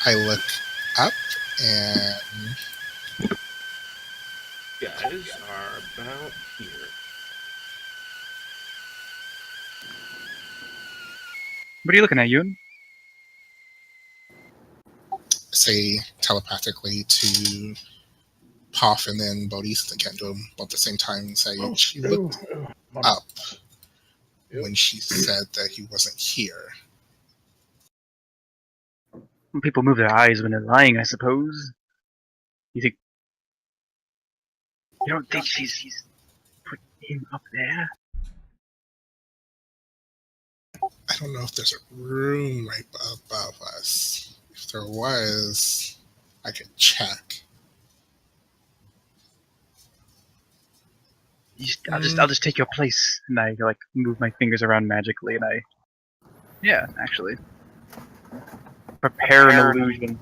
Speaker 7: I look up and
Speaker 3: Guys are about here.
Speaker 5: What are you looking at, Yoon?
Speaker 7: say telepathically to Poff and then Bodhi, since I can't do them both at the same time, and say she looked up when she said that he wasn't here.
Speaker 5: People move their eyes when they're lying, I suppose. You don't think she's put him up there?
Speaker 7: I don't know if there's a room right above us. If there was, I could check.
Speaker 5: I'll just take your place, and I like move my fingers around magically, and actually prepare an illusion.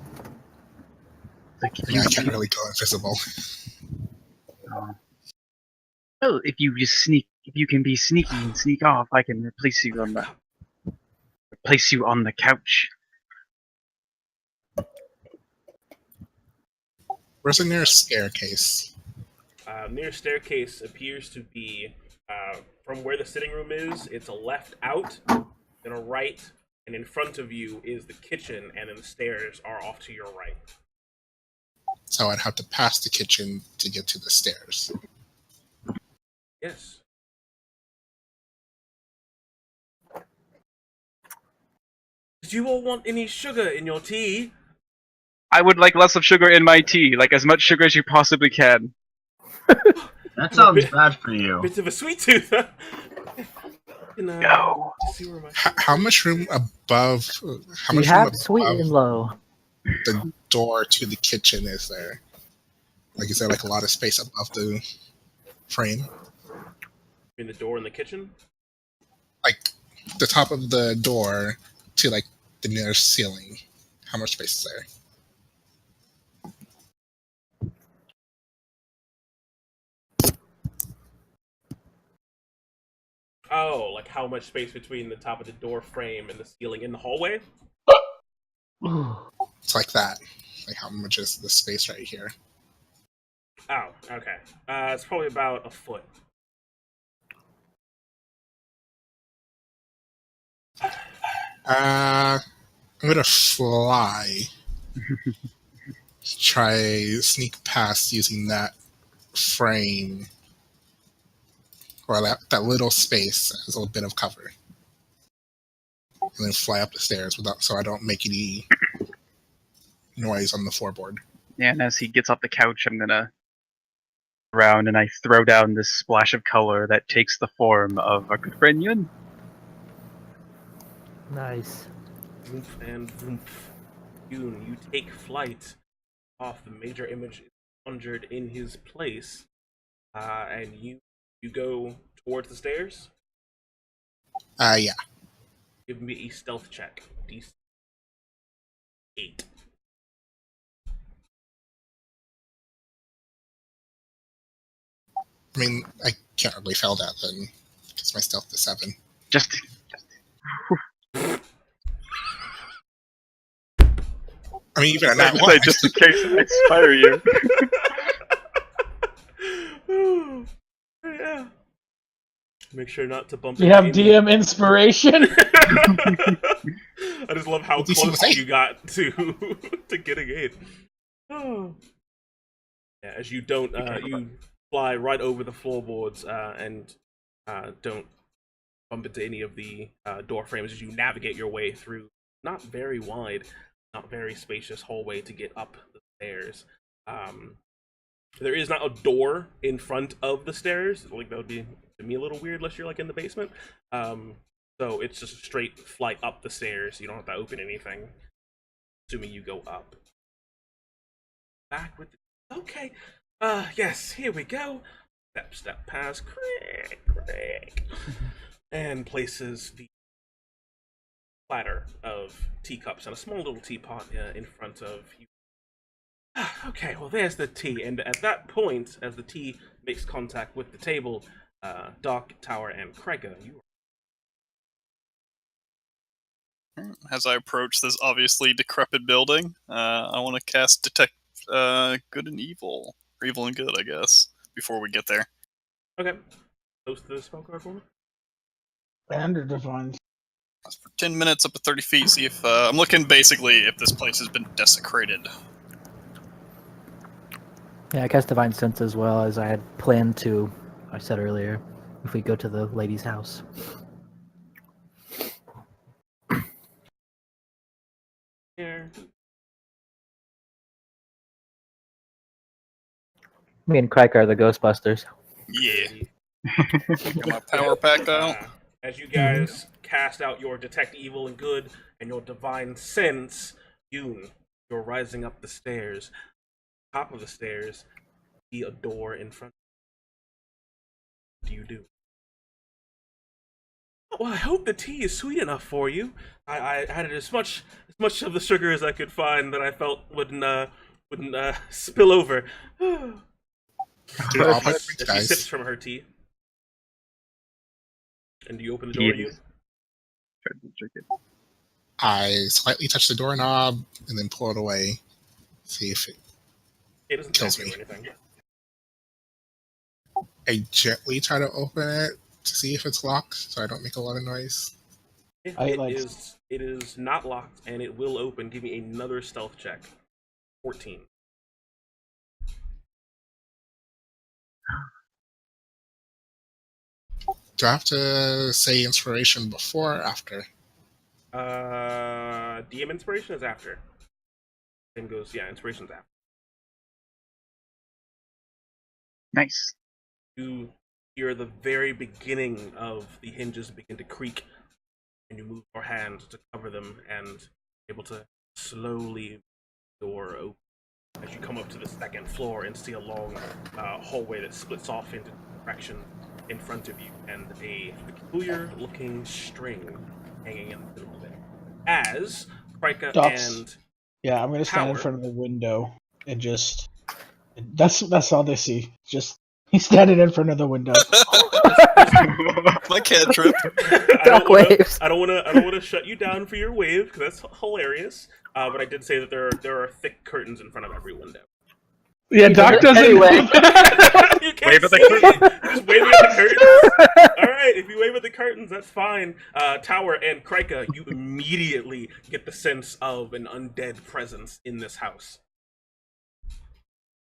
Speaker 5: Like
Speaker 7: I can't really go invisible.
Speaker 5: Well, if you can be sneaky and sneak off, I can replace you on the couch.
Speaker 7: Where's the nearest staircase?
Speaker 3: Nearest staircase appears to be from where the sitting room is. It's a left out, then a right, and in front of you is the kitchen, and then the stairs are off to your right.
Speaker 7: So I'd have to pass the kitchen to get to the stairs.
Speaker 3: Yes. Did you all want any sugar in your tea?
Speaker 5: I would like less of sugar in my tea, like as much sugar as you possibly can.
Speaker 6: That sounds bad for you.
Speaker 3: Bit of a sweet tooth, huh?
Speaker 5: No.
Speaker 7: How much room above? How
Speaker 4: You
Speaker 7: much
Speaker 4: have
Speaker 7: room
Speaker 4: sweet
Speaker 7: above
Speaker 4: and low.
Speaker 7: the door to the kitchen is there? Like, is there like a lot of space above the frame?
Speaker 3: In the door in the kitchen?
Speaker 7: Like the top of the door to like the nearest ceiling. How much space is there?
Speaker 3: Oh, like how much space between the top of the door frame and the ceiling in the hallway?
Speaker 7: It's like that. Like how much is the space right here?
Speaker 3: Oh, okay. It's probably about a foot.
Speaker 7: I'm gonna fly. Try sneak past using that frame or that little space as a little bit of cover, and then fly up the stairs without so I don't make any noise on the floorboard.
Speaker 5: Yeah, and as he gets off the couch, I'm gonna around and I throw down this splash of color that takes the form of our good friend Yun.
Speaker 4: Nice.
Speaker 3: Oomph and oomph. You take flight off. The major image is conjured in his place, and you go towards the stairs.
Speaker 7: Yeah.
Speaker 3: Give me a stealth check. DC 8.
Speaker 7: I mean, I can't really fail that then, because my stealth is 7.
Speaker 5: Just
Speaker 7: I mean, even at that one,
Speaker 5: just in case I inspire you.
Speaker 3: Yeah. Make sure not to bump
Speaker 1: You have
Speaker 3: into
Speaker 1: DM inspiration?
Speaker 3: I just love how
Speaker 7: DC was
Speaker 3: close
Speaker 7: 8.
Speaker 3: you got to getting 8. Oh. Yeah, as you don't, you fly right over the floorboards and don't bump into any of the door frames as you navigate your way through not very wide, not very spacious hallway to get up the stairs. There is not a door in front of the stairs. Like, that would be, to me, a little weird unless you're like in the basement. So it's just a straight flight up the stairs. You don't have to open anything, assuming you go up. Back with the... Okay. Yes, here we go. Step past, crick. And places the platter of teacups and a small little teapot in front of you. Okay, well, there's the tea. And at that point, as the tea makes contact with the table, Doc, Tower, and Krega, you are...
Speaker 2: As I approach this obviously decrepit building, I want to cast Detect Good and Evil. Or Evil and Good, I guess, before we get there.
Speaker 3: Okay. Close to the spell card for me.
Speaker 1: Standard defined.
Speaker 2: That's for 10 minutes up to 30 feet, see if... I'm looking basically if this place has been desecrated.
Speaker 4: Yeah, I cast Divine Sense as well, as I had planned to, I said earlier, if we go to the lady's house.
Speaker 3: Here.
Speaker 4: Me and Crike are the Ghostbusters.
Speaker 2: Yeah. Got my power pack out.
Speaker 3: As you guys cast out your Detect Evil and Good and your Divine Sense, Yoon, you're rising up the stairs. Top of the stairs, see a door in front. What do you do? Well, I hope the tea is sweet enough for you. I added as much of the sugar as I could find that I felt wouldn't spill over. As she sips from her tea. And do you open the door, you?
Speaker 7: I slightly touch the doorknob and then pull it away. See if
Speaker 3: It doesn't
Speaker 7: kills
Speaker 3: tap you
Speaker 7: me.
Speaker 3: or anything.
Speaker 7: I gently try to open it to see if it's locked, so I don't make a lot of noise.
Speaker 3: It is not locked, and it will open. Give me another stealth check. 14.
Speaker 7: Do I have to say inspiration before or after?
Speaker 3: DM inspiration is after. Then goes, yeah, inspiration's after.
Speaker 5: Nice.
Speaker 3: You hear the very beginning of the hinges begin to creak, and you move your hand to cover them, and able to slowly door open as you come up to the second floor and see a long hallway that splits off into direction in front of you, and a peculiar-looking string hanging in the middle of it. As Krika and
Speaker 1: yeah, I'm gonna stand in front of the window and just. That's all they see. Just he's standing in front of the window.
Speaker 2: My cantrip.
Speaker 3: I don't want to shut you down for your wave because that's hilarious. But I did say that there are thick curtains in front of every window.
Speaker 1: Yeah, Doc doesn't.
Speaker 4: Anyway.
Speaker 3: You can't
Speaker 5: Wave at the
Speaker 3: see it. Just waving at the curtains. All right, if you wave at the curtains, that's fine. Tower and Krika, you immediately get the sense of an undead presence in this house.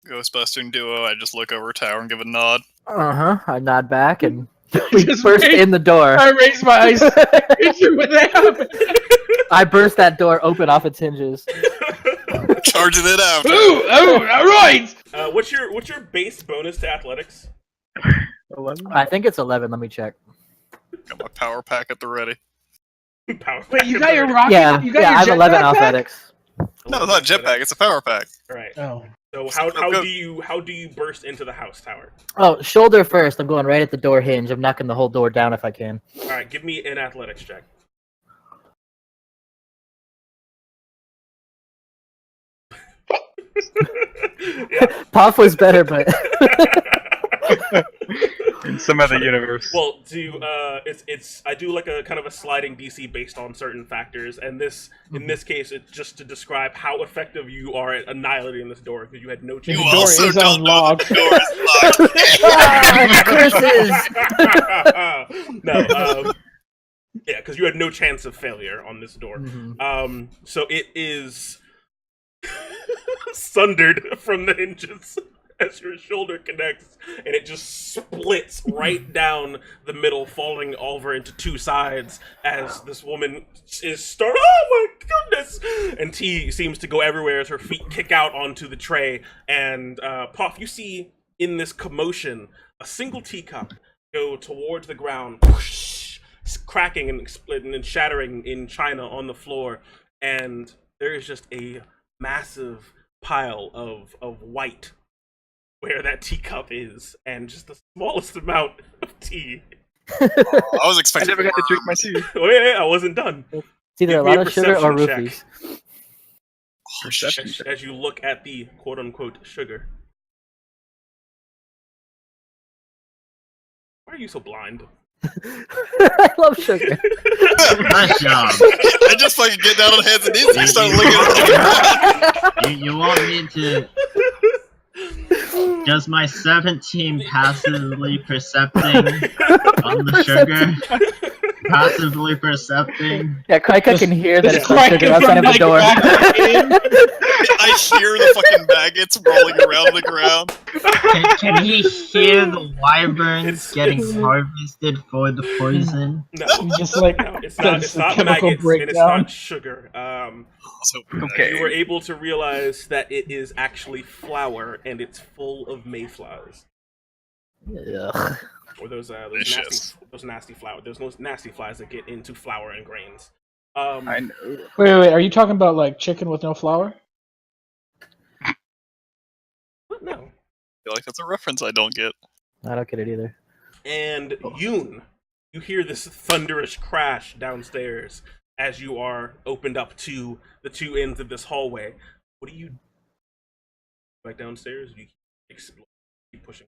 Speaker 2: Ghostbusting duo. I just look over Tower and give a nod.
Speaker 4: I nod back and we
Speaker 1: Just
Speaker 4: burst
Speaker 1: wait.
Speaker 4: in the door.
Speaker 1: I raise my eyes. When that happened.
Speaker 4: I burst that door open off its hinges.
Speaker 2: Charging it out.
Speaker 1: Oh, all right.
Speaker 3: What's your base bonus to athletics?
Speaker 5: 11?
Speaker 4: I think it's 11. Let me check.
Speaker 2: Got my power pack at the ready.
Speaker 3: Power.
Speaker 1: Wait, you got your rocket?
Speaker 4: Yeah,
Speaker 1: you got
Speaker 4: yeah.
Speaker 1: your
Speaker 4: I have 11
Speaker 1: jetpack back?
Speaker 4: athletics.
Speaker 2: No, it's not a jetpack. It's a power pack.
Speaker 3: All right.
Speaker 1: Oh.
Speaker 3: So how do you burst into the house, Tower?
Speaker 4: Oh, shoulder first. I'm going right at the door hinge. I'm knocking the whole door down if I can.
Speaker 3: All right, give me an athletics check. Yeah.
Speaker 4: Puff was better, but
Speaker 5: In some other universe.
Speaker 3: Well, I do like a kind of a sliding DC based on certain factors, and in this case, it's just to describe how effective you are at annihilating this door because you had no chance.
Speaker 2: You
Speaker 1: The door
Speaker 2: also
Speaker 1: is
Speaker 2: don't know
Speaker 1: unlocked.
Speaker 2: that the door is locked.
Speaker 4: curses.
Speaker 3: No, yeah, because you had no chance of failure on this door.
Speaker 4: Mhm.
Speaker 3: So it is sundered from the hinges as your shoulder connects, and it just splits right down the middle, falling over into two sides as this woman is oh my goodness! And T seems to go everywhere as her feet kick out onto the tray. And Puff, you see in this commotion a single teacup go towards the ground, whoosh, cracking and splitting and shattering in china on the floor, and there is just a massive pile of white where that teacup is, and just the smallest amount of tea.
Speaker 2: I was
Speaker 5: I
Speaker 2: expecting.
Speaker 5: never got to drink my tea.
Speaker 3: Oh yeah, I wasn't done.
Speaker 4: It's either
Speaker 3: Give
Speaker 4: a
Speaker 3: me a
Speaker 4: lot of sugar or
Speaker 3: perception check.
Speaker 4: roofies.
Speaker 5: Perception check.
Speaker 3: As you look at the quote-unquote sugar. Why are you so blind?
Speaker 4: I love sugar.
Speaker 6: Nice job.
Speaker 2: I just fucking get down on hands and knees and start looking at the
Speaker 6: You want me to? Does my 17 passively percepting on the sugar? Passively percepting?
Speaker 4: Yeah, Krika can hear that it's not
Speaker 1: Crying
Speaker 4: sugar outside of
Speaker 1: from
Speaker 4: the door.
Speaker 2: I hear the fucking maggots rolling around the ground.
Speaker 6: Can he hear the wyverns
Speaker 3: It's-
Speaker 6: getting
Speaker 3: it's-
Speaker 6: harvested for the poison?
Speaker 3: No,
Speaker 1: Just like
Speaker 3: no, it's not. It's
Speaker 1: the
Speaker 3: not
Speaker 1: chemical
Speaker 3: maggots, and it's
Speaker 1: breakdown.
Speaker 3: not sugar.
Speaker 5: Okay.
Speaker 3: You were able to realize that it is actually flour, and it's full of mayflies.
Speaker 4: Ugh.
Speaker 3: Or those
Speaker 2: Delicious.
Speaker 3: nasty flour. There's those nasty flies that get into flour and grains.
Speaker 5: I know.
Speaker 1: Wait. Are you talking about like chicken with no flour?
Speaker 3: What? No.
Speaker 2: I feel like that's a reference I don't get.
Speaker 4: I don't get it either.
Speaker 3: And Yoon, you hear this thunderous crash downstairs as you are opened up to the two ends of this hallway. What do you do? Back downstairs? Or do you explode? Keep pushing.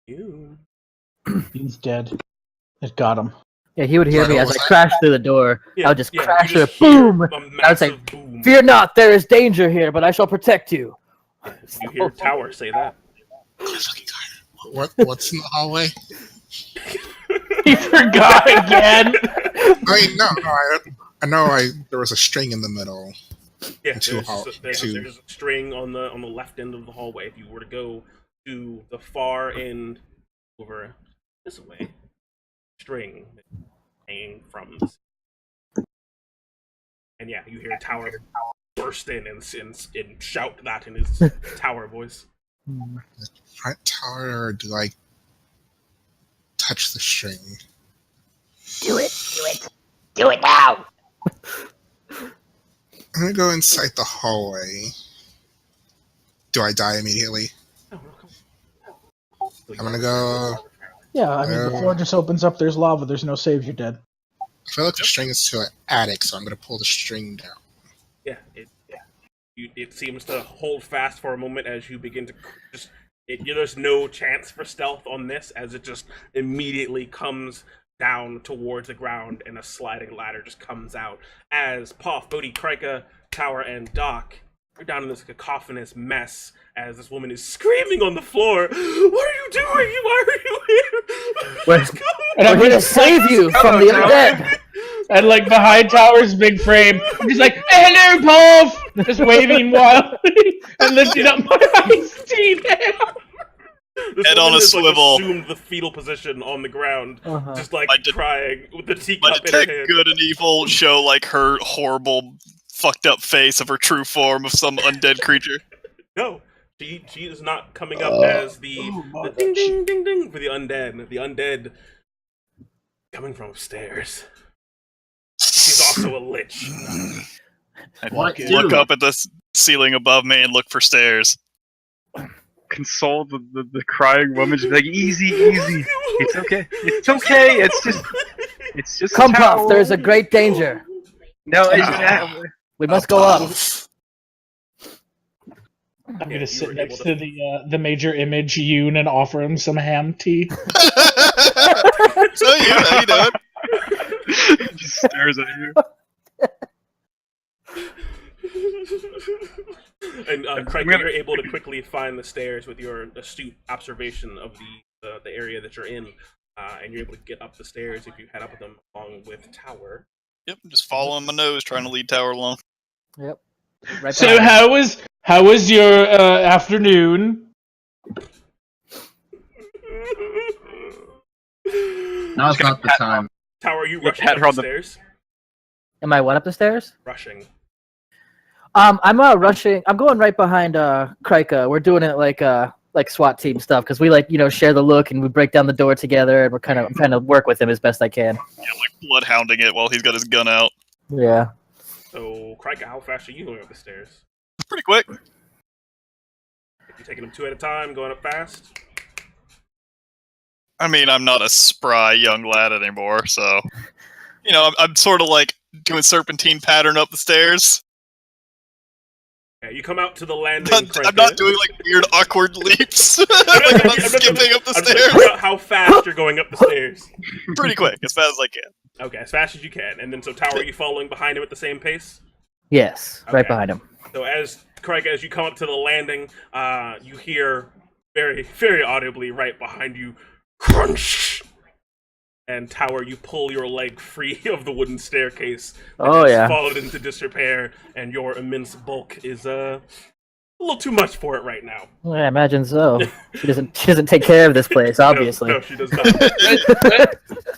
Speaker 3: Yoon.
Speaker 1: He's dead. It got him.
Speaker 4: Yeah, he would hear me as I crashed through the door. I would just crash
Speaker 3: you
Speaker 4: through it.
Speaker 3: just hear
Speaker 4: Boom!
Speaker 3: a
Speaker 4: I would say,
Speaker 3: massive boom.
Speaker 4: "Fear not, there is danger here, but I shall protect you."
Speaker 3: You hear Tower say that.
Speaker 7: What's in the hallway?
Speaker 1: He forgot again.
Speaker 7: I mean, no, I know. There was a string in the middle.
Speaker 3: Yeah,
Speaker 7: Two
Speaker 3: there's a string on the left end of the hallway. If you were to go to the far end over this way, string hanging from this. And yeah, you hear Tower burst in and shout that in his Tower voice.
Speaker 7: Front tower, or do I touch the string?
Speaker 8: Do it. Do it now.
Speaker 7: I'm gonna go inside the hallway. Do I die immediately?
Speaker 3: Oh, no, come on.
Speaker 7: I'm gonna go.
Speaker 1: Yeah, I mean, the floor just opens up. There's lava. There's no save. You're dead.
Speaker 7: I feel like the string is to an attic, so I'm gonna pull the string down.
Speaker 3: Yeah, it seems to hold fast for a moment as you begin to just. There's no chance for stealth on this, as it just immediately comes down towards the ground, and a sliding ladder just comes out as Poff, Bodhi, Krika, Tower, and Doc are down in this cacophonous mess as this woman is screaming on the floor. What are you doing? Why are you here?
Speaker 1: And I'm
Speaker 4: here to save you from the undead.
Speaker 1: And like behind Tower's big frame, I'm just like, hello, Puff! Just waving wildly and lifting up my iced tea now.
Speaker 2: Head on a swivel.
Speaker 3: Like, assumed the fetal position on the ground, just like
Speaker 2: My
Speaker 3: crying with the teacup in her
Speaker 2: Detect
Speaker 3: hand.
Speaker 2: Good and Evil show like her horrible, fucked up face of her true form of some undead creature.
Speaker 3: No, she is not coming up as the ding ding ding ding for the undead. The undead coming from upstairs. She's also a lich.
Speaker 2: I look up at the ceiling above me and look for stairs.
Speaker 5: Console the crying woman, just be like, easy, it's okay, it's just
Speaker 4: Come, Puff, there's a great danger.
Speaker 5: No,
Speaker 4: we must go up.
Speaker 1: I'm gonna sit next to the major image Yoon and offer him some ham tea.
Speaker 2: So how you doing?
Speaker 5: He just stares at you.
Speaker 3: And Craig, you're able to quickly find the stairs with your astute observation of the area that you're in, and you're able to get up the stairs if you head up with them along with Tower.
Speaker 2: Yep, just following my nose, trying to lead Tower along.
Speaker 4: Yep. Right
Speaker 1: So how was your afternoon?
Speaker 6: Now's not the time.
Speaker 3: Tower, are you rushing up the stairs?
Speaker 4: Am I what up the stairs?
Speaker 3: Rushing.
Speaker 4: I'm rushing. I'm going right behind Krika. We're doing it like SWAT team stuff because we share the look and we break down the door together and I'm trying to work with him as best I can.
Speaker 2: Yeah, like bloodhounding it while he's got his gun out.
Speaker 4: Yeah.
Speaker 3: So Krika, how fast are you going up the stairs?
Speaker 2: Pretty quick.
Speaker 3: You taking them two at a time, going up fast?
Speaker 2: I mean, I'm not a spry young lad anymore, so I'm sort of like doing serpentine pattern up the stairs.
Speaker 3: Yeah, you come out to the landing.
Speaker 2: I'm not doing like weird awkward leaps. I'm not skipping up the stairs.
Speaker 3: About how fast you're going up the stairs.
Speaker 2: Pretty quick, as fast as I can.
Speaker 3: Okay, as fast as you can. And then, so Tower, are you following behind him at the same pace?
Speaker 4: Yes,
Speaker 3: Okay.
Speaker 4: right behind him.
Speaker 3: So as you come up to the landing, you hear very, very audibly right behind you, crunch. And Tower, you pull your leg free of the wooden staircase.
Speaker 4: Oh yeah.
Speaker 3: Fallen into disrepair, and your immense bulk is a little too much for it right now.
Speaker 4: Well, I imagine so. She doesn't take care of this place, obviously.
Speaker 3: No, she does not.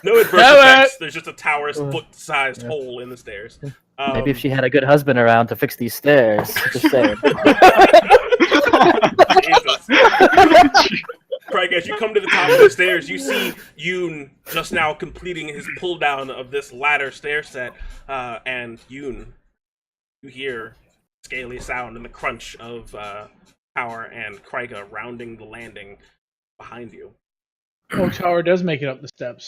Speaker 3: No adverse effects. There's just a tower's foot-sized hole in the stairs.
Speaker 4: Maybe if she had a good husband around to fix these stairs. Just saying.
Speaker 3: Jesus. Craig, as you come to the top of the stairs, you see Yoon just now completing his pull down of this ladder stair set, and Yoon, you hear scaly sound and the crunch of Tower and Kraiga rounding the landing behind you.
Speaker 1: Oh, Tower does make it up the steps.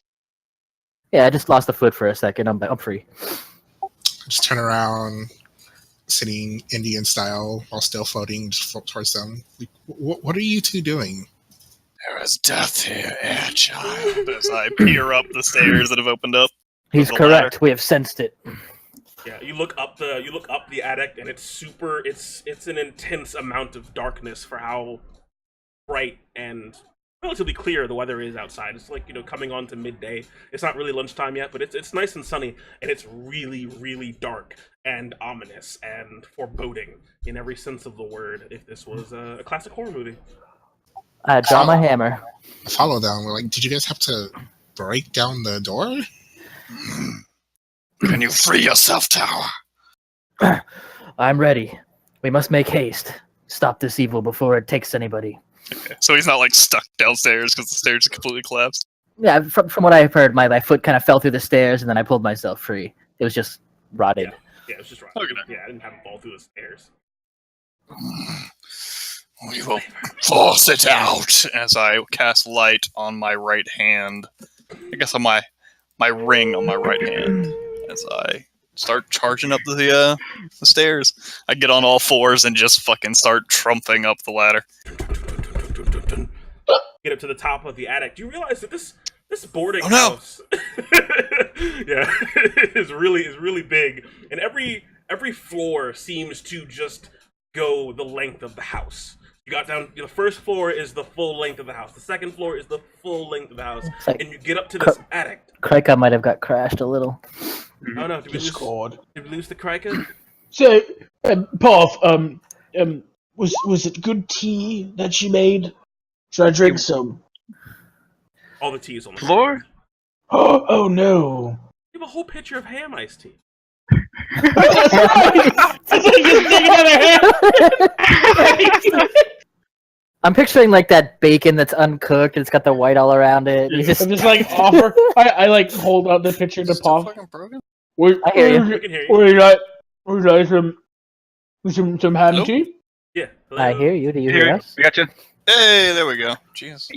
Speaker 4: Yeah, I just lost a foot for a second. I'm free.
Speaker 7: Just turn around, sitting Indian style while still floating, just float towards them. Like, what are you two doing?
Speaker 2: There is death here, child. As I peer up the stairs that have opened up.
Speaker 4: He's correct. Ladder. We have sensed it.
Speaker 3: Yeah, you look up the attic, and it's an intense amount of darkness for how bright and relatively clear the weather is outside. It's like, coming on to midday. It's not really lunchtime yet, but it's nice and sunny, and it's really, really dark and ominous and foreboding in every sense of the word. If this was a classic horror movie.
Speaker 4: I draw my hammer.
Speaker 7: I follow them. We're like, did you guys have to break down the door?
Speaker 2: Can you free yourself, Tower?
Speaker 4: I'm ready. We must make haste. Stop this evil before it takes anybody.
Speaker 2: Okay. So he's not like stuck downstairs because the stairs are completely collapsed?
Speaker 4: Yeah, from what I've heard, my foot kind of fell through the stairs and then I pulled myself free. It was just rotted.
Speaker 3: Yeah, it was just rotted. Okay. Yeah, I didn't have it fall through the stairs.
Speaker 2: We will force it out as I cast light on my right hand. I guess on my ring on my right hand as I start charging up the stairs. I get on all fours and just fucking start trumping up the ladder.
Speaker 3: Get up to the top of the attic. Do you realize that this This boarding house, yeah, is really big, and every floor seems to just go the length of the house. You got down. The first floor is the full length of the house. The second floor is the full length of the house,
Speaker 4: like
Speaker 3: and you get up to this attic.
Speaker 4: Krika might have got crashed a little.
Speaker 3: Oh no! Did we lose the Krika?
Speaker 1: So, Path, was it good tea that she made? Should I drink some?
Speaker 3: All the tea is on the
Speaker 5: floor.
Speaker 1: Oh no!
Speaker 3: You have a whole pitcher of ham iced tea.
Speaker 1: That's right. I think just taking out a ham.
Speaker 4: I'm picturing like that bacon that's uncooked and it's got the white all around it. You just...
Speaker 1: I'm just like offer. I like hold out the picture to Path.
Speaker 4: I hear you.
Speaker 3: We can hear you.
Speaker 1: Would you like some ham
Speaker 2: Nope.
Speaker 1: tea?
Speaker 3: Yeah.
Speaker 4: I hear you. Do you hear us?
Speaker 5: We got you.
Speaker 2: Hey, there we go. Jeez.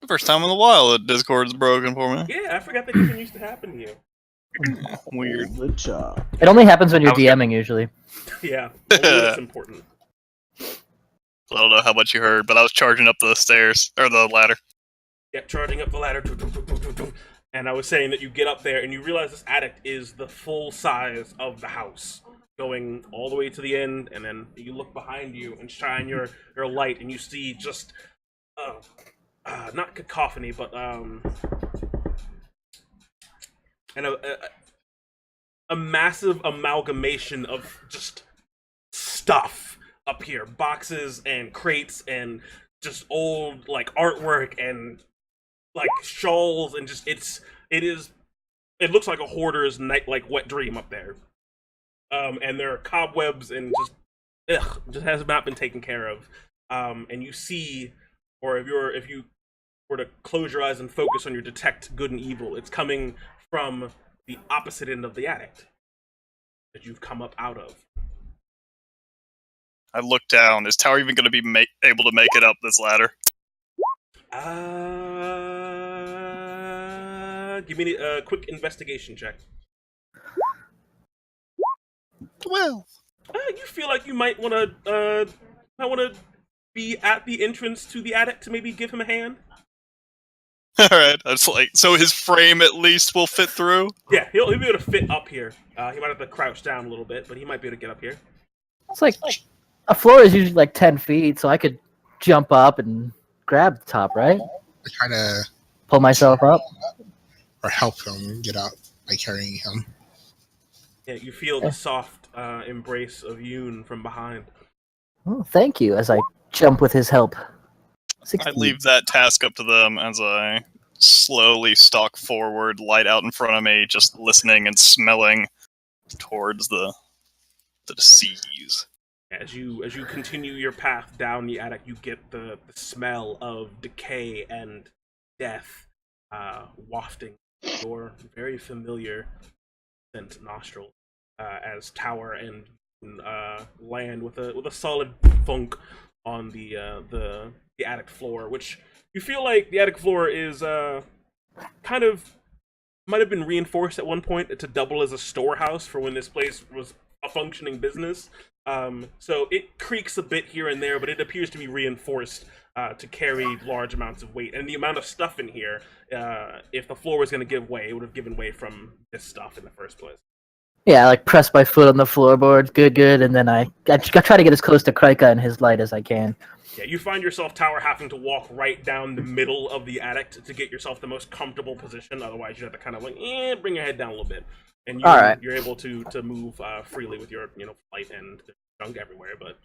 Speaker 2: First time in a while that Discord's broken for me.
Speaker 3: Yeah, I forgot that even used to happen to you.
Speaker 2: Weird.
Speaker 4: It only happens when you're DMing usually.
Speaker 3: Yeah, that's important.
Speaker 2: I don't know how much you heard, but I was charging up the stairs or the ladder.
Speaker 3: Yeah, charging up the ladder. And I was saying that you get up there and you realize this attic is the full size of the house, going all the way to the end, and then you look behind you and shine your light, and you see just not cacophony, but and a massive amalgamation of just stuff up here, boxes and crates and just old like artwork and like shawls, and just it looks like a hoarder's night like wet dream up there. And there are cobwebs and just has not been taken care of. And you see, or if you were to close your eyes and focus on your detect good and evil, it's coming from the opposite end of the attic that you've come up out of.
Speaker 2: I look down. Is Tower even going to be able to make it up this ladder?
Speaker 3: Give me a quick investigation check.
Speaker 2: 12.
Speaker 3: You feel like you might want to be at the entrance to the attic to maybe give him a hand.
Speaker 2: Alright, that's like, so his frame at least will fit through?
Speaker 3: Yeah, he'll be able to fit up here. He might have to crouch down a little bit, but he might be able to get up here.
Speaker 4: It's like a floor is usually like 10 feet, so I could jump up and grab the top, right?
Speaker 7: I try to
Speaker 4: pull myself up
Speaker 7: or help him get out by carrying him.
Speaker 3: Yeah, you feel the soft embrace of Yoon from behind.
Speaker 4: Oh, thank you, as I jump with his help.
Speaker 2: 16. I leave that task up to them as I slowly stalk forward, light out in front of me, just listening and smelling towards the seas.
Speaker 3: As you continue your path down the attic, you get the smell of decay and death wafting your very familiar scent nostril as Tower and land with a solid thunk on the attic floor, which you feel like the attic floor is kind of might have been reinforced at one point to double as a storehouse for when this place was a functioning business. So it creaks a bit here and there, but it appears to be reinforced to carry large amounts of weight. And the amount of stuff in here, if the floor was going to give way, it would have given way from this stuff in the first place.
Speaker 4: Yeah, I like press my foot on the floorboard, good, and then I try to get as close to Krika and his light as I can.
Speaker 3: Yeah, you find yourself, Tower, having to walk right down the middle of the attic to get yourself the most comfortable position. Otherwise, you have to kind of like, bring your head down a little bit. And you're able to move freely with your flight and junk everywhere, but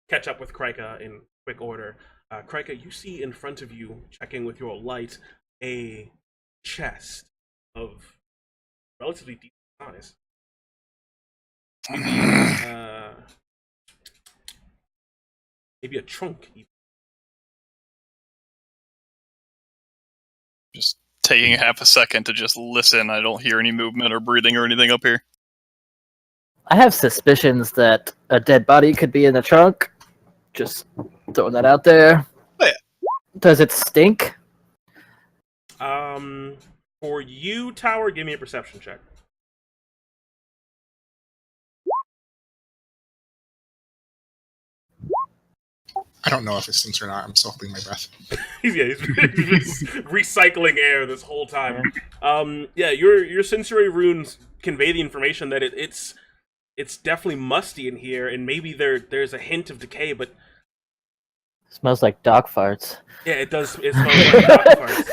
Speaker 3: catch up with Krika in quick order. Krika, you see in front of you, checking with your light, a chest of relatively deep size. Maybe a trunk, even.
Speaker 2: Just taking half a second to just listen. I don't hear any movement or breathing or anything up here.
Speaker 4: I have suspicions that a dead body could be in the trunk. Just throwing that out there.
Speaker 2: Oh, yeah.
Speaker 4: Does it stink?
Speaker 3: For you, Tower, give me a perception check.
Speaker 7: I don't know if it stinks or not. I'm still holding my breath.
Speaker 3: he's recycling air this whole time. Your sensory runes convey the information that it's definitely musty in here, and maybe there's a hint of decay, but
Speaker 4: It smells like dog farts.
Speaker 3: yeah, it does. It smells like dog farts.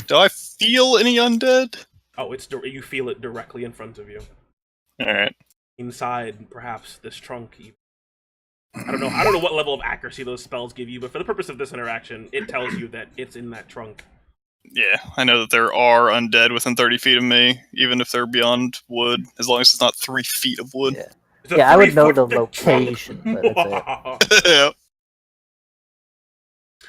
Speaker 2: Do I feel any undead?
Speaker 3: Oh, you feel it directly in front of you.
Speaker 2: Alright.
Speaker 3: Inside, perhaps, this trunk. I don't know what level of accuracy those spells give you, but for the purpose of this interaction, it tells you that it's in that trunk.
Speaker 2: Yeah, I know that there are undead within 30 feet of me, even if they're beyond wood, as long as it's not 3 feet of wood.
Speaker 4: Yeah, I would know the location, but that's it.
Speaker 2: Yeah.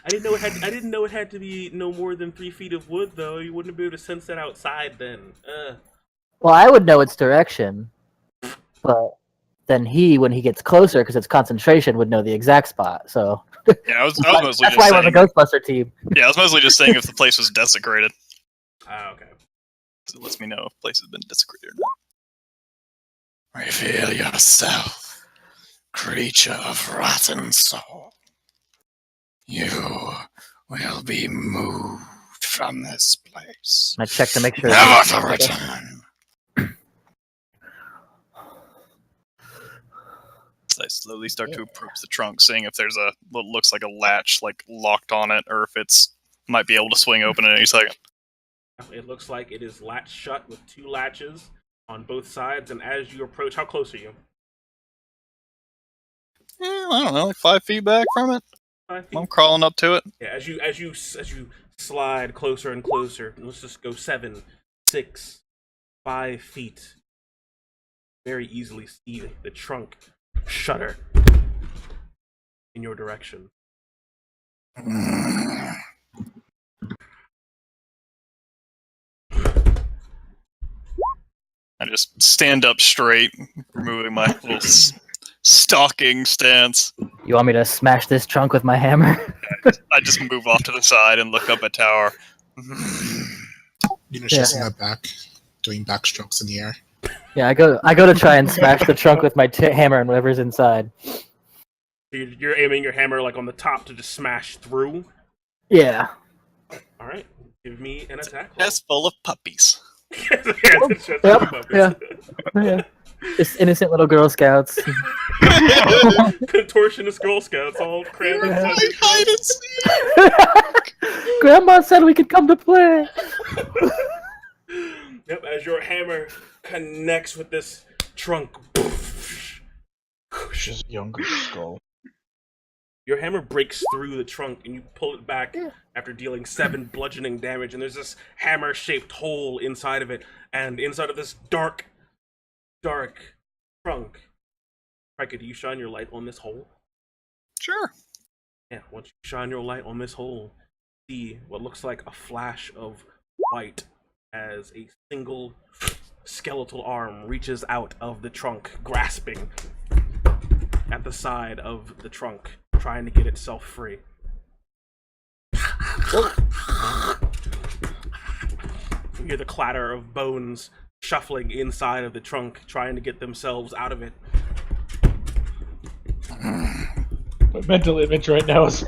Speaker 3: I didn't know it had to be no more than 3 feet of wood, though. You wouldn't be able to sense that outside then.
Speaker 4: Well, I would know its direction, but then when he gets closer, because it's concentration, would know the exact spot. So
Speaker 2: Yeah, I was mostly
Speaker 4: that's
Speaker 2: just
Speaker 4: why
Speaker 2: saying.
Speaker 4: we're the Ghostbuster team.
Speaker 2: Yeah, I was mostly just saying if the place was desecrated.
Speaker 3: Okay.
Speaker 2: It lets me know if the place has been desecrated or not. Reveal yourself, creature of rotten soul. You will be moved from this place.
Speaker 4: I check to make sure.
Speaker 2: Never to return. I slowly start to approach the trunk, seeing if there's what looks like a latch locked on it, or if it's might be able to swing open in any second.
Speaker 3: It looks like it is latched shut with 2 latches on both sides, and as you approach, how close are you?
Speaker 2: Yeah, I don't know, 5 feet back from it.
Speaker 3: 5 feet?
Speaker 2: I'm crawling up to it.
Speaker 3: Yeah, as you slide closer and closer, let's just go 7, 6, 5 feet. Very easily see the trunk shudder in your direction.
Speaker 2: I just stand up straight, removing my little stalking stance.
Speaker 4: You want me to smash this trunk with my hammer?
Speaker 2: I just move off to the side and look up at tower.
Speaker 7: Just in the back, doing backstrokes in the air.
Speaker 4: Yeah, I go to try and smash the trunk with my hammer and whatever's inside.
Speaker 3: You're aiming your hammer on the top to just smash through?
Speaker 4: Yeah.
Speaker 3: Alright, give me an attack roll.
Speaker 2: Chest full of puppies.
Speaker 4: Yeah. Just innocent little Girl Scouts.
Speaker 3: Contortionist Girl Scouts all crammed inside.
Speaker 2: Hide and seek.
Speaker 4: Grandma said we could come to play.
Speaker 3: Yep, as your hammer connects with this trunk.
Speaker 1: Just younger skull.
Speaker 3: Your hammer breaks through the trunk and you pull it back after dealing 7 bludgeoning damage, and there's this hammer-shaped hole inside of it, and inside of this dark trunk. Rika, do you shine your light on this hole?
Speaker 2: Sure.
Speaker 3: Yeah, once you shine your light on this hole, see what looks like a flash of white as a single skeletal arm reaches out of the trunk, grasping at the side of the trunk, trying to get itself free. You hear the clatter of bones shuffling inside of the trunk, trying to get themselves out of it.
Speaker 1: My mental image right now is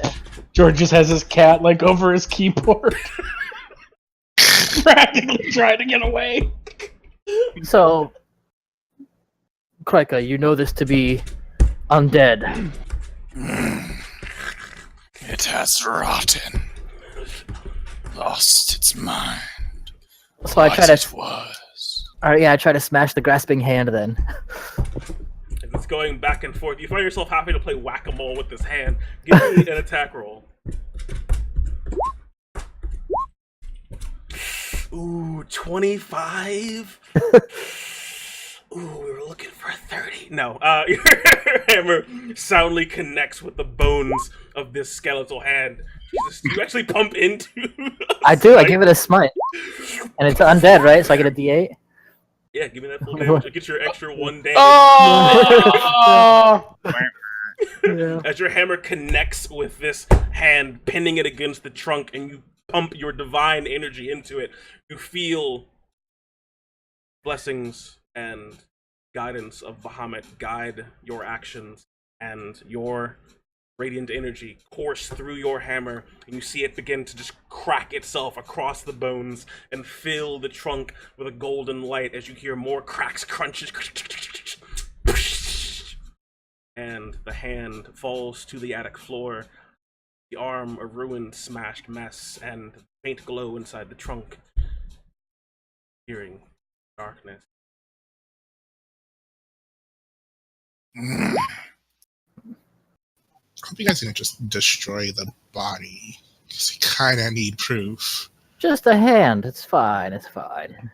Speaker 1: George just has his cat over his keyboard. Practically trying to get away.
Speaker 4: So, Krika, you know this to be undead.
Speaker 2: It has rotten. Lost its mind.
Speaker 4: So I try to.
Speaker 2: Was.
Speaker 4: Alright, yeah, I try to smash the grasping hand then.
Speaker 3: As it's going back and forth, you find yourself having to play whack-a-mole with this hand. Give me an attack roll. Ooh, 25? Ooh, we were looking for 30. No, your hammer soundly connects with the bones of this skeletal hand. Jesus, do you actually pump into
Speaker 4: I do, I give it a smite. And it's undead, right? So I get a D8?
Speaker 3: Yeah, give me that full damage. Get your extra 1 damage.
Speaker 1: Oh!
Speaker 4: Yeah.
Speaker 3: As your hammer connects with this hand, pinning it against the trunk, and you pump your divine energy into it, you feel blessings and guidance of Bahamut guide your actions, and your radiant energy course through your hammer, and you see it begin to just crack itself across the bones and fill the trunk with a golden light as you hear more cracks, crunches, and the hand falls to the attic floor, the arm a ruined, smashed mess, and faint glow inside the trunk. Hearing darkness.
Speaker 7: I hope you guys didn't just destroy the body, because we kind of need proof.
Speaker 4: Just a hand. It's fine. It's fine.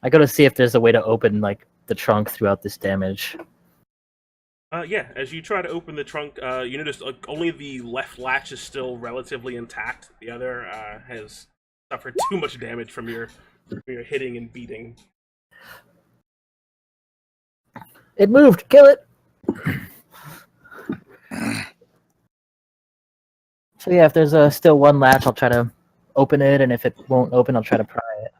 Speaker 4: I gotta see if there's a way to open like the trunk throughout this damage.
Speaker 3: Yeah, as you try to open the trunk, you notice only the left latch is still relatively intact. The other has suffered too much damage from your hitting and beating.
Speaker 4: It moved. Kill it. So yeah, if there's still one latch, I'll try to open it, and if it won't open, I'll try to pry it.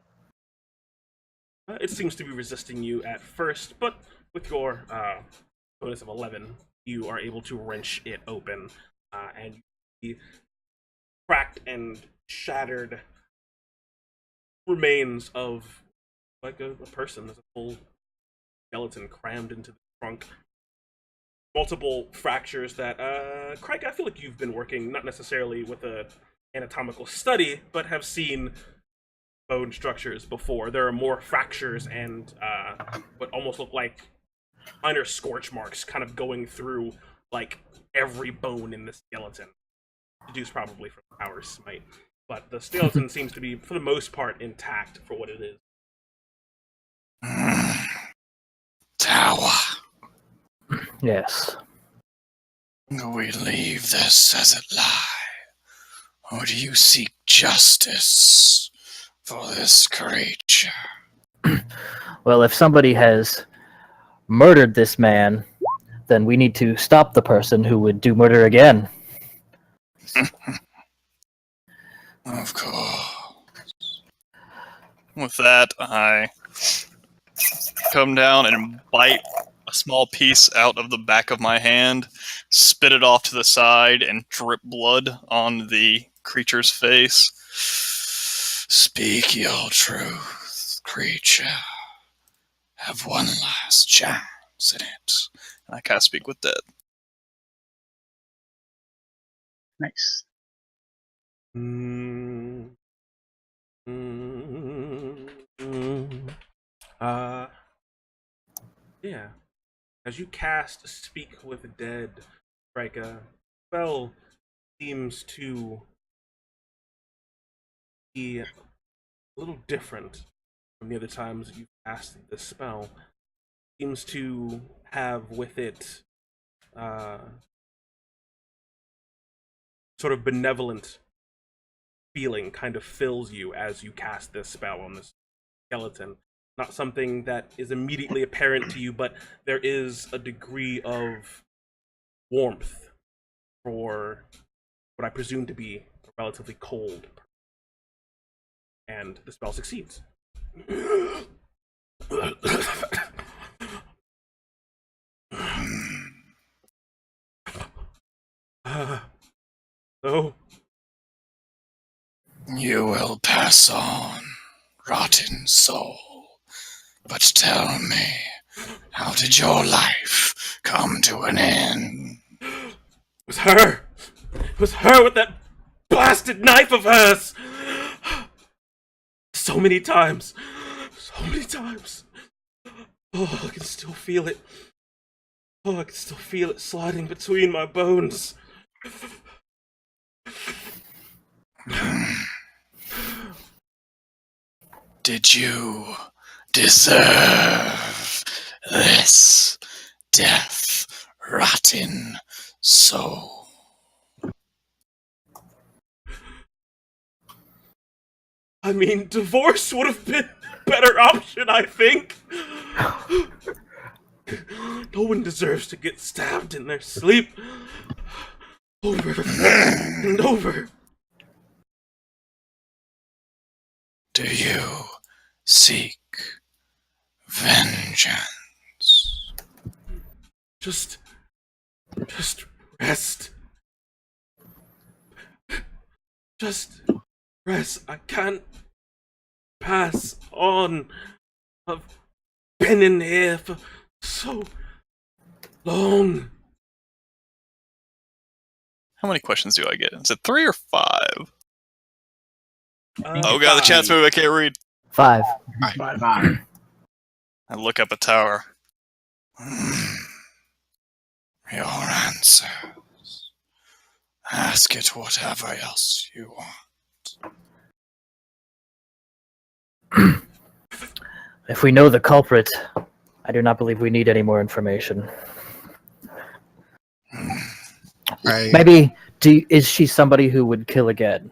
Speaker 3: It seems to be resisting you at first, but with your bonus of 11, you are able to wrench it open, and you see cracked and shattered remains of like a person. There's a full skeleton crammed into the trunk. Multiple fractures that, Craig, I feel like you've been working not necessarily with a anatomical study, but have seen bone structures before. There are more fractures and what almost look like minor scorch marks kind of going through like every bone in the skeleton. Deduced probably from power smite. But the skeleton seems to be, for the most part, intact for what it is.
Speaker 2: Tower.
Speaker 4: Yes.
Speaker 2: Do we leave this as it lie? Or do you seek justice for this creature?
Speaker 4: Well, if somebody has murdered this man, then we need to stop the person who would do murder again.
Speaker 2: Of course. With that, I come down and bite a small piece out of the back of my hand, spit it off to the side, and drip blood on the creature's face. Speak your truth, creature. Have one last chance in it. And I cast Speak with Dead.
Speaker 5: Nice.
Speaker 3: Yeah. As you cast Speak with Dead, Rika, spell seems to be a little different from the other times you've cast this spell. Seems to have with it sort of benevolent feeling kind of fills you as you cast this spell on this skeleton. Not something that is immediately apparent to you, but there is a degree of warmth for what I presume to be a relatively cold. And the spell succeeds. Oh.
Speaker 2: You will pass on, rotten soul. But tell me, how did your life come to an end?
Speaker 3: It was her! It was her with that blasted knife of hers! So many times. So many times. Oh, I can still feel it. Oh, I can still feel it sliding between my bones.
Speaker 2: Did you deserve this death, rotten soul?
Speaker 3: I mean, divorce would have been a better option, I think. No one deserves to get stabbed in their sleep. Over and over.
Speaker 2: Do you seek vengeance?
Speaker 3: Just rest. Just rest. I can't pass on. I've been in here for so long.
Speaker 2: How many questions do I get? Is it 3 or 5? Oh god, the
Speaker 3: 5.
Speaker 2: chat's moving, I can't read.
Speaker 4: 5.
Speaker 6: Bye.
Speaker 2: I look up a tower. Your answers. Ask it whatever else you want.
Speaker 4: If we know the culprit, I do not believe we need any more information. Maybe, is she somebody who would kill again?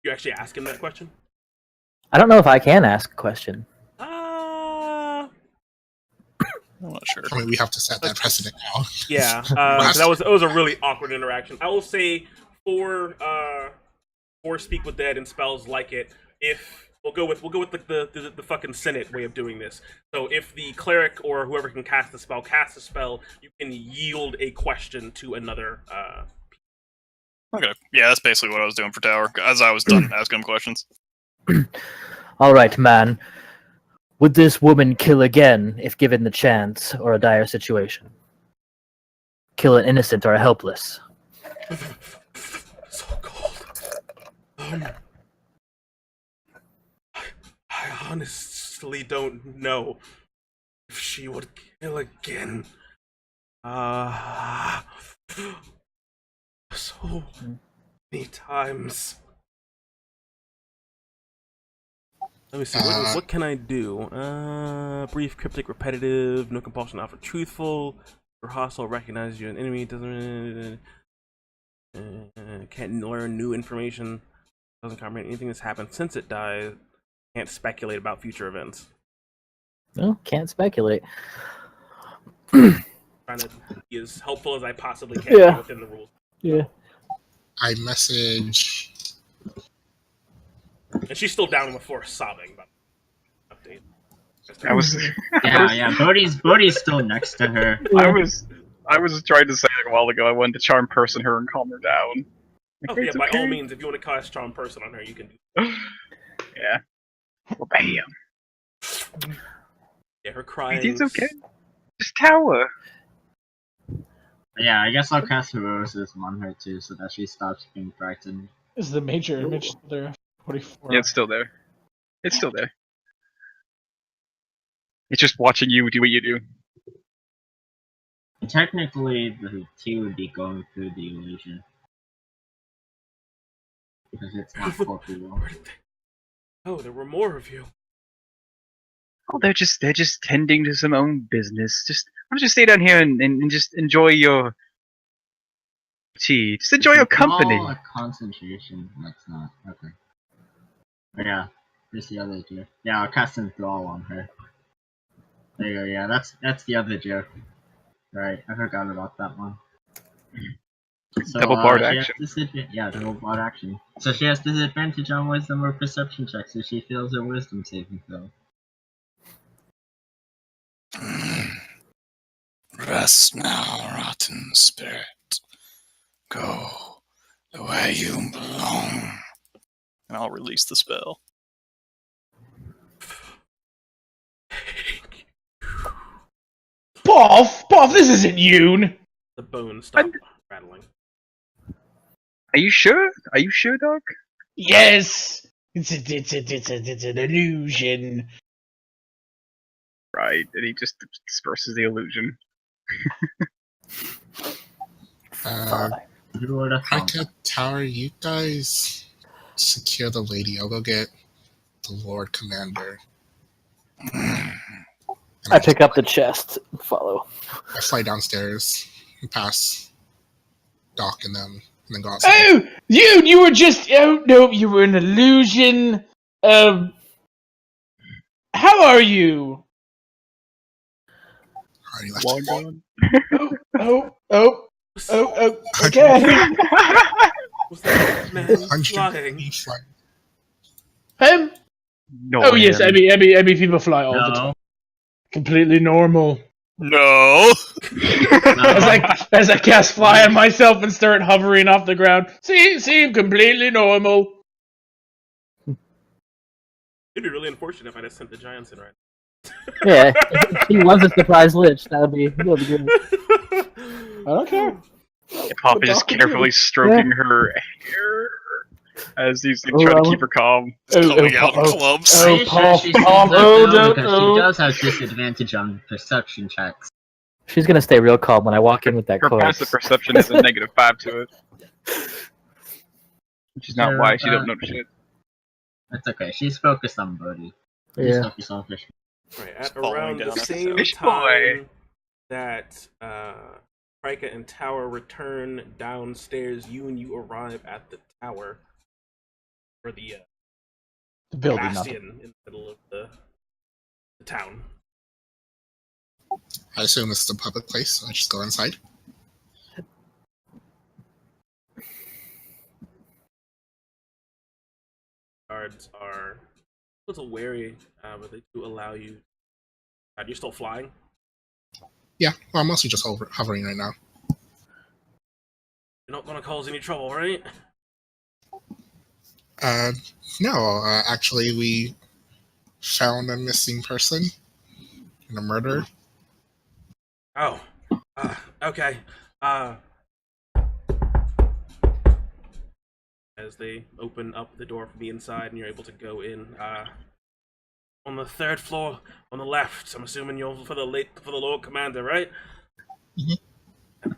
Speaker 3: You actually ask him that question?
Speaker 4: I don't know if I can ask a question.
Speaker 3: I'm
Speaker 2: not sure.
Speaker 7: I mean, we have to set that precedent now.
Speaker 3: Yeah, that was a really awkward interaction. I will say for Speak with Dead and spells like it, if we'll go with the fucking Senate way of doing this. So if the cleric or whoever can cast the spell casts a spell, you can yield a question to another.
Speaker 2: Okay, yeah, that's basically what I was doing for Tower, as I was done asking him questions.
Speaker 4: All right, man. Would this woman kill again if given the chance or a dire situation? Kill an innocent or a helpless?
Speaker 3: So cold. I honestly don't know if she would kill again. So many times. Let me see. What can I do? Brief, cryptic, repetitive. No compulsion to offer truthful. Or hostile, recognize you an enemy. Doesn't can't learn new information. Doesn't comprehend anything that's happened since it died. Can't speculate about future events.
Speaker 4: No, can't speculate.
Speaker 3: Trying to be as helpful as I possibly can within the rules.
Speaker 4: Yeah.
Speaker 7: I message.
Speaker 3: And she's still down on the floor sobbing. But update.
Speaker 5: I was.
Speaker 6: Yeah. Bodhi's still next to her.
Speaker 5: I was trying to say like, a while ago. I wanted to charm person her and calm her down.
Speaker 3: Oh yeah, by all means, if you want to cast charm person on her, you can do.
Speaker 5: Yeah. Well, bam.
Speaker 3: Yeah, her crying.
Speaker 5: It's okay. Just Tower.
Speaker 6: Yeah, I guess I'll cast heroism on her too, so that she stops being frightened.
Speaker 1: Is the major image still there? 44.
Speaker 5: Yeah, it's still there. It's still there. It's just watching you do what you do.
Speaker 6: Technically, the T would be going through the illusion. Because it's not corporeal.
Speaker 3: Oh, there were more of you.
Speaker 5: Oh, they're just tending to some own business. Why don't you stay down here and just enjoy your tea? Just enjoy your company.
Speaker 6: Oh, a concentration. That's not okay. But yeah, there's the other joke. Yeah, I'll cast Enthrall on her. There you go. Yeah, that's the other joke. Right, I forgot about that one. So,
Speaker 5: double bard action.
Speaker 6: Yeah, double bard action. So she has disadvantage on wisdom or perception checks if she fails her wisdom saving throw.
Speaker 2: Rest now, rotten spirit. Go the way you belong. And I'll release the spell.
Speaker 1: Boff, this isn't Yoon!
Speaker 3: The bones stop rattling.
Speaker 5: Are you sure? Are you sure, dog?
Speaker 1: Yes! It's an illusion.
Speaker 5: Right, and he just disperses the illusion.
Speaker 7: Hika Tower, you guys secure the lady. I'll go get the Lord Commander.
Speaker 4: I pick up the chest and follow.
Speaker 7: I fly downstairs and pass Doc and them, and then go outside.
Speaker 1: Oh! You were just... Oh, no, you were an illusion. How are you?
Speaker 7: Already left.
Speaker 1: Okay.
Speaker 3: Was that man flying?
Speaker 1: Oh yes, Emmy people fly all the time. Completely normal.
Speaker 2: No.
Speaker 1: As I cast fly on myself and start hovering off the ground. Seem completely normal.
Speaker 3: It'd be really unfortunate if I just sent the giants in right
Speaker 4: Yeah, if she was a surprise lich, that would be good.
Speaker 1: I don't care.
Speaker 5: Papa just carefully stroking her hair as he's like, trying to keep her calm.
Speaker 2: Coming out in clumps.
Speaker 6: Are you sure she's because she does have disadvantage on perception checks.
Speaker 4: She's gonna stay real calm when I walk in with that
Speaker 5: Her
Speaker 4: corpse.
Speaker 5: passive perception is a -5 to it. Which is not why she don't notice shit.
Speaker 6: That's okay. She's focused on Bodhi.
Speaker 4: Yeah.
Speaker 6: Focused on fish.
Speaker 3: Right, at
Speaker 2: Following
Speaker 3: around
Speaker 2: down
Speaker 3: the
Speaker 2: episode.
Speaker 3: same
Speaker 5: Fish
Speaker 3: time
Speaker 5: boy.
Speaker 3: that Rika and Tower return downstairs, you arrive at the tower for the
Speaker 1: building
Speaker 3: bastion in the middle of the town.
Speaker 7: I assume it's the public place, so I just go inside.
Speaker 3: Guards are a little wary, but they do allow you. You're still flying?
Speaker 7: Yeah, well, I'm mostly just hovering right now.
Speaker 3: You're not going to cause any trouble, right?
Speaker 7: No, actually, we found a missing person and a murder.
Speaker 3: Oh, okay. As they open up the door from the inside and you're able to go in, on the 3rd floor on the left. I'm assuming you're for the Lord Commander, right?
Speaker 7: Mm-hmm.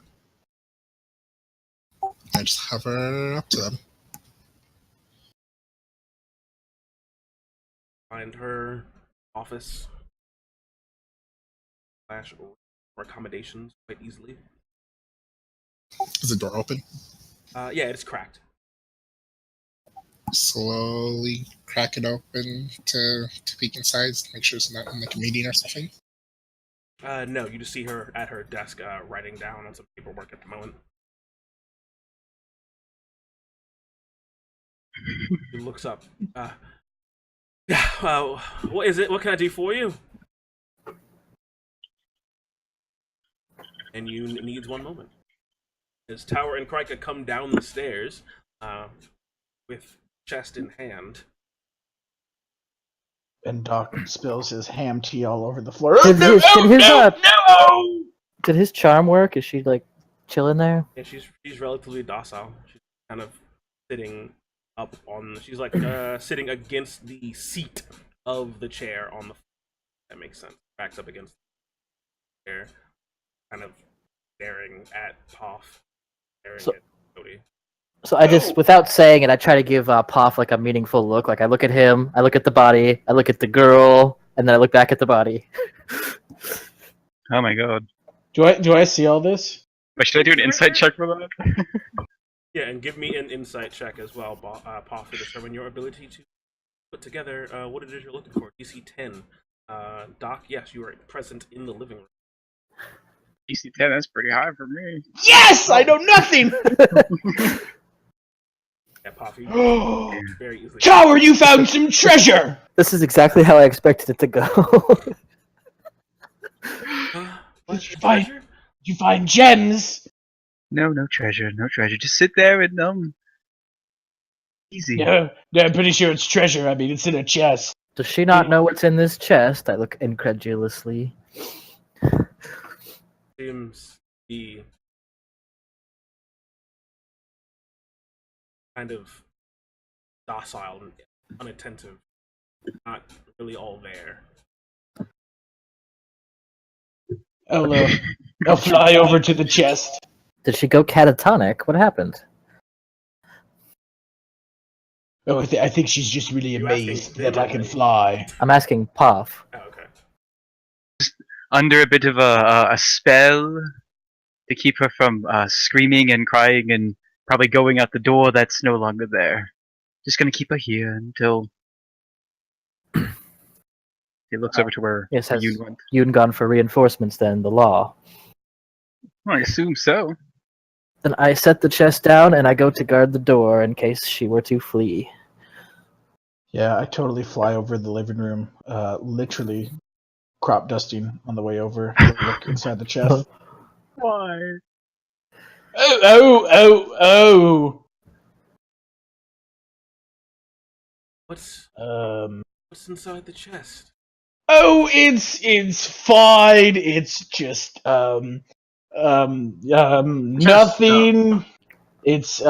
Speaker 7: I just hover up to them.
Speaker 3: Find her office / or accommodations quite easily.
Speaker 7: Is the door open?
Speaker 3: Yeah, it's cracked.
Speaker 7: Slowly crack it open to peek inside, make sure it's not in like a meeting or something.
Speaker 3: No, you just see her at her desk writing down on some paperwork at the moment. He looks up. Yeah, what is it? What can I do for you? And you needs 1 moment. As Tower and Krika come down the stairs, with chest in hand.
Speaker 1: And Doc spills his ham tea all over the floor.
Speaker 4: Did his charm work? Is she like chilling there?
Speaker 3: Yeah, she's relatively docile. She's kind of sitting up on. She's like sitting against the seat of the chair on the. That makes sense. Backs up against the chair, kind of staring at Poff, staring at Cody.
Speaker 4: So I just, without saying it, I try to give Poff like a meaningful look. Like I look at him, I look at the body, I look at the girl, and then I look back at the body.
Speaker 5: Oh my god.
Speaker 1: Do I see all this?
Speaker 5: But should I do an insight check for that?
Speaker 3: Yeah, and give me an insight check as well, Poff, to determine your ability to put together what it is you're looking for. DC 10. Doc, yes, you are present in the living room.
Speaker 5: DC 10, that's pretty high for me.
Speaker 1: Yes! I know nothing!
Speaker 3: Yeah, Poffy. Very easily.
Speaker 1: Tower, you found some treasure!
Speaker 4: This is exactly how I expected it to go.
Speaker 1: Did you find gems?
Speaker 5: No treasure, no treasure. Just sit there and easy.
Speaker 1: Yeah, I'm pretty sure it's treasure. I mean, it's in a chest.
Speaker 4: Does she not know what's in this chest? I look incredulously.
Speaker 3: Seems to be kind of docile and unattentive. Not really all there.
Speaker 1: I'll fly over to the chest.
Speaker 4: Did she go catatonic? What happened?
Speaker 1: Oh, I think she's just really amazed that I can fly.
Speaker 4: I'm asking Poff.
Speaker 3: Oh, okay.
Speaker 5: Under a bit of a spell to keep her from screaming and crying and probably going out the door that's no longer there. Just gonna keep her here until he looks over to where
Speaker 4: Yes, has
Speaker 5: Yoon went.
Speaker 4: Yoon gone for reinforcements then, the law?
Speaker 5: I assume so.
Speaker 4: Then I set the chest down and I go to guard the door in case she were to flee.
Speaker 1: Yeah, I totally fly over the living room, literally crop dusting on the way over to look inside the chest.
Speaker 5: Why?
Speaker 1: Oh!
Speaker 3: What's
Speaker 1: Um.
Speaker 3: what's inside the chest?
Speaker 1: Oh, it's fine. It's just nothing. It's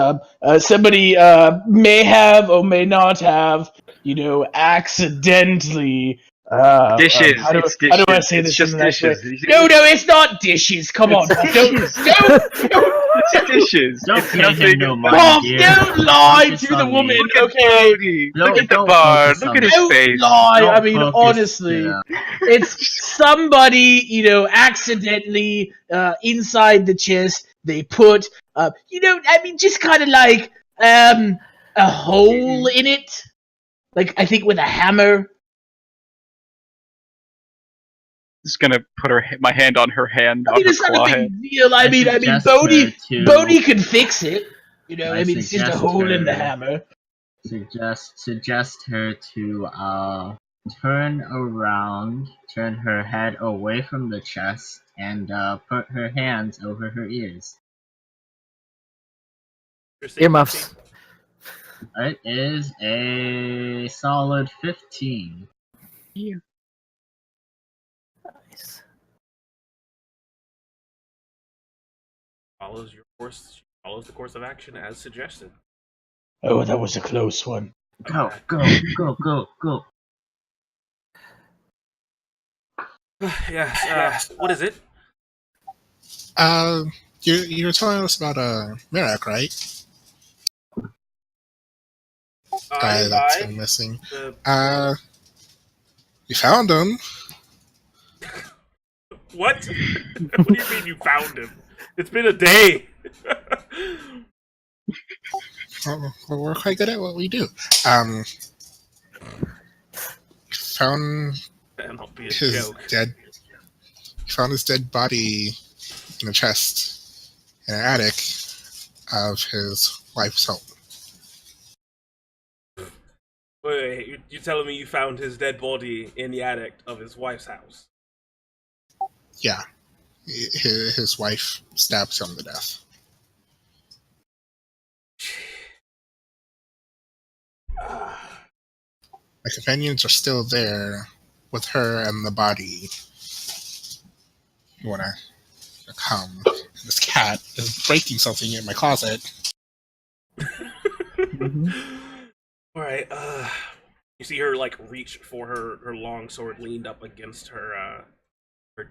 Speaker 1: somebody may have or may not have, accidentally.
Speaker 5: Dishes.
Speaker 1: How do
Speaker 5: It's
Speaker 1: how do I
Speaker 5: dishes.
Speaker 1: say
Speaker 5: It's
Speaker 1: this in
Speaker 5: just
Speaker 1: the nice way?
Speaker 5: dishes.
Speaker 1: No, it's not dishes. Come on, Bob.
Speaker 5: Dishes.
Speaker 1: Don't
Speaker 5: It's dishes.
Speaker 6: Don't
Speaker 5: It's
Speaker 6: pay
Speaker 5: nothing.
Speaker 6: him no money,
Speaker 1: Bob,
Speaker 6: dear.
Speaker 1: don't lie
Speaker 6: Focus
Speaker 1: to the
Speaker 6: on me.
Speaker 1: woman.
Speaker 5: Look at
Speaker 1: Okay.
Speaker 5: Bodhi.
Speaker 6: Don't-
Speaker 5: Look at the
Speaker 6: don't
Speaker 5: bard.
Speaker 6: focus
Speaker 5: Look
Speaker 6: on
Speaker 5: at
Speaker 6: me.
Speaker 5: his
Speaker 1: Don't
Speaker 5: face.
Speaker 1: lie.
Speaker 6: Don't
Speaker 1: I mean,
Speaker 6: focus,
Speaker 1: honestly.
Speaker 6: yeah.
Speaker 1: It's somebody, accidentally inside the chest. They put, just kind of like a hole in it. Like I think with a hammer.
Speaker 5: Just gonna put my hand on her hand,
Speaker 1: I mean,
Speaker 5: on her
Speaker 1: it's not a
Speaker 5: claw
Speaker 1: big
Speaker 5: hand.
Speaker 1: deal. I mean,
Speaker 6: suggest
Speaker 1: Bodhi,
Speaker 6: her to-
Speaker 1: Bodhi can fix it.
Speaker 6: I
Speaker 1: I mean, it's just a
Speaker 6: suggest
Speaker 1: hole in the
Speaker 6: her-
Speaker 1: hammer.
Speaker 6: Suggest her to turn around, turn her head away from the chest, and put her hands over her ears.
Speaker 4: Earmuffs.
Speaker 6: It is a solid 15.
Speaker 4: Nice.
Speaker 3: Follows your course. She follows the course of action as suggested.
Speaker 1: Oh, that was a close one.
Speaker 6: Go.
Speaker 3: Yes. What is it?
Speaker 7: You were telling us about Merak, right? Guy that's been missing. You found him.
Speaker 3: What? What do you mean you found him? It's been a day.
Speaker 7: Well, we're quite good at what we do. Found
Speaker 3: That'll be a
Speaker 7: his
Speaker 3: joke.
Speaker 7: dead. Found his dead body in a chest in an attic of his wife's home.
Speaker 3: Wait, you're telling me you found his dead body in the attic of his wife's house?
Speaker 7: Yeah, his wife stabbed him to death. My companions are still there with her and the body. When I come, this cat is breaking something in my closet.
Speaker 3: Alright, you see her, like, reach for her long sword leaned up against her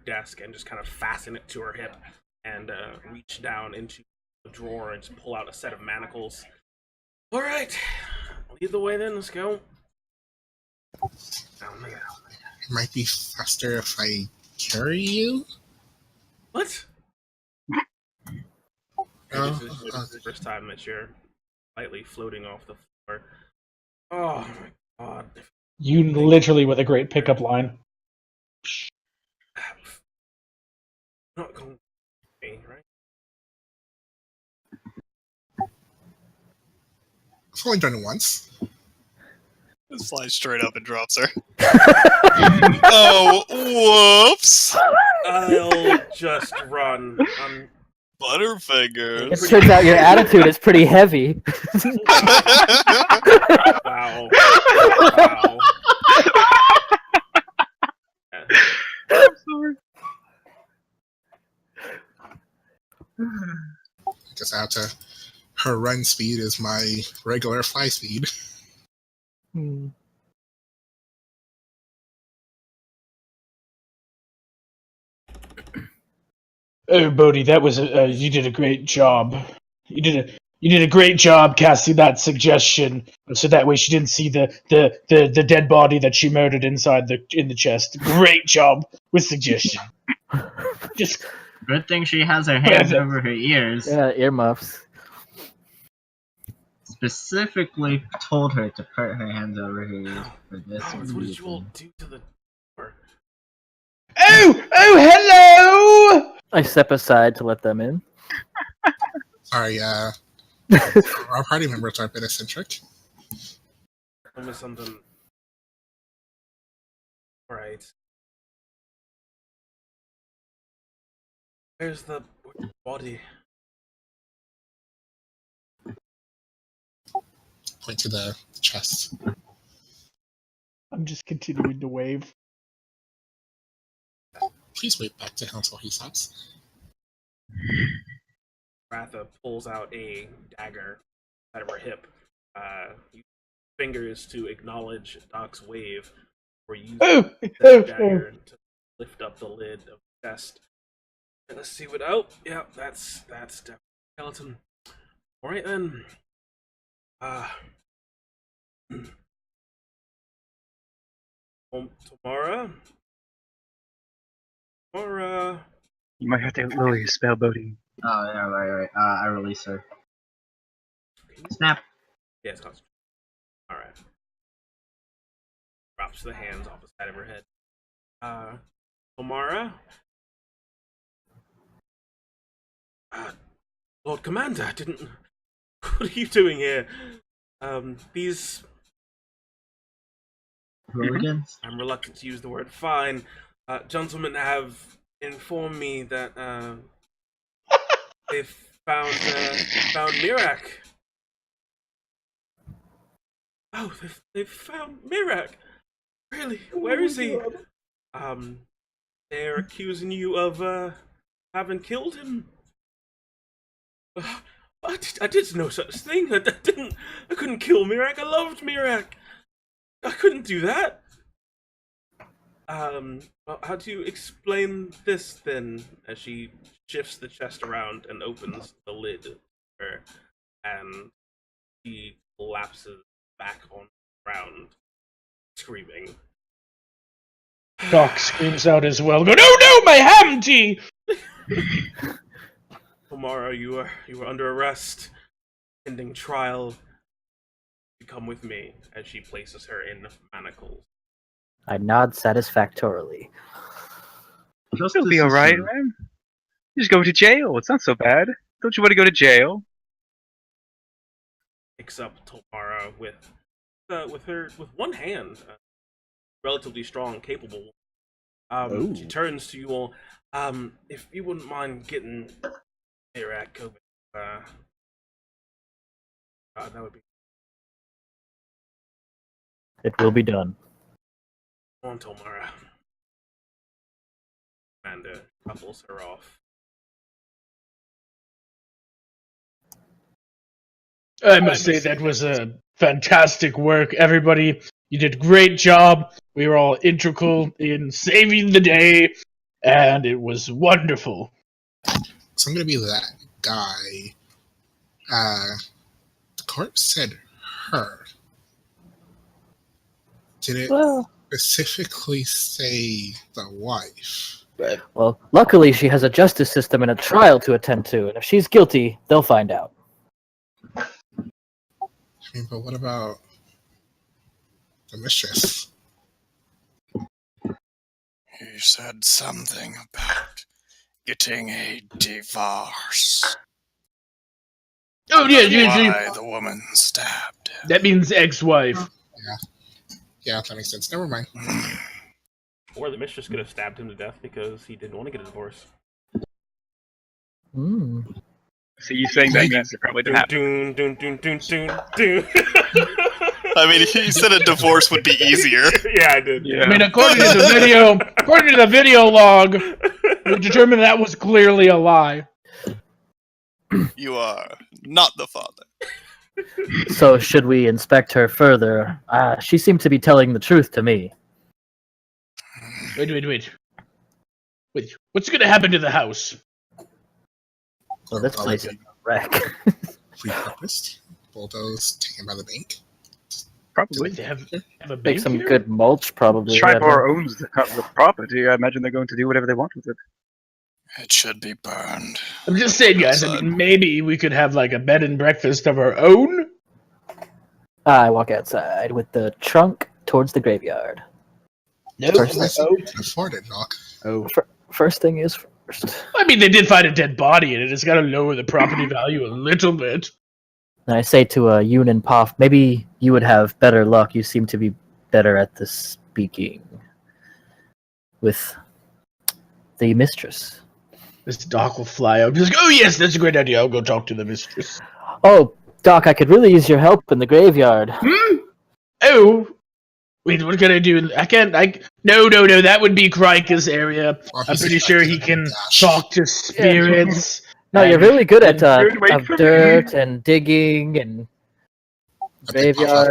Speaker 3: desk and just kind of fasten it to her hip and reach down into a drawer and just pull out a set of manacles. Alright, lead the way then, let's go.
Speaker 7: It might be faster if I carry you.
Speaker 3: What?
Speaker 7: Oh,
Speaker 3: This is the first time that you're lightly floating off the floor. Oh my god.
Speaker 1: You literally with a great pickup line.
Speaker 3: Not going to be, right?
Speaker 7: I've only done it once.
Speaker 2: Just flies straight up and drops her. Oh, whoops!
Speaker 3: I'll just run.
Speaker 2: Butterfingers.
Speaker 4: It turns out your attitude is pretty heavy.
Speaker 3: Wow. Wow. Yeah.
Speaker 5: I'm sorry.
Speaker 7: I guess I have to. Her run speed is my regular fly speed.
Speaker 4: Hmm.
Speaker 1: Oh, Bodhi, that was you did a great job. You did a great job casting that suggestion, so that way she didn't see the dead body that she murdered in the chest. Great job with suggestion. Just
Speaker 6: Good thing she has her hands over her ears.
Speaker 4: Yeah, earmuffs.
Speaker 6: Specifically told her to put her hands over her ears for this
Speaker 3: Alex, what did you all
Speaker 6: reason.
Speaker 3: do to the door?
Speaker 1: oh hello.
Speaker 4: I step aside to let them in.
Speaker 7: Sorry, our party members are a bit eccentric.
Speaker 3: Tell me something. Alright. Where's the body?
Speaker 7: Point to the chest.
Speaker 1: I'm just continuing to wave.
Speaker 7: Please wait back to him until he stops.
Speaker 3: Ratha pulls out a dagger out of her hip. Fingers to acknowledge Doc's wave, or use the dagger to lift up the lid of the chest. And let's see what. Oh, yeah, that's definitely a skeleton. All right then. Tomorrow.
Speaker 5: You might have to lower your spell, Bodhi.
Speaker 6: Oh, yeah, right. I release her. Snap.
Speaker 3: Yeah, it's constant. Alright. Drops the hands off the side of her head. Omara? Lord Commander, didn't... What are you doing here? These...
Speaker 6: Hooligans?
Speaker 3: I'm reluctant to use the word fine. Gentlemen have informed me that, they've found Mirak. Oh, they've found Mirak. Really? Where is he? They're accusing you of having killed him. I did no such thing. I couldn't kill Mirak. I loved Mirak. I couldn't do that. Well, how do you explain this then? As she shifts the chest around and opens the lid, and she collapses back on the ground, screaming.
Speaker 1: Doc screams out as well. Go, no, my ham tea!
Speaker 3: Tomorrow you are under arrest, pending trial. You come with me, as she places her in manacles.
Speaker 4: I nod satisfactorily.
Speaker 5: You'll be alright, man. You just go to jail. It's not so bad. Don't you want to go to jail?
Speaker 3: Picks up Tomara with one hand, relatively strong, capable. She turns to you all. If you wouldn't mind getting Mirak over, that would be.
Speaker 4: It will be done.
Speaker 3: Come on, Tomara. Amanda couples her off.
Speaker 1: I must say that was a fantastic work, everybody. You did a great job. We were all integral in saving the day, and it was wonderful.
Speaker 7: So I'm gonna be that guy. The corpse said her. Did it specifically say the wife?
Speaker 4: Well, luckily she has a justice system and a trial to attend to, and if she's guilty, they'll find out.
Speaker 7: I mean, but what about the mistress?
Speaker 2: He said something about getting a divorce.
Speaker 1: Oh, yeah,
Speaker 2: Why the woman stabbed him.
Speaker 1: That means ex-wife.
Speaker 7: Yeah, that makes sense. Never mind.
Speaker 3: Or the mistress could have stabbed him to death because he didn't want to get a divorce.
Speaker 5: So you saying that means it probably didn't happen.
Speaker 3: Dun.
Speaker 2: I mean, he said a divorce would be easier.
Speaker 3: Yeah, I did.
Speaker 5: Yeah.
Speaker 1: I mean, according to the video log, we determined that was clearly a lie.
Speaker 2: You are not the father.
Speaker 4: So should we inspect her further? She seemed to be telling the truth to me.
Speaker 1: Wait. What's gonna happen to the house?
Speaker 4: Well, this place is a wreck.
Speaker 7: Repurposed? Bulldozed, taken by the bank?
Speaker 5: Probably.
Speaker 1: They have a
Speaker 4: Make
Speaker 1: bank
Speaker 4: some
Speaker 1: here?
Speaker 4: good mulch, probably.
Speaker 5: Tribor owns the property. I imagine they're going to do whatever they want with it.
Speaker 2: It should be burned.
Speaker 1: I'm just saying, guys. I mean, maybe we could have like a bed and breakfast of our own.
Speaker 4: I walk outside with the trunk towards the graveyard.
Speaker 1: No,
Speaker 7: You can afford it, Doc.
Speaker 4: First thing is first.
Speaker 1: I mean, they did find a dead body in it. It's got to lower the property value a little bit.
Speaker 4: And I say to Yoon and Poff, maybe you would have better luck. You seem to be better at the speaking with the mistress.
Speaker 1: This Doc will fly out. Just oh yes, that's a great idea. I'll go talk to the mistress.
Speaker 4: Oh, Doc, I could really use your help in the graveyard.
Speaker 1: Hmm? Oh. Wait, what can I do? No, that would be Krika's area. I'm pretty sure he can talk to spirits.
Speaker 4: No, you're really good at dirt and digging and graveyard.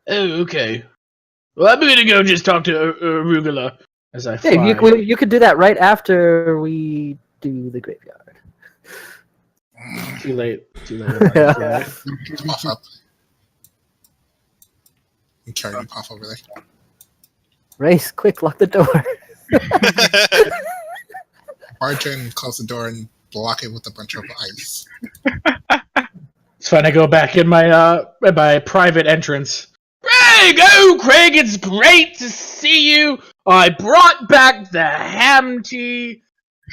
Speaker 1: Oh, okay. Well, I'm gonna go just talk to Arugula as I fly.
Speaker 4: Yeah, you could do that right after we do the graveyard.
Speaker 1: Too late.
Speaker 4: Yeah.
Speaker 7: Puff up. And carry you Puff over there.
Speaker 4: Race, quick, lock the door.
Speaker 7: Barge in, close the door, and block it with a bunch of ice.
Speaker 1: It's fine. I go back in my private entrance. Craig! Oh, Craig, it's great to see you! I brought back the ham tea.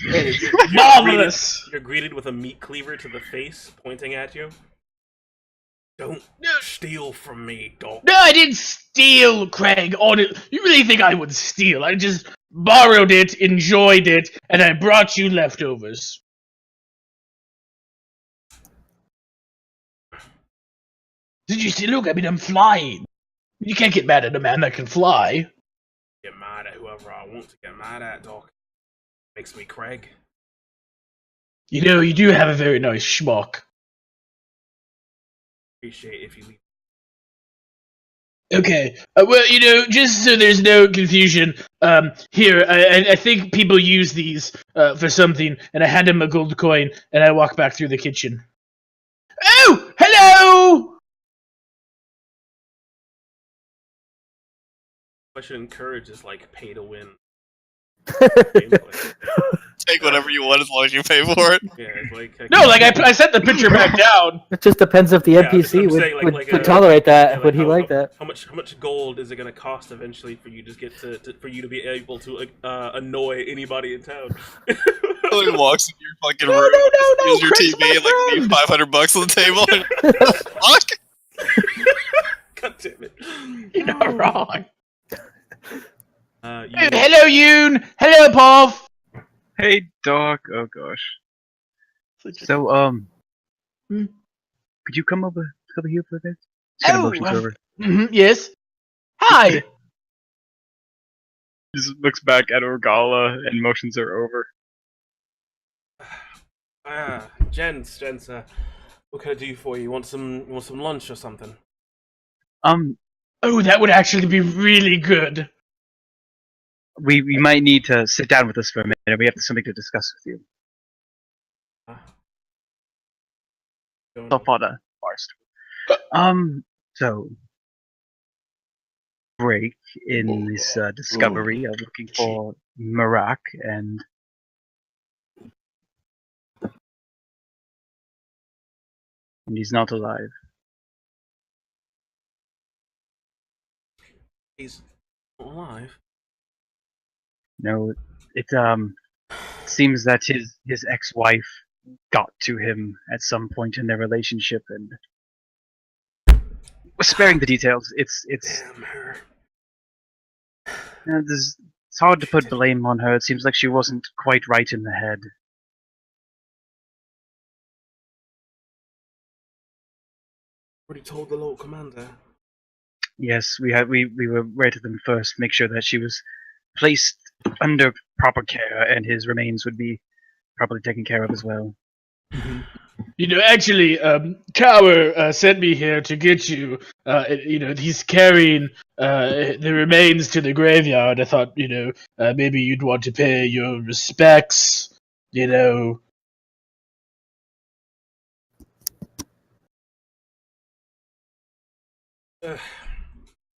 Speaker 1: It is marvelous!
Speaker 3: You're greeted with a meat cleaver to the face, pointing at you. Don't steal from me, Doc.
Speaker 1: No, I didn't steal, Craig. You really think I would steal? I just borrowed it, enjoyed it, and I brought you leftovers. Did you see? Look, I mean, I'm flying. You can't get mad at a man that can fly.
Speaker 3: Get mad at whoever I want to get mad at, Doc. Makes me Craig.
Speaker 1: You know, you do have a very nice schmuck.
Speaker 3: Appreciate if you leave.
Speaker 1: Okay, well, you know, just so there's no confusion, here, I think people use these for something, and I hand him a gold coin, and I walk back through the kitchen. Oh, hello!
Speaker 3: I should encourage is like pay to win.
Speaker 2: Take whatever you want as long as you pay for it.
Speaker 3: Yeah, it's like
Speaker 1: No, like I set the picture back down.
Speaker 4: It just depends if the NPC would tolerate that. Would he like that?
Speaker 3: How much gold is it going to cost eventually for you for you to be able to annoy anybody in town?
Speaker 2: He walks in your fucking room, steals your TV, and like leave $500 on the table. Fuck!
Speaker 3: God damn it!
Speaker 1: You're not wrong.
Speaker 3: Hello,
Speaker 1: Yoon. Hello, Paul.
Speaker 5: Hey, Doc. Oh gosh. So, could you come over here for a bit? Just gonna motion over.
Speaker 1: Yes. Hi.
Speaker 5: Just looks back at Orgala and motions her over.
Speaker 3: Gents, what can I do for you? You want some lunch or something?
Speaker 1: Oh, that would actually be really good.
Speaker 5: We might need to sit down with us for a minute. We have something to discuss with you. So far, first. So break in this discovery of looking for Marak and he's not alive.
Speaker 3: He's not alive?
Speaker 5: No, it seems that his ex-wife got to him at some point in their relationship, and sparing the details, it's
Speaker 3: Damn her.
Speaker 5: it's hard to put blame on her. It seems like she wasn't quite right in the head.
Speaker 3: Already told the Lord Commander.
Speaker 5: Yes, we were right at them first, make sure that she was placed under proper care, and his remains would be properly taken care of as well.
Speaker 1: You know, actually, Tower sent me here to get you. You know, he's carrying the remains to the graveyard. I thought, you know, maybe you'd want to pay your respects. You know.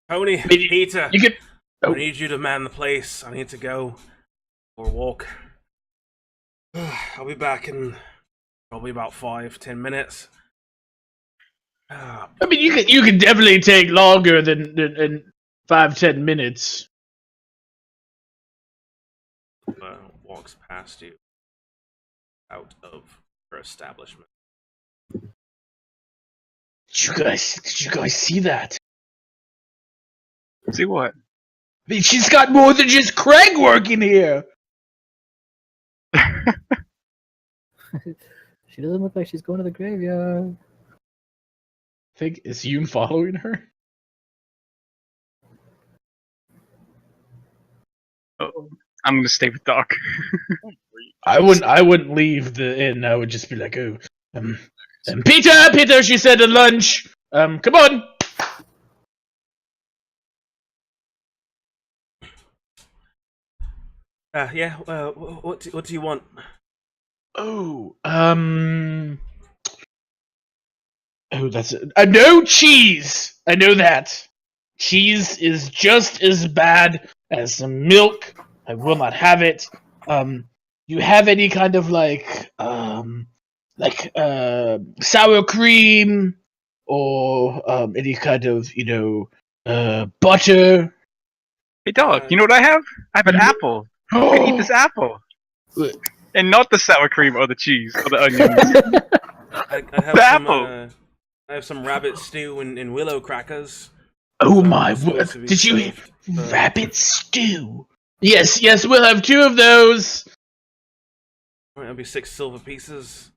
Speaker 3: Tony, Peter,
Speaker 1: I
Speaker 3: need you to man the place. I need to go for a walk. I'll be back in probably about 5-10 minutes.
Speaker 1: I mean, you can definitely take longer than 5-10 minutes.
Speaker 3: Walks past you out of her establishment.
Speaker 1: Did you guys see that?
Speaker 5: See what?
Speaker 1: I mean, she's got more than just Craig working here.
Speaker 4: She doesn't look like she's going to the graveyard.
Speaker 1: I think is Yoon following her?
Speaker 5: Oh, I'm gonna stay with Doc.
Speaker 1: I wouldn't leave the inn. I would just be like, oh, Peter, she said at lunch. Come on.
Speaker 3: Yeah. What do you want?
Speaker 1: Oh, that's it. No cheese. I know that. Cheese is just as bad as some milk. I will not have it. You have any kind of sour cream or any kind of butter?
Speaker 5: Hey, Doc, you know what I have? I have an apple. You can eat this apple. And not the sour cream or the cheese or the onions.
Speaker 3: I have
Speaker 5: The
Speaker 3: some,
Speaker 5: apple.
Speaker 3: I have some rabbit stew and willow crackers.
Speaker 1: Oh my word! Did you eat rabbit stew? Yes, we'll have 2 of those.
Speaker 3: That'll be 6 silver pieces.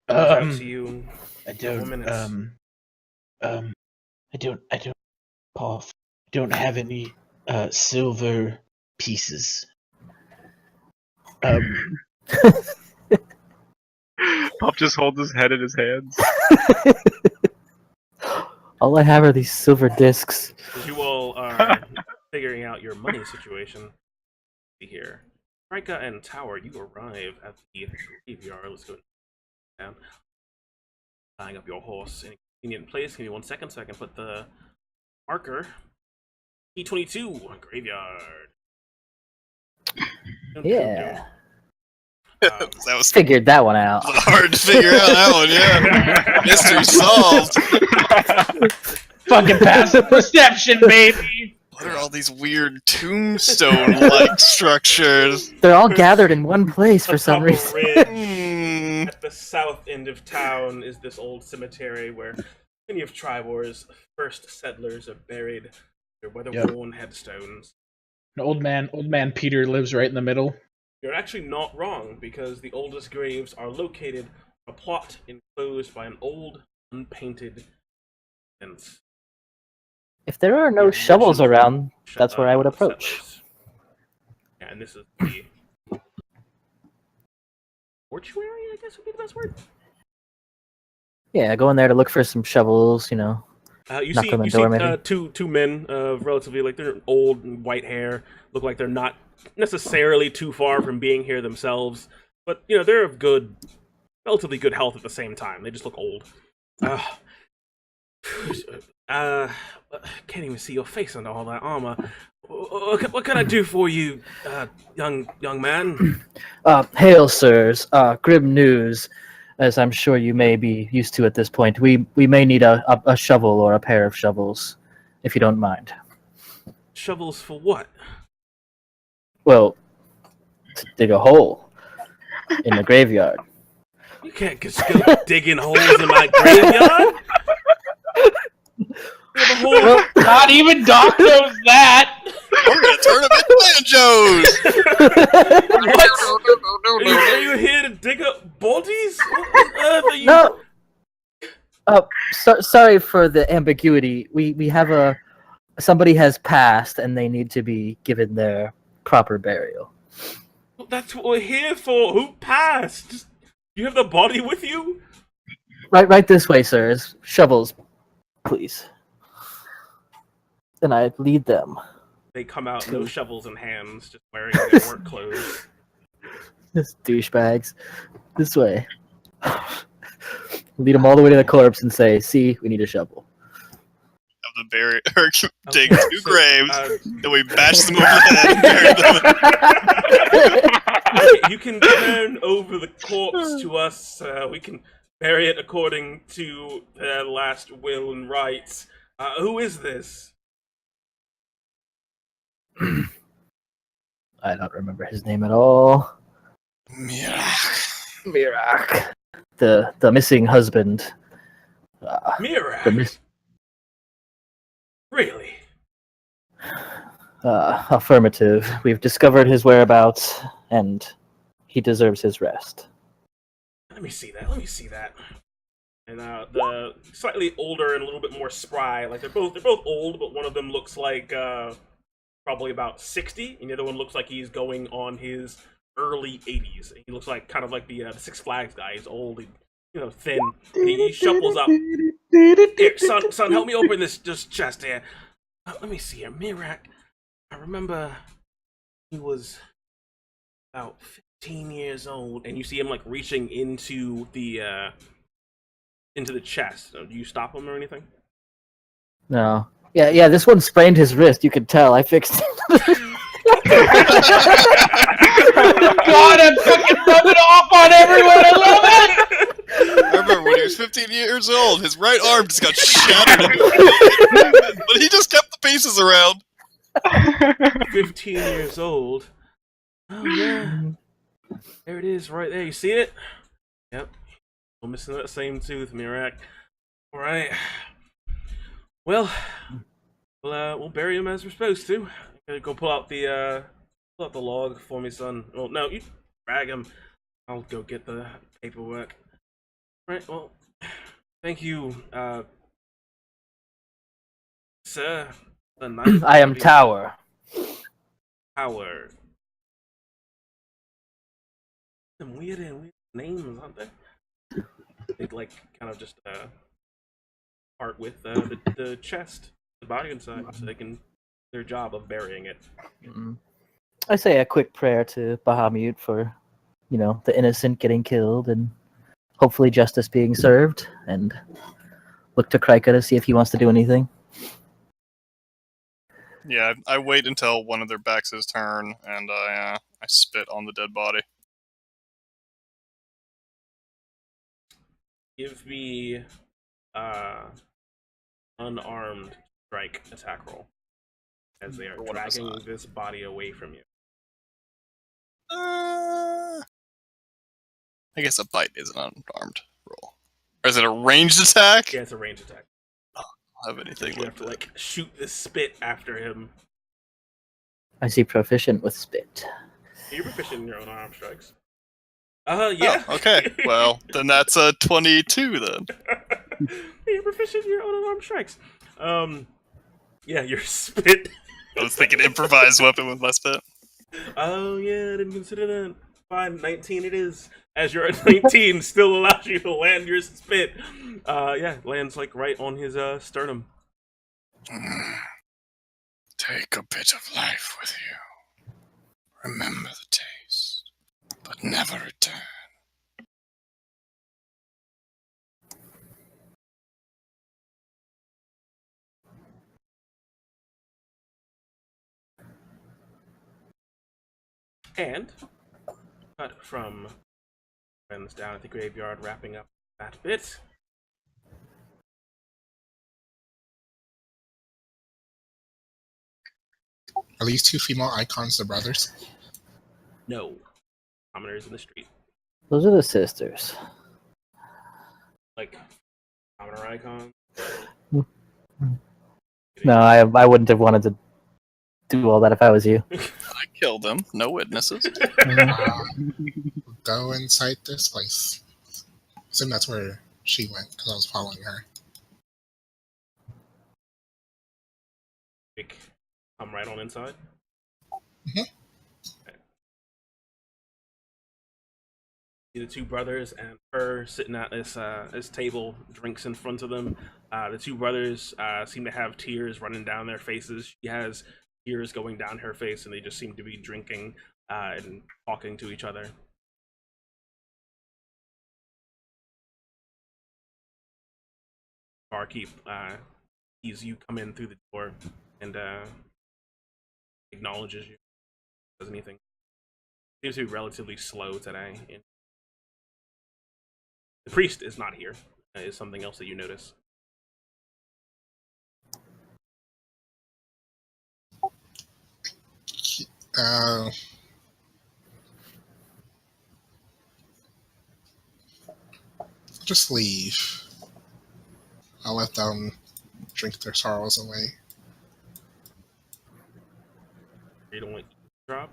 Speaker 1: Out
Speaker 3: to you in
Speaker 1: I
Speaker 3: a couple
Speaker 1: don't.
Speaker 3: minutes.
Speaker 1: I don't have any silver pieces.
Speaker 5: Pop just holds his head in his hands.
Speaker 4: All I have are these silver discs.
Speaker 3: As you all are figuring out your money situation here, Rika and Tower, you arrive at the graveyard. Let's go down. Tying up your horse in a convenient place. Give me 1 second so I can put the marker. E22 graveyard.
Speaker 4: Yeah.
Speaker 2: That was
Speaker 4: Figured that one out.
Speaker 2: hard to figure out that one, yeah. Mystery solved.
Speaker 1: Fucking passive perception, baby.
Speaker 2: What are all these weird tombstone-like structures?
Speaker 4: They're all gathered in one place for some
Speaker 3: Atop a
Speaker 4: reason.
Speaker 3: ridge at the south end of town is this old cemetery where many of Tribor's first settlers are buried. Their weather-worn headstones.
Speaker 1: An old man Peter lives right in the middle.
Speaker 3: You're actually not wrong, because the oldest graves are located on a plot enclosed by an old, unpainted fence.
Speaker 4: If there are no shovels around, that's where I would approach.
Speaker 3: Settlers. Yeah, and this is the mortuary, I guess would be the best word.
Speaker 4: Yeah, go in there to look for some shovels,
Speaker 3: You
Speaker 4: knock on the door, maybe.
Speaker 3: two men of relatively, they're old and white hair, look like they're not necessarily too far from being here themselves, but they're of relatively good health at the same time. They just look old. Can't even see your face under all that armor. What can I do for you, young man?
Speaker 4: Hail, sirs. Grim news, as I'm sure you may be used to at this point. We may need a shovel or a pair of shovels, if you don't mind.
Speaker 3: Shovels for what?
Speaker 4: Well, to dig a hole in the graveyard.
Speaker 3: You can't just go digging holes in my graveyard.
Speaker 1: Well, not even Doc knows that.
Speaker 2: We're gonna turn them into banjos!
Speaker 3: What? Are you here to dig up bodies? What on earth are you...
Speaker 4: No. Sorry for the ambiguity. We have somebody has passed and they need to be given their proper burial.
Speaker 3: That's what we're here for. Who passed? You have the body with you?
Speaker 4: Right this way, sirs. Shovels, please. And I lead them.
Speaker 3: They come out, no shovels in hands, just wearing their work clothes.
Speaker 4: This douchebags. This way. Lead them all the way to the corpse and say, "See, we need a shovel."
Speaker 2: Of the dig 2 graves, then we bash them over the head and bury them.
Speaker 3: You can turn over the corpse to us. We can bury it according to their last will and rights. Who is this?
Speaker 4: I don't remember his name at all.
Speaker 2: Mirak.
Speaker 4: Mirak. The missing husband
Speaker 3: Mira!
Speaker 4: The mis-
Speaker 3: Really?
Speaker 4: Affirmative. We've discovered his whereabouts, and he deserves his rest.
Speaker 3: Let me see that. And the slightly older and a little bit more spry, like they're both old, but one of them looks like probably about 60, and the other one looks like he's going on his early 80s. He looks like kind of like the Six Flags guy. He's old, and, thin. And he shuffles up. Here, son, help me open this chest here. Let me see here, Mirak. I remember he was about 15 years old, and you see him like reaching into the chest. Do you stop him or anything?
Speaker 4: No. Yeah, this one sprained his wrist. You could tell. I fixed it.
Speaker 1: God, I'm fucking rubbing off on everyone. I love it.
Speaker 2: I remember when he was 15 years old, his right arm just got shattered. But he just kept the pieces around.
Speaker 3: 15 years old. Oh, yeah. There it is, right there. You see it? Yep. We're missing that same tooth, Mirak. Alright. Well, we'll bury him as we're supposed to. Go pull out the log for me, son. Well, no, you drag him. I'll go get the paperwork. Right, well, thank you, sir.
Speaker 4: I am Tower.
Speaker 3: Tower. Some weird names, aren't there? They'd like kind of just part with the chest, the body inside, so they can do their job of burying it.
Speaker 4: I say a quick prayer to Bahamut for, the innocent getting killed and hopefully justice being served, and look to Krika to see if he wants to do anything.
Speaker 2: Yeah, I wait until one of their backs is turned, and I spit on the dead body.
Speaker 3: Give me unarmed strike attack roll as they are dragging this body away from you.
Speaker 2: I guess a bite is an unarmed roll. Or is it a ranged attack?
Speaker 3: Yeah, it's a ranged attack.
Speaker 2: I don't have anything
Speaker 3: You have to shoot the spit after him.
Speaker 4: I see proficient with spit.
Speaker 3: You're proficient in your own arm strikes. Yeah.
Speaker 2: Oh, okay. Well, then that's a 22 then.
Speaker 3: You're proficient in your own arm strikes. Yeah, your spit.
Speaker 2: I was thinking improvised weapon with my spit.
Speaker 3: Oh yeah, I didn't consider that. Fine, 19 it is. As your 19 still allows you to land your spit. Yeah, lands right on his sternum.
Speaker 2: Take a bit of life with you. Remember the taste, but never return.
Speaker 3: And cut from friends down at the graveyard, wrapping up that bit.
Speaker 7: Are these two female icons the brothers?
Speaker 3: No. Commoners in the street.
Speaker 4: Those are the sisters.
Speaker 3: Commoner icon.
Speaker 4: No, I wouldn't have wanted to do all that if I was you.
Speaker 2: I killed them. No witnesses.
Speaker 7: Go inside this place. I assume that's where she went because I was following her.
Speaker 3: Come right on inside.
Speaker 7: Mm-hmm.
Speaker 3: Okay. See the two brothers and her sitting at this table, drinks in front of them. The two brothers seem to have tears running down their faces. She has tears going down her face, and they just seem to be drinking and talking to each other. Barkeep sees you come in through the door and acknowledges you. Does anything? Seems to be relatively slow today. The priest is not here. Is something else that you notice.
Speaker 7: Just leave. I'll let them drink their sorrows away.
Speaker 3: You don't want to drop?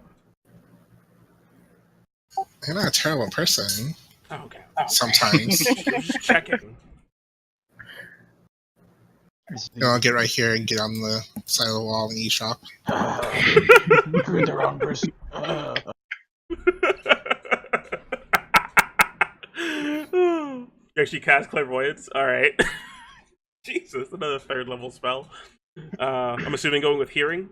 Speaker 7: I'm not a terrible person.
Speaker 3: Oh, okay.
Speaker 7: Sometimes.
Speaker 3: Just checking.
Speaker 7: I'll get right here and get on the side of the wall and eavesdrop.
Speaker 1: You're the wrong person.
Speaker 3: You actually cast clairvoyance? Alright. Jesus, another 3rd level spell. I'm assuming going with hearing?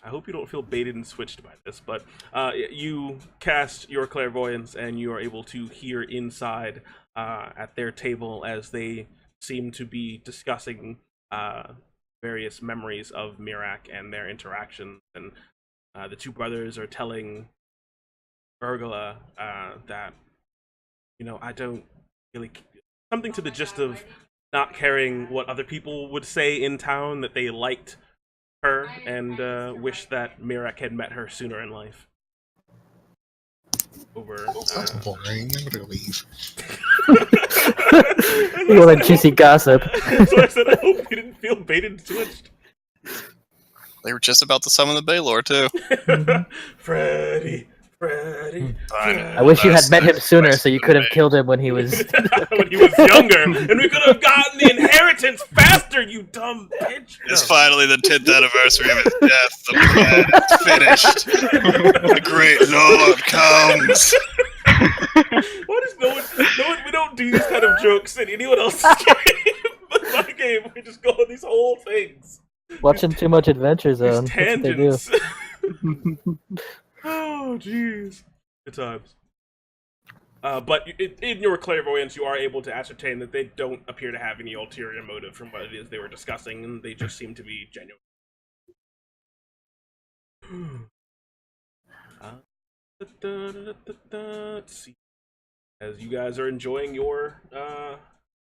Speaker 3: I hope you don't feel baited and switched by this, but you cast your clairvoyance and you are able to hear inside at their table as they seem to be discussing various memories of Mirak and their interactions. And the two brothers are telling Urgula that, I don't really... Something to the gist of not caring what other people would say in town, that they liked her and wish that Mirak had met her sooner in life.
Speaker 7: That's boring. I'm gonna leave.
Speaker 4: You want juicy gossip.
Speaker 3: So I said, I hope you didn't feel baited and switched.
Speaker 2: They were just about to summon the Baylor, too.
Speaker 3: Freddy.
Speaker 4: I wish you had met him sooner so you could have killed him when he was...
Speaker 3: when he was younger, and we could have gotten the inheritance faster, you dumb bitch.
Speaker 2: It's finally the 10th anniversary of his death. The plan is finished. The great Lord comes.
Speaker 3: Why does no one, we don't do these kind of jokes in anyone else's game. But my game, we just go on these whole things.
Speaker 4: Watching too much Adventure Zone.
Speaker 3: These tangents. Oh, jeez. Good times. But in your clairvoyance, you are able to ascertain that they don't appear to have any ulterior motive from what it is they were discussing, and they just seem to be genuine. Let's see. As you guys are enjoying your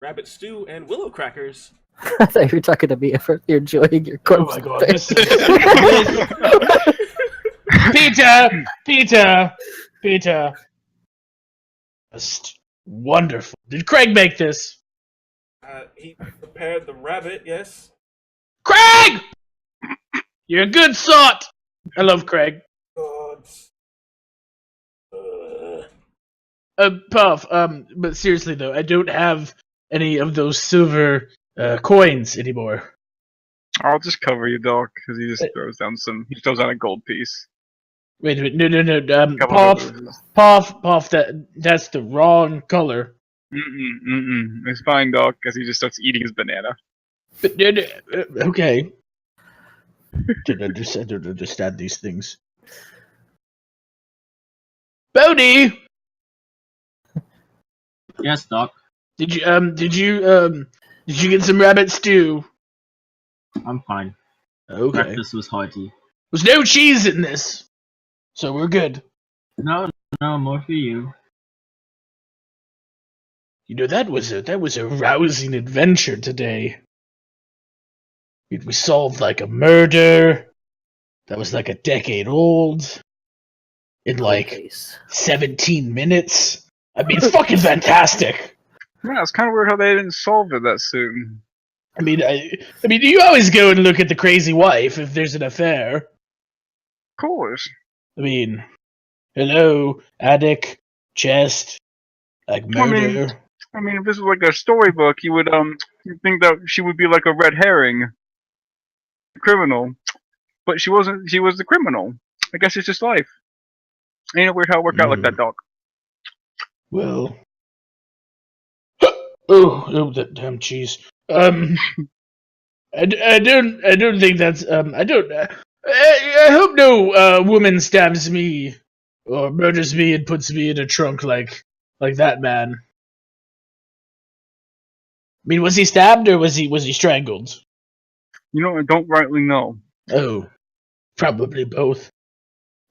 Speaker 3: rabbit stew and willow crackers.
Speaker 4: I thought you were talking to me if you're enjoying your corpse.
Speaker 1: Oh my god. Peter! Just wonderful. Did Craig make this?
Speaker 3: He prepared the rabbit, yes.
Speaker 1: Craig! You're a good sort! I love Craig.
Speaker 3: God.
Speaker 1: Puff, but seriously though, I don't have any of those silver coins anymore.
Speaker 5: I'll just cover you, Doc, because he just throws down a gold piece.
Speaker 1: Wait a minute, no, Puff, that's the wrong color.
Speaker 5: It's fine, Doc, because he just starts eating his banana.
Speaker 1: But, okay. I don't understand these things. Bodhi!
Speaker 6: Yes, Doc.
Speaker 1: Did you get some rabbit stew?
Speaker 6: I'm fine.
Speaker 1: Okay.
Speaker 6: Breakfast was hearty.
Speaker 1: There's no cheese in this, so we're good.
Speaker 6: No, more for you.
Speaker 1: That was a rousing adventure today. We solved like a murder that was like a decade old in like 17 minutes. I mean, it's fucking fantastic.
Speaker 5: Yeah, it's kind of weird how they didn't solve it that soon.
Speaker 1: I mean, you always go and look at the crazy wife if there's an affair.
Speaker 5: Of course.
Speaker 1: I mean, hello, attic, chest, like murder.
Speaker 5: I mean, if this was like a storybook, you would you'd think that she would be like a red herring criminal, but she wasn't. She was the criminal. I guess it's just life. Ain't it weird how it worked out like that, Doc?
Speaker 1: Well, oh, that damn cheese. I don't think that's I hope no woman stabs me or murders me and puts me in a trunk like that man. I mean, was he stabbed or was he strangled?
Speaker 5: I don't rightly know.
Speaker 1: Oh, probably both.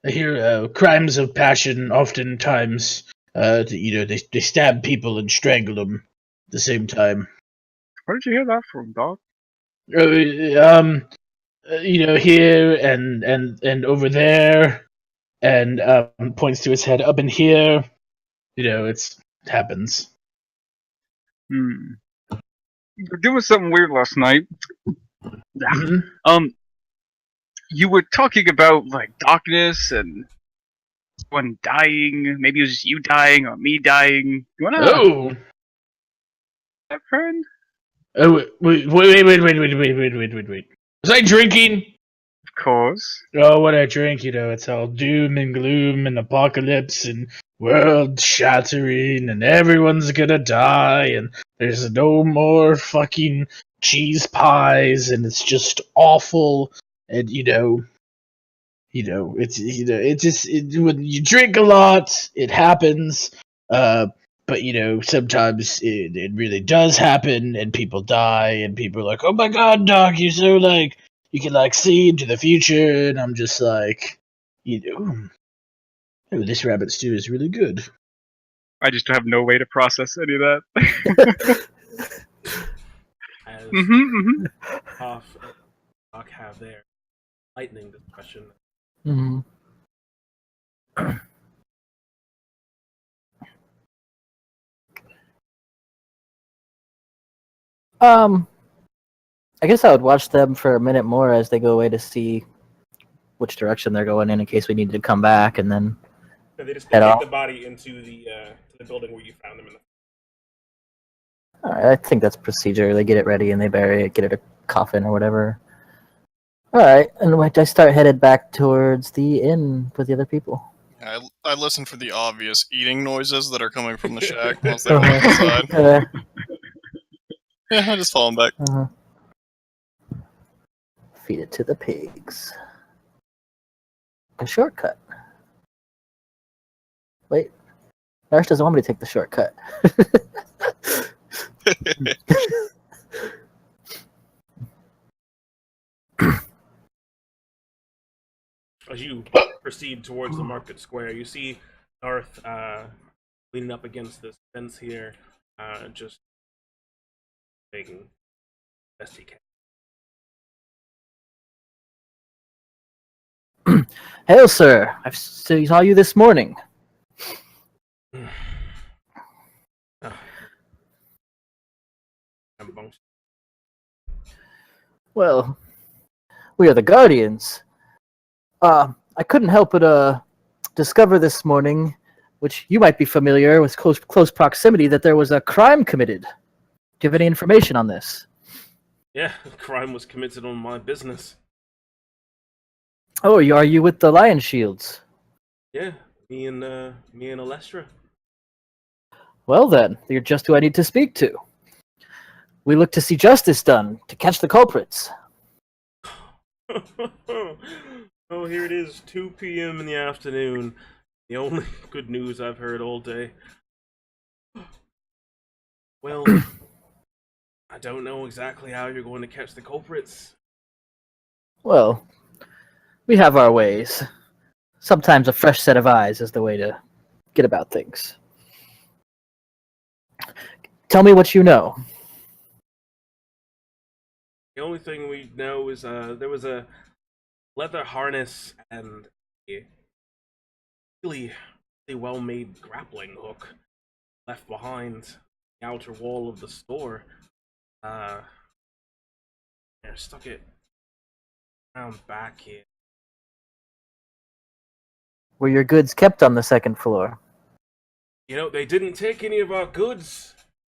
Speaker 1: I hear crimes of passion oftentimes, they stab people and strangle them at the same time.
Speaker 5: Where did you hear that from, Doc?
Speaker 1: Here and over there, and points to his head up in here. It happens.
Speaker 5: We were doing something weird last night.
Speaker 1: Mm-hmm.
Speaker 5: You were talking about like darkness and one dying. Maybe it was just you dying or me dying. You wanna,
Speaker 1: Oh.
Speaker 5: friend?
Speaker 1: Oh, wait. Was I drinking?
Speaker 5: Of course.
Speaker 1: Oh, what I drink, it's all doom and gloom and apocalypse and world shattering and everyone's gonna die and there's no more fucking cheese pies and it's just awful and when you drink a lot, it happens. But sometimes it really does happen, and people die, and people are like, "Oh my God, Doc, you're so you can see into the future," and I'm just like, oh, this rabbit stew is really good.
Speaker 5: I just have no way to process any of that.
Speaker 3: As Hoff and Doc have their lightning discussion.
Speaker 4: Mm-hmm. I guess I would watch them for a minute more as they go away to see which direction they're going in case we need to come back, and then
Speaker 3: they take the body into the building where you found them.
Speaker 4: I think that's procedure. They get it ready and they bury it, get it a coffin or whatever. All right, and I start headed back towards the inn with the other people.
Speaker 2: Yeah, I listen for the obvious eating noises that are coming from the shack once they walk inside. Yeah, I just follow them back.
Speaker 4: Feed it to the pigs. A shortcut. Wait, Nurse doesn't want me to take the shortcut.
Speaker 3: As you proceed towards the market square, you see Darth leaning up against this fence here, just making best he can.
Speaker 4: Hail, sir! I saw you this morning. Well, we are the Guardians. I couldn't help but discover this morning, which you might be familiar with close proximity, that there was a crime committed. Do you have any information on this?
Speaker 3: Yeah, crime was committed on my business.
Speaker 4: Oh, are you with the Lion Shields?
Speaker 3: Yeah, me and Alestra.
Speaker 4: Well then, you're just who I need to speak to. We look to see justice done, to catch the culprits.
Speaker 3: Oh, here it is, 2 p.m. in the afternoon. The only good news I've heard all day. Well, I don't know exactly how you're going to catch the culprits.
Speaker 4: Well, we have our ways. Sometimes a fresh set of eyes is the way to get about things. Tell me what you know.
Speaker 3: The only thing we know is there was a leather harness and a really well-made grappling hook left behind the outer wall of the store. I stuck it around back here.
Speaker 4: Were your goods kept on the second floor?
Speaker 3: They didn't take any of our goods.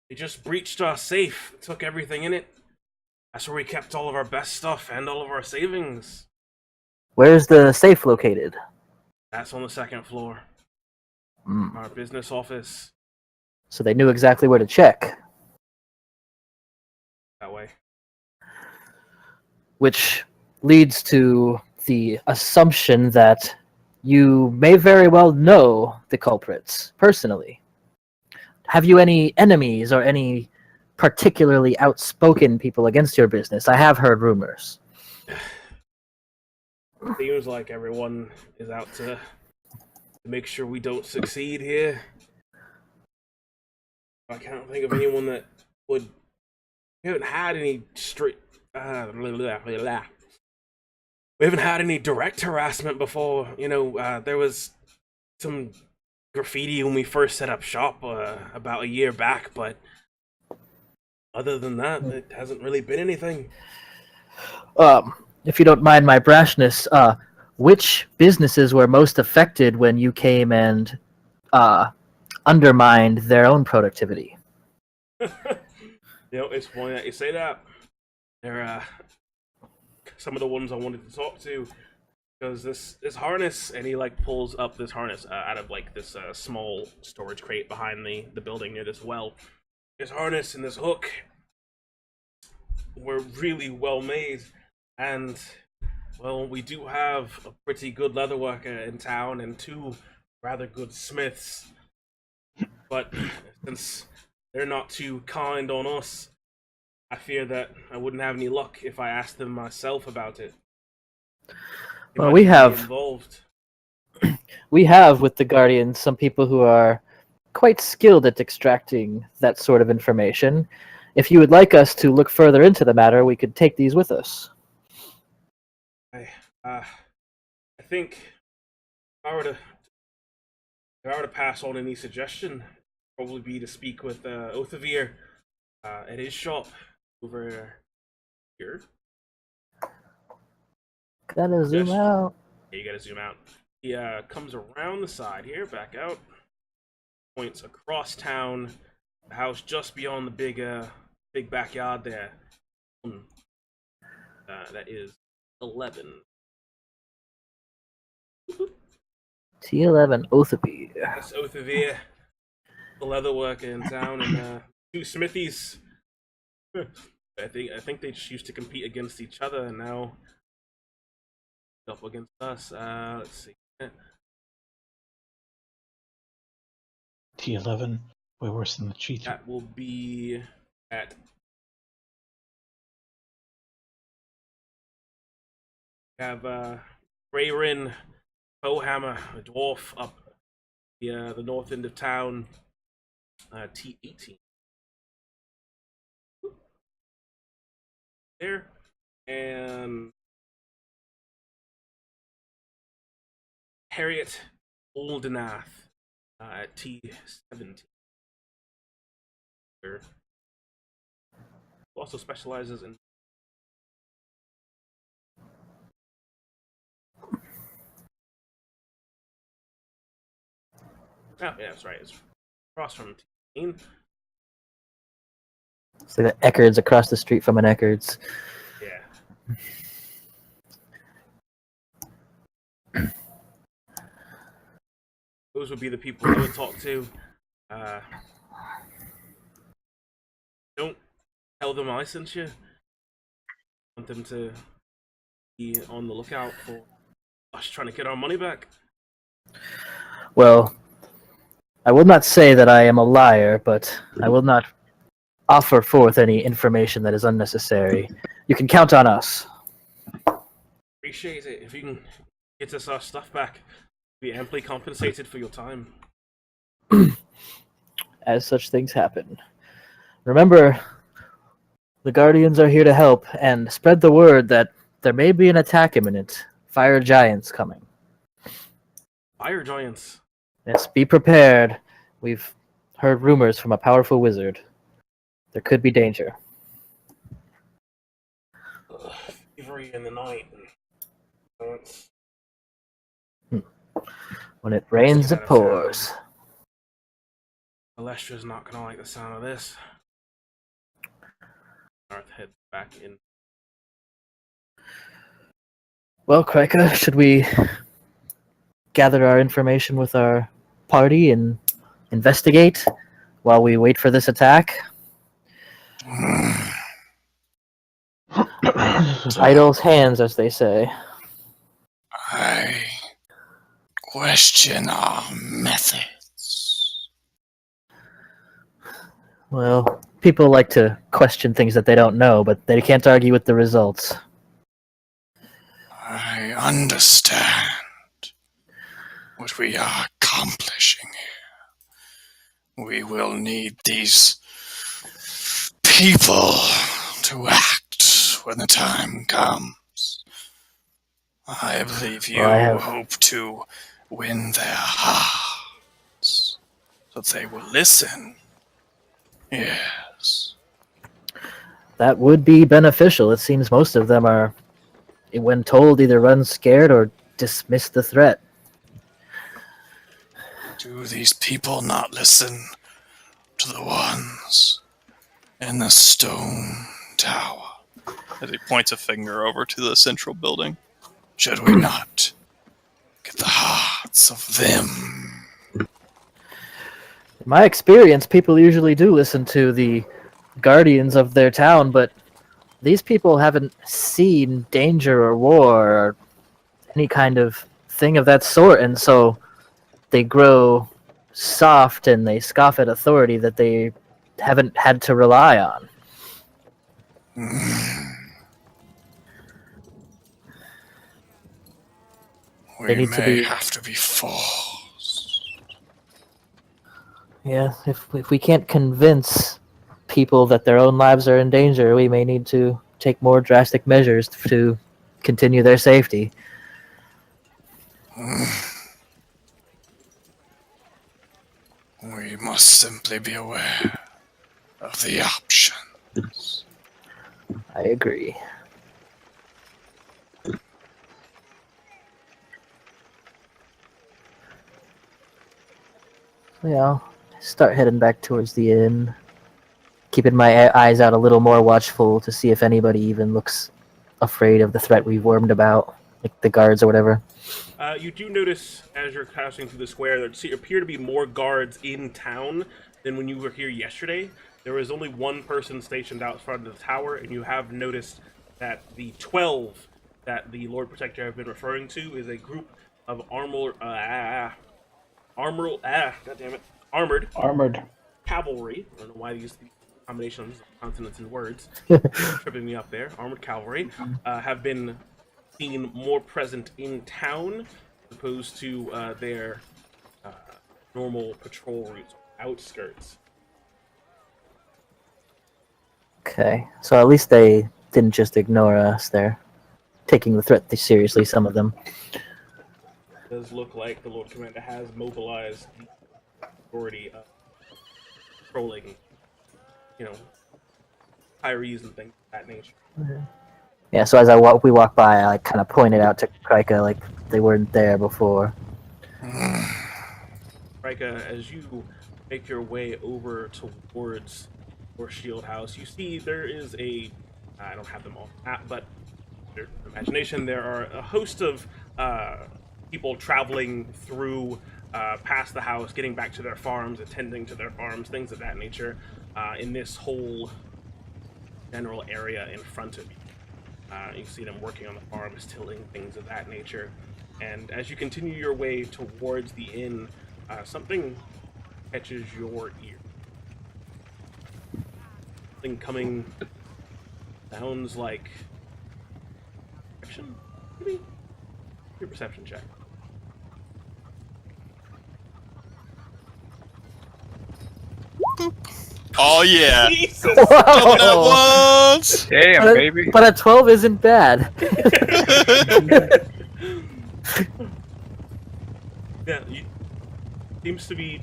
Speaker 3: They just breached our safe, took everything in it. That's where we kept all of our best stuff and all of our savings.
Speaker 4: Where's the safe located?
Speaker 3: That's on the second floor. Our business office.
Speaker 4: So they knew exactly where to check.
Speaker 3: That way.
Speaker 4: Which leads to the assumption that you may very well know the culprits personally. Have you any enemies or any particularly outspoken people against your business? I have heard rumors.
Speaker 3: Seems like everyone is out to make sure we don't succeed here. I can't think of anyone that would. We haven't had any We haven't had any direct harassment before. There was some graffiti when we first set up shop about a year back, but Other than that, it hasn't really been anything.
Speaker 4: If you don't mind my brashness, which businesses were most affected when you came and undermined their own productivity?
Speaker 3: It's funny that you say that. They're some of the ones I wanted to talk to, because this harness, and he like pulls up this harness out of like this small storage crate behind the building near this well. This harness and this hook were really well made, and well, we do have a pretty good leatherworker in town and 2 rather good smiths, but since they're not too kind on us, I fear that I wouldn't have any luck if I asked them myself about it.
Speaker 4: Well, we have with the Guardians some people who are quite skilled at extracting that sort of information. If you would like us to look further into the matter, we could take these with us.
Speaker 3: I think if I were to pass on any suggestion, probably be to speak with Othavir at his shop over here.
Speaker 4: Gotta zoom out.
Speaker 3: Yeah, you gotta zoom out. He comes around the side here, back out, points across town, the house just beyond the big backyard there. That is 11.
Speaker 4: T11 Othavir.
Speaker 3: That's Othavir, the leather worker in town, and 2 smithies. I think they just used to compete against each other, and now up against us. Let's see.
Speaker 1: T11, way worse than the cheat.
Speaker 3: That will be at have Rayrin Bowhammer, a dwarf, up the north end of town. T18 there, and Harriet Oldenath at T17. Also specializes in yeah, that's right. It's across from T18.
Speaker 4: So the Eckards across the street from an Eckards.
Speaker 3: Yeah. Those would be the people I would talk to. Don't tell them I sent you. I want them to be on the lookout for us trying to get our money back.
Speaker 4: Well, I will not say that I am a liar, but I will not offer forth any information that is unnecessary. You can count on us.
Speaker 3: Appreciate it. If you can get us our stuff back, be amply compensated for your time.
Speaker 4: As such things happen. Remember, the Guardians are here to help, and spread the word that there may be an attack imminent. Fire giants coming.
Speaker 3: Fire giants?
Speaker 4: Yes, be prepared. We've heard rumors from a powerful wizard. There could be danger.
Speaker 3: Thievery in the night.
Speaker 4: When it rains, it pours.
Speaker 3: Alestra's not gonna like the sound of this. Narth heads back in.
Speaker 4: Well, Krika, should we gather our information with our party and investigate while we wait for this attack? Idle's hands, as they say.
Speaker 2: I question our methods.
Speaker 4: Well, people like to question things that they don't know, but they can't argue with the results.
Speaker 2: I understand what we are accomplishing here. We will need these people to act when the time comes. I believe you hope to win their hearts, so they will listen. Yes.
Speaker 4: that would be beneficial. It seems most of them are, when told, either run scared or dismiss the threat.
Speaker 2: Do these people not listen to the ones in the stone tower? As he points a finger over to the central building. Should we not get the hearts of them?
Speaker 4: In my experience, people usually do listen to the guardians of their town, but these people haven't seen danger or war or any kind of thing of that sort, and so they grow soft and they scoff at authority that they haven't had to rely on.
Speaker 2: We
Speaker 4: need to be-
Speaker 2: have to be forced.
Speaker 4: Yeah, if we can't convince people that their own lives are in danger, we may need to take more drastic measures to continue their safety.
Speaker 2: We must simply be aware of the options.
Speaker 4: I agree. Yeah, start heading back towards the inn. Keeping my eyes out a little more watchful to see if anybody even looks afraid of the threat we've wormed about, like the guards or whatever.
Speaker 3: You do notice as you're passing through the square there appear to be more guards in town than when you were here yesterday. There was only one person stationed out front of the tower, and you have noticed that the 12 that the Lord Protector have been referring to is a group of armored cavalry. I don't know why these combinations of consonants and words tripping me up there. Armored cavalry have been seen more present in town as opposed to their normal patrol routes, outskirts.
Speaker 4: Okay, so at least they didn't just ignore us. They're taking the threat seriously, some of them.
Speaker 3: It does look like the Lord Commander has mobilized the authority of patrolling, Tyrese and things of that nature.
Speaker 4: Yeah, so as we walk by, I kind of pointed out to Krika like they weren't there before.
Speaker 3: Krika, as you make your way over towards your shield house, you see there is I don't have them all map, but your imagination, there are a host of people traveling through past the house, getting back to their farms, attending to their farms, things of that nature, in this whole general area in front of you. You see them working on the farms, tilling, things of that nature. And as you continue your way towards the inn, something catches your ear. Something coming, sounds like perception, maybe? Your perception check.
Speaker 2: Oh yeah!
Speaker 3: Jesus!
Speaker 2: Double that once!
Speaker 5: Damn, baby.
Speaker 4: But a 12 isn't bad.
Speaker 3: Yeah, seems to be.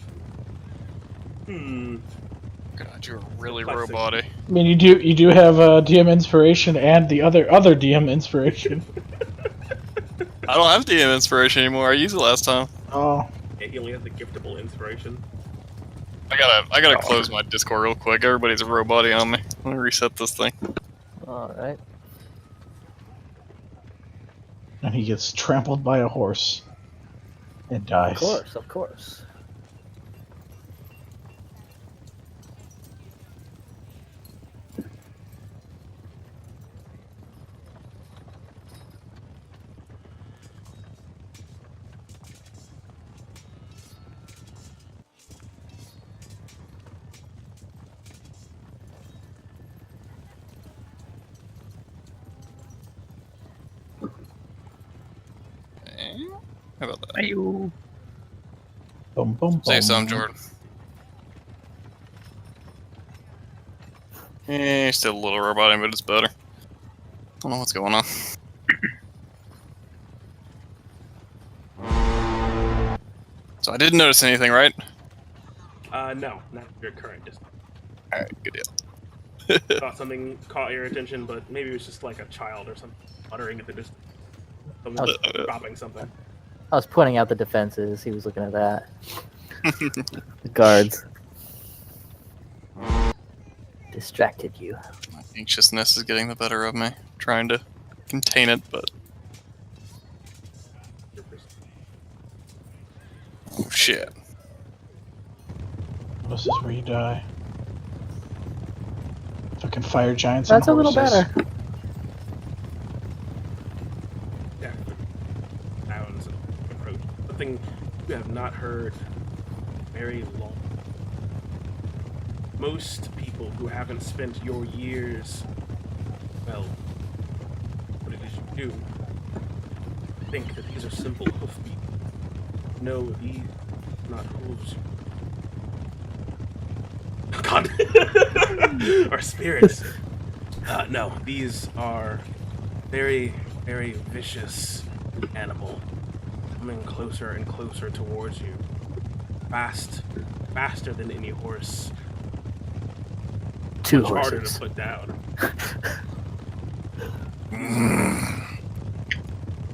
Speaker 2: God, you're really
Speaker 3: Classic.
Speaker 2: roboty.
Speaker 1: I mean, you do have DM inspiration and the other DM inspiration.
Speaker 2: I don't have DM inspiration anymore. I used it last time.
Speaker 1: Oh,
Speaker 3: Yeah, he only has the giftable inspiration.
Speaker 2: I gotta close my Discord real quick. Everybody's a roboty on me. Let me reset this thing.
Speaker 4: Alright.
Speaker 1: and he gets trampled by a horse and dies.
Speaker 4: Of course, of course.
Speaker 2: How about that?
Speaker 4: Ayo.
Speaker 1: Boom, boom,
Speaker 2: Say
Speaker 1: boom.
Speaker 2: something, Jordan. Still a little robotic, but it's better. Don't know what's going on. So I didn't notice anything, right?
Speaker 3: No, not your current distance.
Speaker 2: Alright, good deal.
Speaker 3: Thought something caught your attention, but maybe it was just like a child or something muttering at the distance. Someone dropping something.
Speaker 4: I was pointing out the defenses. He was looking at that. The guards. Distracted you.
Speaker 2: My anxiousness is getting the better of me. Trying to contain it, but... Oh, shit.
Speaker 1: This is where you die. Fucking fire giants.
Speaker 4: That's a
Speaker 1: on
Speaker 4: little
Speaker 1: horses.
Speaker 4: better.
Speaker 3: Yeah. Sounds of approach. Something you have not heard very long. Most people who haven't spent your years, well, what it is you do, think that these are simple hoofbeats. No, these are not hooves. God. Are spirits. No, these are very, very vicious animal coming closer and closer towards you. Faster than any horse.
Speaker 4: Two
Speaker 3: Much harder
Speaker 4: horses.
Speaker 3: to put down.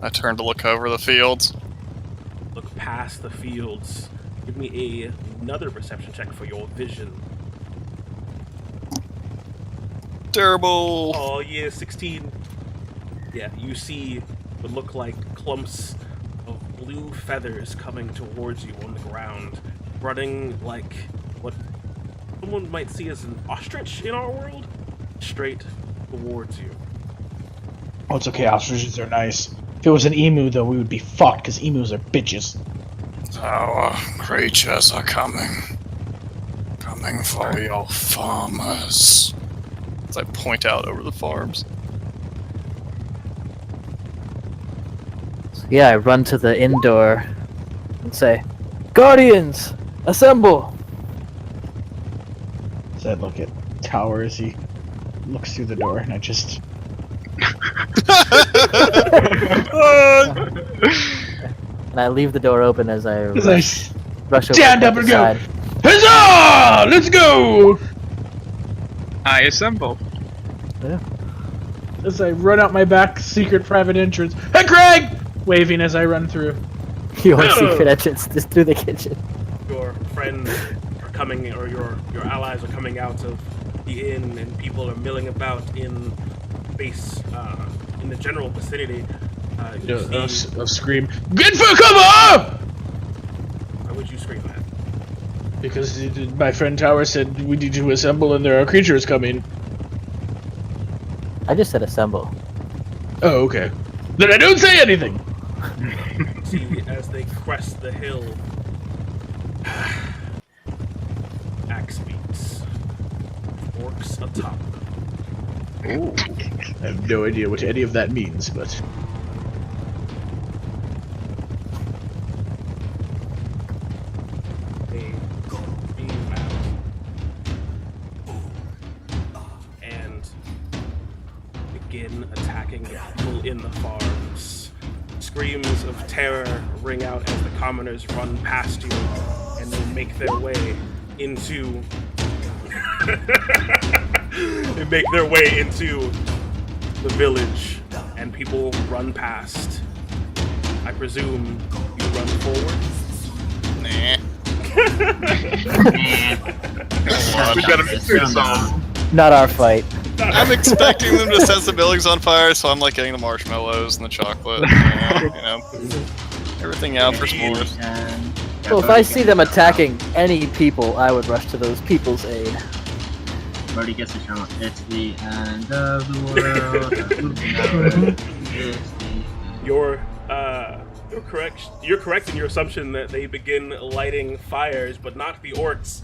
Speaker 2: I turn to look over the fields.
Speaker 3: Look past the fields. Give me another perception check for your vision.
Speaker 2: Terrible.
Speaker 3: Oh yeah, 16. Yeah, you see what look like clumps of blue feathers coming towards you on the ground, running like what someone might see as an ostrich in our world, straight towards you.
Speaker 1: Oh, it's okay. Ostriches are nice. If it was an emu, though, we would be fucked because emus are bitches.
Speaker 2: Our creatures are coming. Coming for your farmers. As I point out over the farms.
Speaker 4: So yeah, I run to the indoor and say, "Guardians, assemble!"
Speaker 1: So I look at Tower as he looks through the door, and I just...
Speaker 4: And I leave the door open as I
Speaker 1: As
Speaker 4: rush over
Speaker 1: stand
Speaker 4: to
Speaker 1: up
Speaker 4: the
Speaker 1: and go,
Speaker 4: side.
Speaker 1: Huzzah! Let's go!
Speaker 5: I assemble.
Speaker 1: As I run out my back secret private entrance. Hey, Craig! Waving as I run through.
Speaker 4: Your secret entrance is through the kitchen.
Speaker 3: Your friends are coming, or your allies are coming out of the inn, and people are milling about in space, in the general vicinity.
Speaker 1: A scream. Good for cover!
Speaker 3: Why would you scream that?
Speaker 1: Because my friend Tower said we need to assemble and there are creatures coming.
Speaker 4: I just said assemble.
Speaker 1: Oh, okay. Then I don't say anything!
Speaker 3: See, as they crest the hill, axe beats, orcs atop.
Speaker 1: Ooh. I have no idea what any of that means, but...
Speaker 3: They beam out and begin attacking the people in the farms. Screams of terror ring out as the commoners run past you, and they make their way into the village, and people run past. I presume you run forward.
Speaker 2: Nah.
Speaker 5: We've got a mystery to solve.
Speaker 4: Not our fight.
Speaker 2: I'm expecting them to set the buildings on fire, so I'm like getting the marshmallows and the chocolate, you know, everything out for s'mores.
Speaker 4: Well, if I see them attacking any people, I would rush to those people's aid.
Speaker 6: Brody gets a shout. It's the end of the world. It's the end.
Speaker 3: You're correct. You're correct in your assumption that they begin lighting fires, but not the orcs.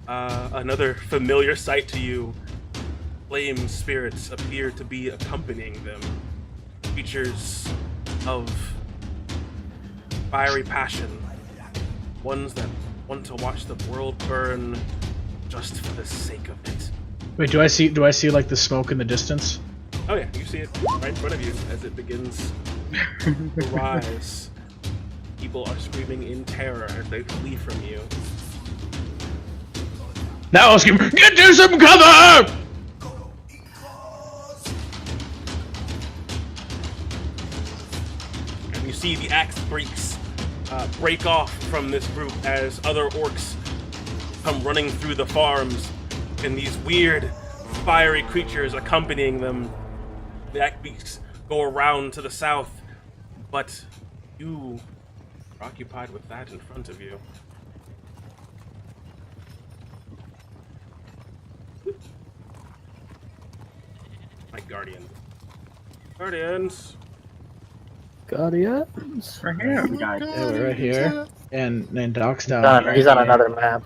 Speaker 3: Another familiar sight to you. Flame spirits appear to be accompanying them. Creatures of fiery passion. Ones that want to watch the world burn just for the sake of it.
Speaker 1: Wait, do I see like the smoke in the distance?
Speaker 3: Oh yeah, you see it right in front of you as it begins to rise. People are screaming in terror as they flee from you.
Speaker 1: Now I'll scream, get to some cover!
Speaker 3: see the axe break off from this group as other orcs come running through the farms, and these weird, fiery creatures accompanying them. The axe go around to the south, but you are occupied with that in front of you. My guardian. Guardians.
Speaker 4: Guardians.
Speaker 5: Right here.
Speaker 1: Yeah, we're right here. And Doc's down
Speaker 4: Done.
Speaker 1: here.
Speaker 4: He's on another map.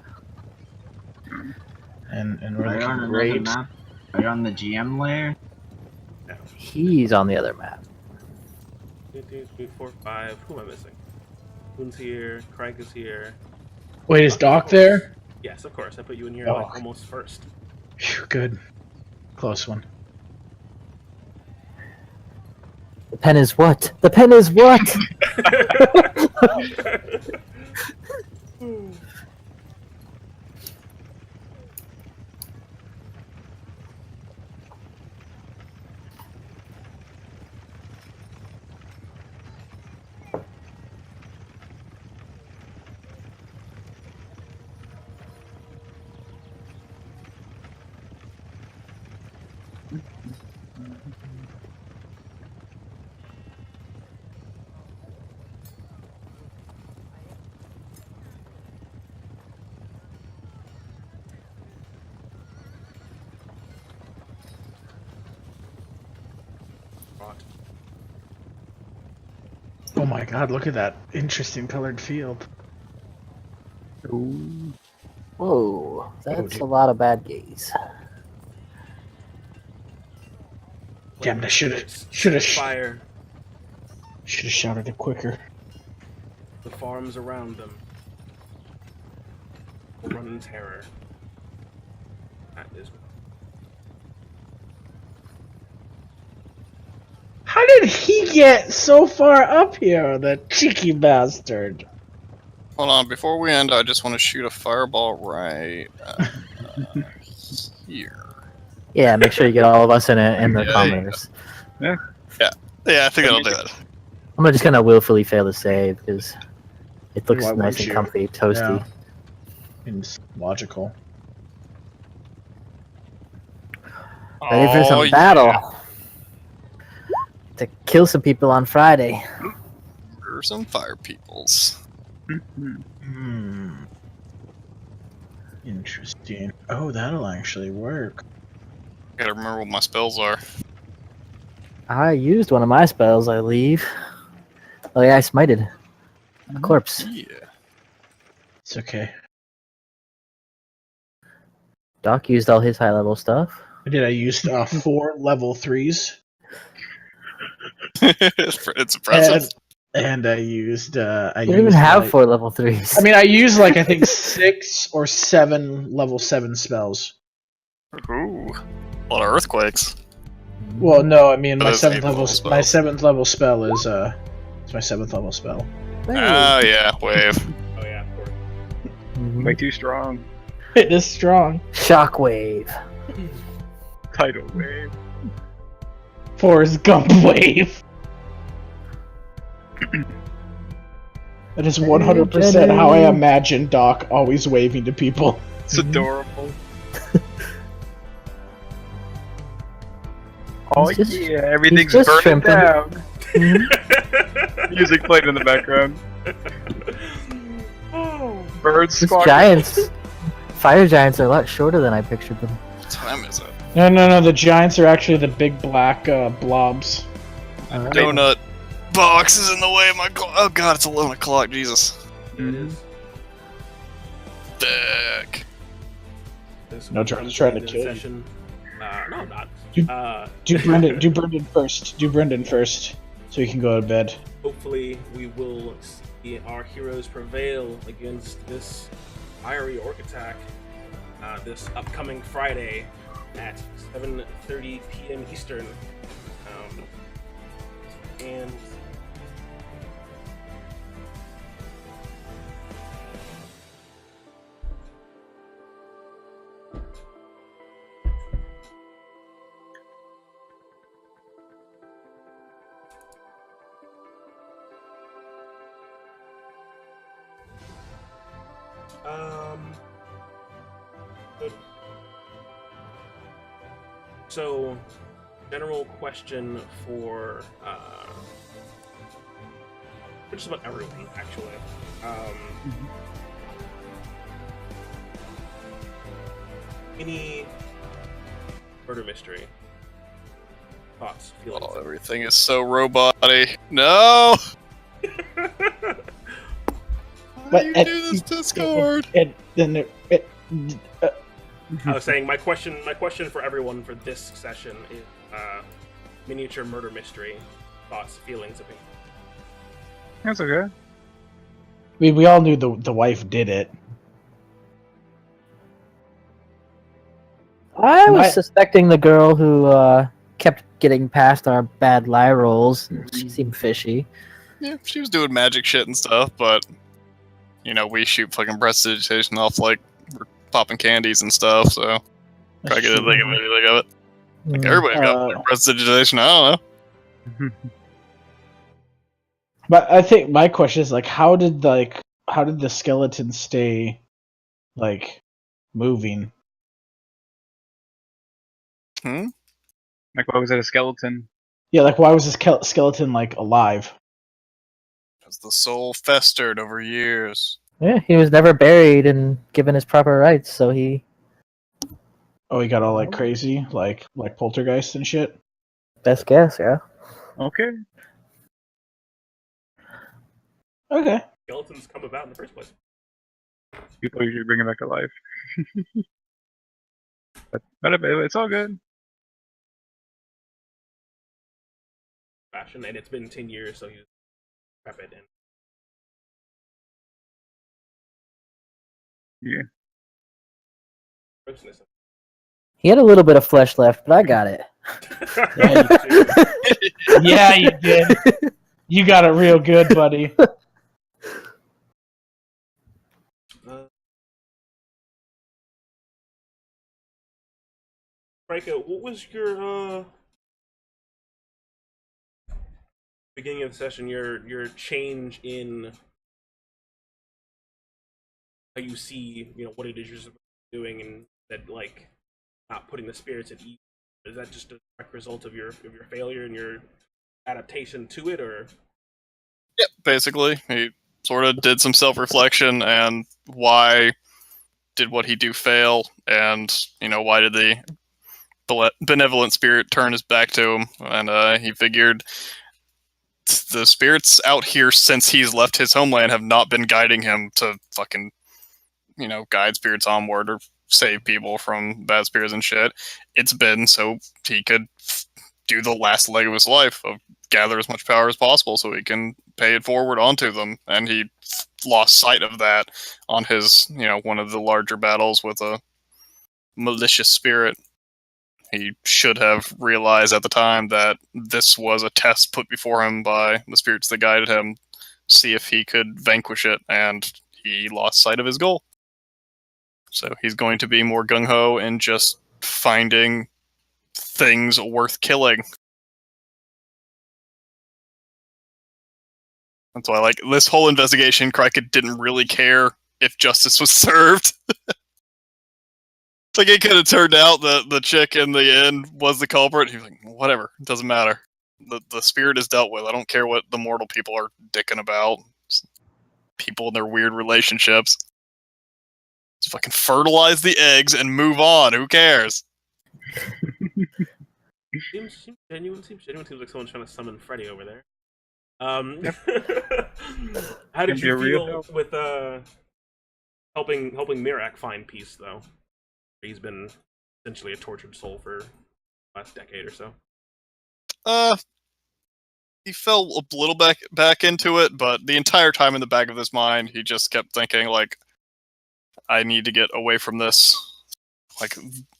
Speaker 1: And we're
Speaker 6: Are you on
Speaker 1: looking
Speaker 6: another
Speaker 1: great.
Speaker 6: map? Are you on the GM layer?
Speaker 4: He's on the other map.
Speaker 3: 2, 3, 4, 5. Who am I missing? Moon's here. Crank is here.
Speaker 1: Wait, is Doc there?
Speaker 3: Yes, of course. I put you in here
Speaker 1: Oh.
Speaker 3: like almost first.
Speaker 1: Phew, good. Close one.
Speaker 4: The pen is what? The pen is what?
Speaker 1: Oh my god, look at that interesting colored field.
Speaker 4: Ooh. Whoa, that's
Speaker 1: dear.
Speaker 4: a lot of bad gays.
Speaker 1: Damn, I should
Speaker 3: Fire
Speaker 1: have shouted it quicker.
Speaker 3: the farms around them. Will run in terror. That is.
Speaker 1: How did he get so far up here, the cheeky bastard?
Speaker 2: Hold on, before we end, I just want to shoot a fireball right here.
Speaker 4: Yeah, make sure you get all of us in the
Speaker 2: Yeah,
Speaker 4: commoners.
Speaker 2: Yeah, I think that'll do it.
Speaker 4: I'm just gonna willfully fail to save because it looks
Speaker 1: Why
Speaker 4: nice
Speaker 1: wouldn't
Speaker 4: and
Speaker 1: you?
Speaker 4: comfy, toasty.
Speaker 1: Yeah. Seems logical.
Speaker 4: Ready for some
Speaker 2: Oh,
Speaker 4: battle.
Speaker 2: yeah.
Speaker 4: To kill some people on Friday.
Speaker 2: Murder some fire peoples.
Speaker 1: Hmm. Interesting. Oh, that'll actually work.
Speaker 2: Gotta remember what my spells are.
Speaker 4: I used one of my spells, I believe. Oh yeah, I smited a corpse.
Speaker 2: Yeah.
Speaker 1: It's okay.
Speaker 4: Doc used all his high level stuff.
Speaker 1: I did. I used 4 level 3s.
Speaker 2: It's impressive.
Speaker 1: And I used. I
Speaker 4: You don't even have 4 level 3s.
Speaker 1: I mean, I used like I think 6 or 7 level 7 spells.
Speaker 2: Ooh. A lot of earthquakes.
Speaker 1: Well, no, I mean my
Speaker 2: Those
Speaker 1: 7th
Speaker 2: ain't
Speaker 1: level.
Speaker 2: level spells.
Speaker 1: My 7th level spell is it's my 7th level spell.
Speaker 2: Oh, yeah, wave.
Speaker 3: Oh yeah, of course.
Speaker 5: Way too strong.
Speaker 1: It is strong.
Speaker 4: Shockwave.
Speaker 5: Tidal wave.
Speaker 1: Forrest Gump wave. That is 100% how I imagine Doc always waving to people.
Speaker 5: It's adorable. Oh
Speaker 4: He's just-
Speaker 5: yeah, everything's
Speaker 4: just
Speaker 5: burning
Speaker 4: shrimping.
Speaker 5: down. Music played in the background. Birds
Speaker 4: These
Speaker 5: squawking.
Speaker 4: giants, fire giants, are a lot shorter than I pictured them.
Speaker 2: What time is it?
Speaker 1: No, the giants are actually the big black blobs.
Speaker 2: Donut box is in the way of my clock. Oh god, it's 11 o'clock, Jesus.
Speaker 3: There it is.
Speaker 2: Dick.
Speaker 3: This
Speaker 1: No, Jordan's trying to kill you.
Speaker 3: session. No, I'm not.
Speaker 1: Do Brendan first. Do Brendan first, so you can go to bed.
Speaker 3: Hopefully, we will see our heroes prevail against this fiery orc attack this upcoming Friday at 7:30 p.m. Eastern. And Good. So, general question for just about everyone, actually. Any murder mystery? Thoughts, feelings?
Speaker 2: Oh, everything is so robot-y. No! Why do you do this, Discord?
Speaker 1: I
Speaker 3: was saying my question for everyone for this session is miniature murder mystery. Thoughts, feelings, opinions.
Speaker 5: That's okay.
Speaker 1: We all knew the wife did it.
Speaker 4: I was suspecting the girl who kept getting past our bad lie rolls. She seemed fishy.
Speaker 2: Yeah, she was doing magic shit and stuff, but you know, we shoot fucking prestidigitation off like we're popping candies and stuff, so I didn't think of anything of it. Like everybody's got prestidigitation, I don't know.
Speaker 1: But I think my question is like, how did the skeleton stay like moving?
Speaker 5: Like, why was it a skeleton?
Speaker 1: Yeah, like why was this skeleton like alive?
Speaker 2: Because the soul festered over years.
Speaker 4: Yeah, he was never buried and given his proper rights, so he.
Speaker 1: Oh, he got all like crazy, like poltergeist and shit.
Speaker 4: Best guess, yeah.
Speaker 5: Okay.
Speaker 1: Okay.
Speaker 3: Skeletons come about in the first place.
Speaker 5: People usually bring it back to life. but it's all good.
Speaker 3: Fashion, and it's been 10 years, so you prep it and.
Speaker 5: Yeah.
Speaker 3: Grossness.
Speaker 4: He had a little bit of flesh left, but I got it.
Speaker 1: Yeah, you did. You got it real good, buddy.
Speaker 3: Franco, what was your beginning of the session? Your change in how you see, what it is you're doing, and that like not putting the spirits at ease. Is that just a direct result of your failure and your adaptation to it, or?
Speaker 2: Yep, basically, he sort of did some self-reflection and why did what he do fail, and why did the benevolent spirit turn his back to him, and he figured the spirits out here since he's left his homeland have not been guiding him to fucking guide spirits onward or save people from bad spirits and shit. It's been so he could do the last leg of his life of gather as much power as possible so he can pay it forward onto them, and he lost sight of that on his one of the larger battles with a malicious spirit. He should have realized at the time that this was a test put before him by the spirits that guided him, see if he could vanquish it, and he lost sight of his goal. So he's going to be more gung-ho in just finding things worth killing. That's why, like, this whole investigation, Cricket didn't really care if justice was served. Like, it could have turned out that the chick in the end was the culprit. He was like, whatever, it doesn't matter. The spirit is dealt with. I don't care what the mortal people are dicking about. It's people in their weird relationships. Just fucking fertilize the eggs and move on. Who cares?
Speaker 3: Seems genuine. Seems like someone's trying to summon Freddy over there. How did you feel with helping Mirak find peace, though? He's been essentially a tortured soul for the last decade or so.
Speaker 2: He fell a little back into it, but the entire time in the back of his mind, he just kept thinking, like, I need to get away from this. Like,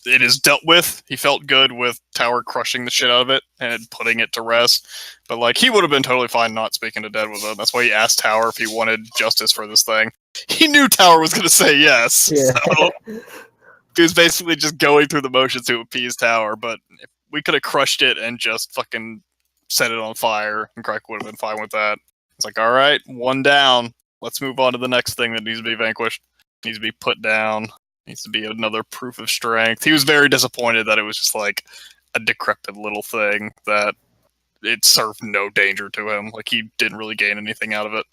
Speaker 2: it is dealt with. He felt good with Tower crushing the shit out of it and putting it to rest. But, like, he would have been totally fine not speaking to Dead with him. That's why he asked Tower if he wanted justice for this thing. He knew Tower was going to say yes. Yeah. So he was basically just going through the motions to appease Tower. But if we could have crushed it and just fucking set it on fire, and Crack would have been fine with that. It's like, alright, one down. Let's move on to the next thing that needs to be vanquished. Needs to be put down. Needs to be another proof of strength. He was very disappointed that it was just like a decrepit little thing that it served no danger to him. Like, he didn't really gain anything out of it.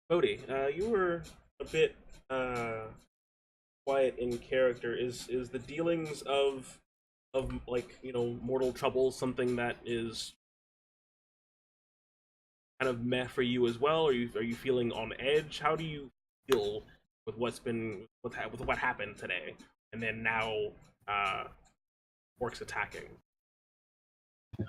Speaker 3: Bodhi, you were a bit quiet in character. Is the dealings of like, you know, mortal trouble something that is kind of meh for you as well? Are you feeling on edge? How do you feel with what happened today, and then now Orcs attacking?
Speaker 6: It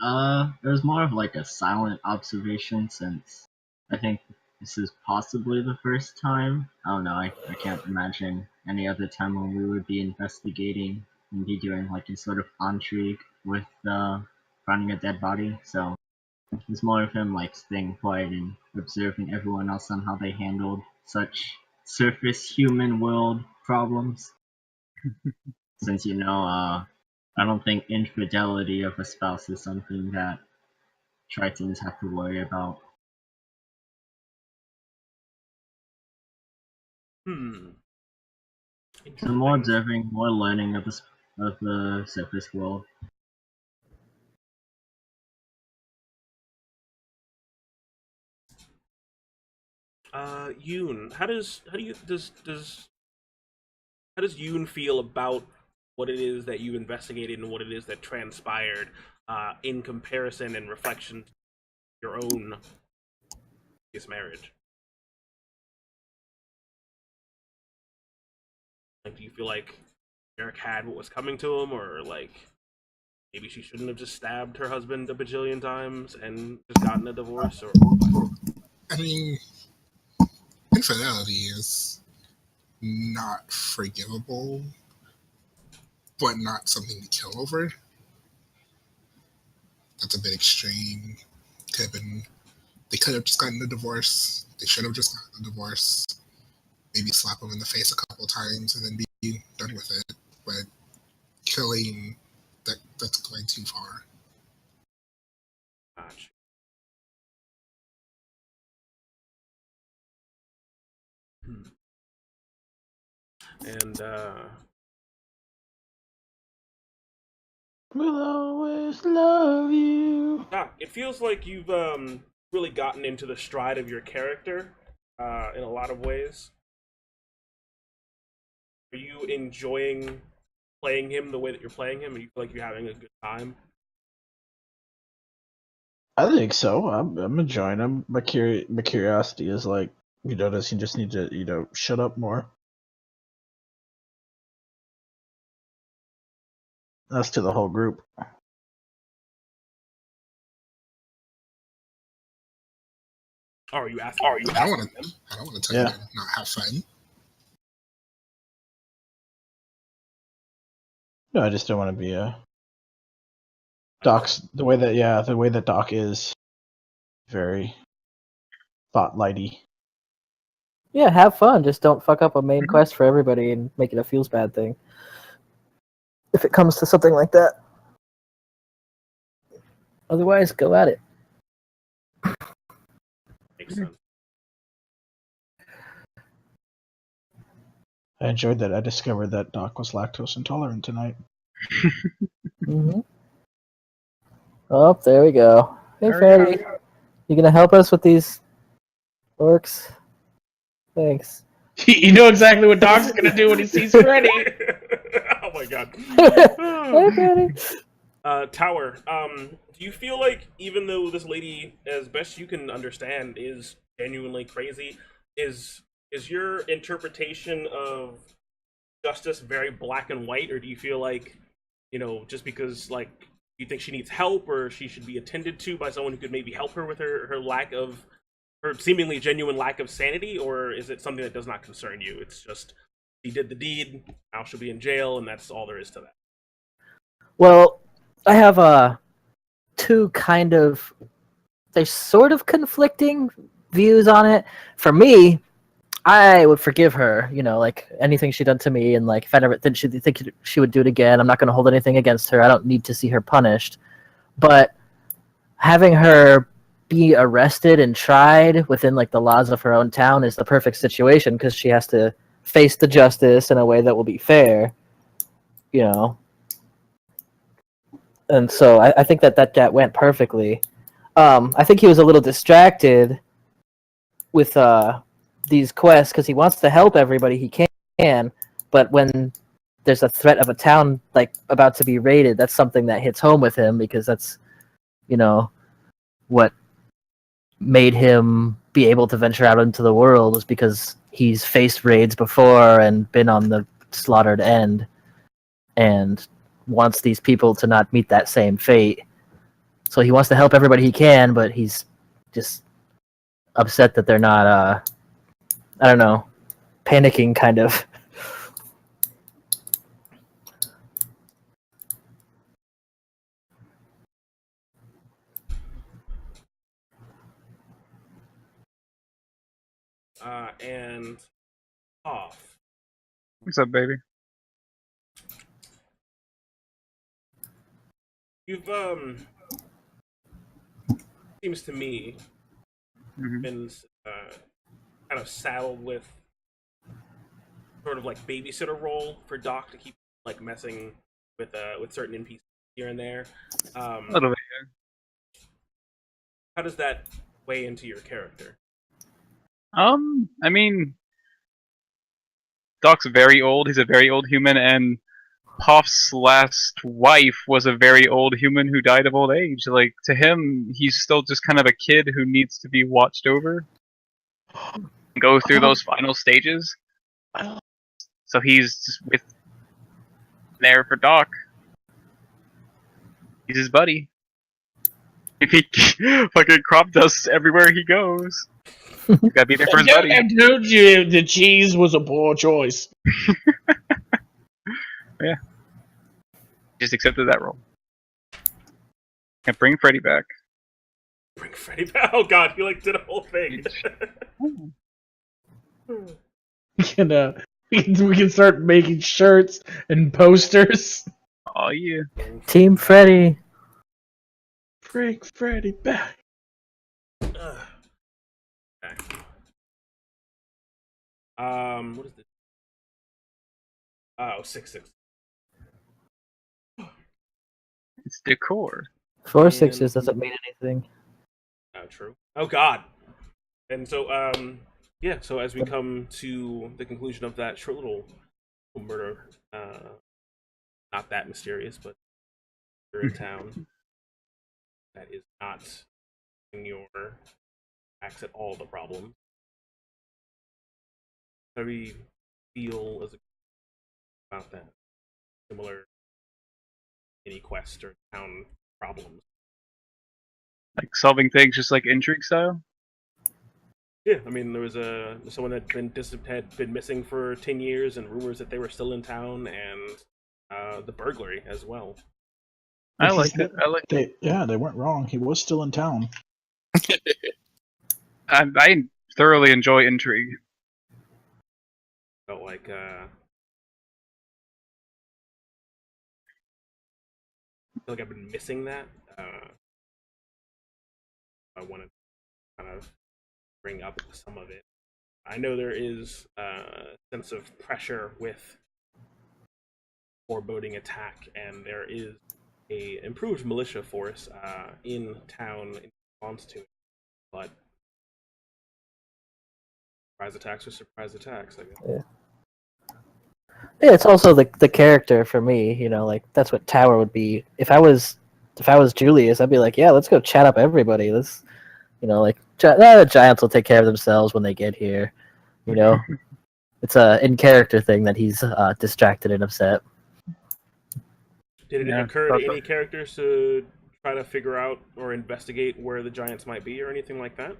Speaker 6: was more of like a silent observation, since I think this is possibly the first time. I don't know, I can't imagine any other time when we would be investigating and be doing like a sort of intrigue with finding a dead body. So it's more of him like staying quiet and observing everyone else on how they handled such surface human world problems. Since, you know, I don't think infidelity of a spouse is something that Tritons have to worry about. So more observing, more learning of the surface world.
Speaker 3: Yoon, how does Yoon feel about what it is that you investigated and what it is that transpired in comparison and reflection to your own previous marriage? Like, do you feel like Eric had what was coming to him, or like maybe she shouldn't have just stabbed her husband a bajillion times and just gotten a divorce? Or
Speaker 7: I mean, infidelity is not forgivable, but not something to kill over. That's a bit extreme. They could have just gotten a divorce. They should have just gotten a divorce. Maybe slap him in the face a couple times and then be done with it. But killing, that's going too far.
Speaker 3: Gotcha. And
Speaker 1: we'll always love you.
Speaker 3: it feels like you've really gotten into the stride of your character in a lot of ways. Are you enjoying playing him the way that you're playing him? Do you feel like you're having a good time?
Speaker 1: I think so. I'm enjoying him. My curiosity is like, you know, does he just need to, you know, shut up more? That's to the whole group.
Speaker 3: Oh, are you asking?
Speaker 7: I don't want to tell you to not have fun.
Speaker 1: No, I just don't want to be a Doc's the way that Doc is very thought lighty.
Speaker 4: Yeah, have fun. Just don't fuck up a main quest for everybody and make it a feels bad thing. If it comes to something like that. Otherwise, go at it.
Speaker 3: Makes sense.
Speaker 1: I enjoyed that. I discovered that Doc was lactose intolerant tonight.
Speaker 4: Mm-hmm. Oh, there we go. Hey, Freddy. You gonna help us with these orcs? Thanks.
Speaker 1: You know exactly what Doc's gonna do when he sees Freddy.
Speaker 3: Oh my god.
Speaker 4: Hey, Freddy.
Speaker 3: Tower, do you feel like, even though this lady, as best you can understand, is genuinely crazy, is your interpretation of justice very black and white, or do you feel like, you know, just because, like, you think she needs help, or she should be attended to by someone who could maybe help her with her seemingly genuine lack of sanity, or is it something that does not concern you? It's just, she did the deed, now she'll be in jail, and that's all there is to that.
Speaker 4: Well, I have two kind of, they're sort of conflicting views on it. For me, I would forgive her, like anything she done to me, and like if I never think she would do it again, I'm not going to hold anything against her. I don't need to see her punished. But having her be arrested and tried within like the laws of her own town is the perfect situation because she has to face the justice in a way that will be fair, And so I think that went perfectly. I think he was a little distracted with these quests because he wants to help everybody he can, but when there's a threat of a town like about to be raided, that's something that hits home with him because that's what made him be able to venture out into the world was because he's faced raids before and been on the slaughtered end and wants these people to not meet that same fate. So he wants to help everybody he can, but he's just upset that they're not I don't know, panicking kind of.
Speaker 3: And off.
Speaker 5: What's up, baby?
Speaker 3: You've seems to me been kind of saddled with sort of like babysitter role for Doc to keep like messing with certain NPCs here and there.
Speaker 5: A little bit. Yeah.
Speaker 3: How does that weigh into your character?
Speaker 5: I mean, Doc's very old. He's a very old human, and Puff's last wife was a very old human who died of old age. Like, to him, he's still just kind of a kid who needs to be watched over. Go through those final stages. So he's just there for Doc. He's his buddy. If he fucking crop dusts everywhere he goes. He's gotta be there for his buddy.
Speaker 1: I told you the cheese was a poor choice.
Speaker 5: Yeah. Just accepted that role. And bring Freddy back.
Speaker 3: Bring Freddy back? Oh god, he like did a whole thing.
Speaker 1: We can start making shirts and posters.
Speaker 5: Oh yeah.
Speaker 4: Team Freddy.
Speaker 1: Bring Freddy back.
Speaker 3: Okay. What is this? Oh, 6-6.
Speaker 5: It's decor.
Speaker 4: 4 6s doesn't mean anything.
Speaker 3: Oh, true. Oh god. And so, yeah. So as we come to the conclusion of that short little murder, not that mysterious, but you're in town. That is not in your acts at all the problem. How do we feel as about that? Similar any quest or town problems?
Speaker 5: Like solving things just like intrigue style?
Speaker 3: Yeah, I mean there was someone that had been missing for 10 years and rumors that they were still in town, and the burglary as well.
Speaker 5: I liked it.
Speaker 9: Yeah, they weren't wrong. He was still in town.
Speaker 5: I thoroughly enjoy intrigue.
Speaker 3: Felt like I feel like I've been missing that. I wanted to kind of bring up some of it. I know there is a sense of pressure with foreboding attack, and there is a improved militia force in town in response to it. But surprise attacks are surprise attacks, I guess.
Speaker 4: Yeah, it's also the character for me. Like that's what Tower would be. If I was Julius, I'd be like, yeah, let's go chat up everybody. Let's, like the giants will take care of themselves when they get here. It's a in character thing that he's distracted and upset.
Speaker 3: Did it occur to any characters to try to figure out or investigate where the giants might be or anything like that?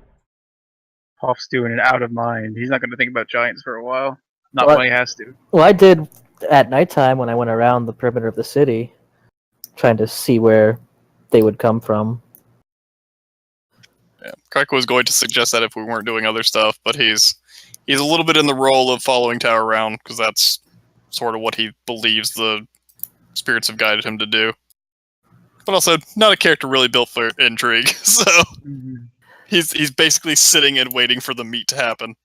Speaker 5: Hoff's doing it out of mind. He's not going to think about giants for a while. Not when he has to.
Speaker 4: Well, I did at nighttime when I went around the perimeter of the city, trying to see where they would come from.
Speaker 2: Yeah, Krek was going to suggest that if we weren't doing other stuff, but he's He's a little bit in the role of following Tao around, because that's sort of what he believes the spirits have guided him to do. But also, not a character really built for intrigue, so he's basically sitting and waiting for the meet to happen.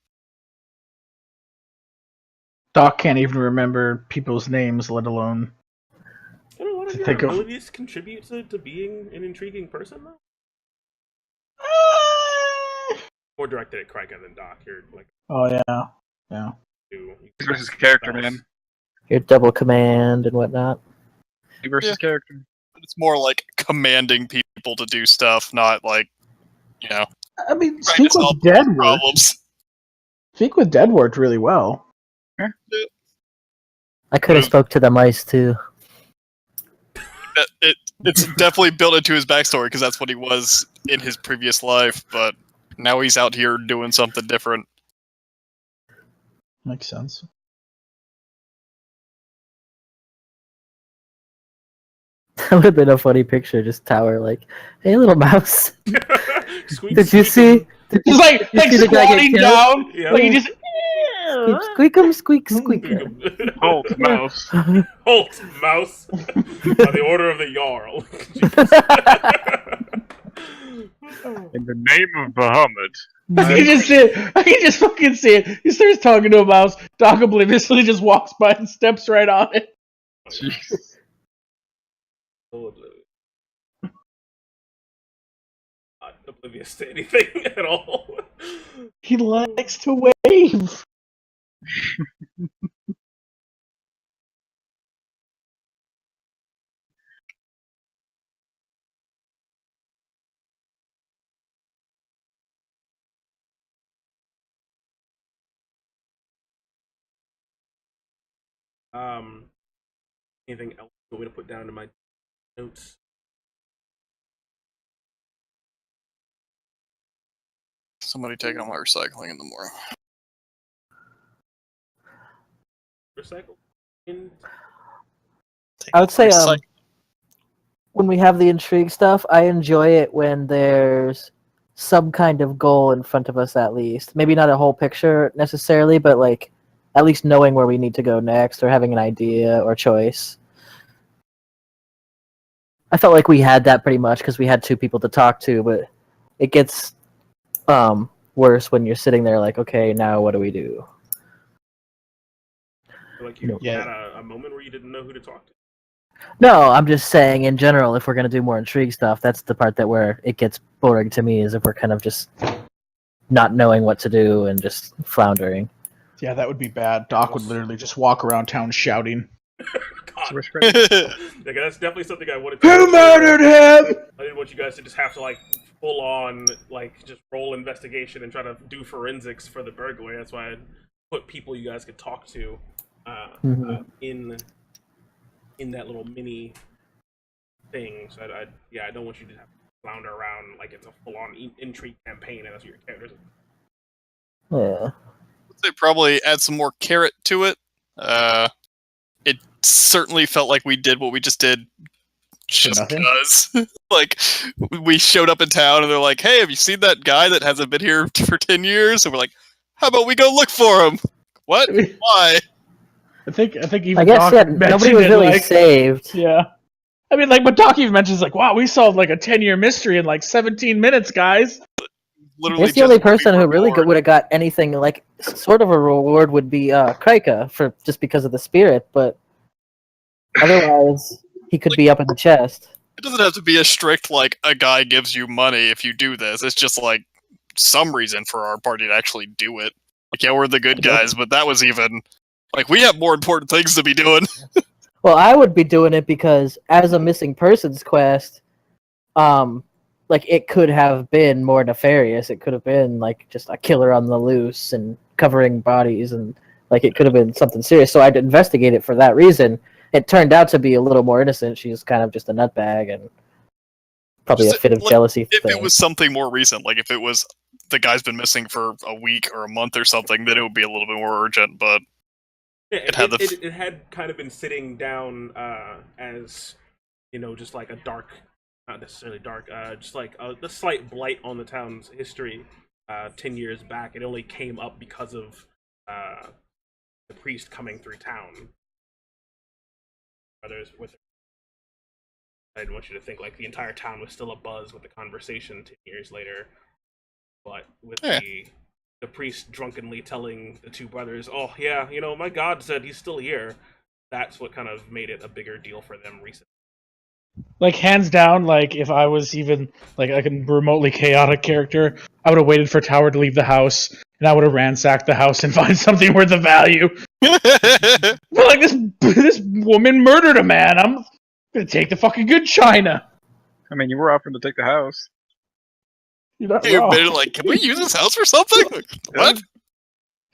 Speaker 1: Doc can't even remember people's names, let alone...
Speaker 3: I don't know, what are your abilities contribute to being an intriguing person, though? More directed at Krika than Doc. You're like...
Speaker 1: Oh, yeah.
Speaker 5: He's versus character, man.
Speaker 4: Your double command and whatnot.
Speaker 5: He versus character.
Speaker 2: It's more like commanding people to do stuff, not like, you know...
Speaker 1: I mean, Speak with Dead
Speaker 2: problems.
Speaker 1: Speak with Dead worked really well.
Speaker 2: Yeah.
Speaker 4: I could have spoke to the mice, too.
Speaker 2: It's definitely built into his backstory, because that's what he was in his previous life, but now he's out here doing something different.
Speaker 9: Makes sense.
Speaker 4: That would have been a funny picture, just Tower like, hey, little mouse.
Speaker 3: Squeak,
Speaker 4: Did you see?
Speaker 1: He's like squatting down.
Speaker 3: Yeah.
Speaker 1: Like he just...
Speaker 4: Squeak 'em, squeak, squeak 'em.
Speaker 5: Halt, mouse.
Speaker 3: Halt, mouse. By the order of the Jarl.
Speaker 5: In the name of Bahamut.
Speaker 1: I can just see it. I can just fucking see it. He starts talking to a mouse. Doc obliviously just walks by and steps right on it.
Speaker 5: Jeez.
Speaker 3: Not oblivious to anything at all.
Speaker 1: He likes to wave.
Speaker 3: Anything else you want me to put down in my notes?
Speaker 2: Somebody taking all my recycling in the morning.
Speaker 3: Recycle?
Speaker 4: I would say when we have the intrigue stuff, I enjoy it when there's some kind of goal in front of us at least. Maybe not a whole picture necessarily, but like at least knowing where we need to go next or having an idea or choice. I felt like we had that pretty much because we had two people to talk to, but it gets worse when you're sitting there like, okay, now what do we do?
Speaker 3: Like you had a moment where you didn't know who to talk to?
Speaker 4: No, I'm just saying in general, if we're going to do more intrigue stuff, that's the part that where it gets boring to me, is if we're kind of just not knowing what to do and just floundering.
Speaker 9: Yeah, that would be bad. Doc would literally just walk around town shouting.
Speaker 3: God. Like, that's definitely something I wanted to...
Speaker 1: Who murdered him?
Speaker 3: I didn't want you guys to just have to, like, full on, like, just roll investigation and try to do forensics for the burglary. That's why I put people you guys could talk to in that little mini thing. So I don't want you to have to flounder around like it's a full-on intrigue campaign and that's what your characters are.
Speaker 4: Yeah.
Speaker 2: They probably add some more carrot to it. It certainly felt like we did what we just did just because. Like, we showed up in town and they're like, hey, have you seen that guy that hasn't been here for 10 years? And we're like, how about we go look for him? What? Why?
Speaker 1: I think even
Speaker 4: I guess
Speaker 1: Doc
Speaker 4: nobody was really
Speaker 1: like,
Speaker 4: saved.
Speaker 1: Yeah. I mean, like, but Doc even mentions, like, wow, we solved, like, a 10-year mystery in, like, 17 minutes, guys.
Speaker 2: Literally
Speaker 4: It's the only person who really would have got anything, like, sort of a reward would be Krika, for just because of the spirit, but otherwise, he could be up in the chest.
Speaker 2: It doesn't have to be a strict, like, a guy gives you money if you do this. It's just, like, some reason for our party to actually do it. Like, yeah, we're the good guys, but that was even... Like, we have more important things to be doing.
Speaker 4: Well, I would be doing it because, as a missing persons quest, like, it could have been more nefarious. It could have been, like, just a killer on the loose and covering bodies, and, like, it could have been something serious. So I'd investigate it for that reason. It turned out to be a little more innocent. She's kind of just a nutbag and probably just a fit of jealousy.
Speaker 2: If it was something more recent, like if it was the guy's been missing for a week or a month or something, then it would be a little bit more urgent, but...
Speaker 3: Yeah, it had kind of been sitting down as, you know, just like a dark, not necessarily dark, just like a slight blight on the town's history 10 years back. It only came up because of the priest coming through town. Brothers with. I didn't want you to think like the entire town was still abuzz with the conversation 10 years later, but with the priest drunkenly telling the two brothers, "Oh yeah, you know, my God said he's still here." That's what kind of made it a bigger deal for them recently.
Speaker 1: Like, hands down, like, if I was even, like, a remotely chaotic character, I would have waited for Tower to leave the house, and I would have ransacked the house and find something worth of value. But, like, this woman murdered a man. I'm gonna take the fucking good china.
Speaker 5: I mean, you were offering to take the house.
Speaker 1: You're not
Speaker 2: You're
Speaker 1: wrong.
Speaker 2: like, can we use this house for something? What?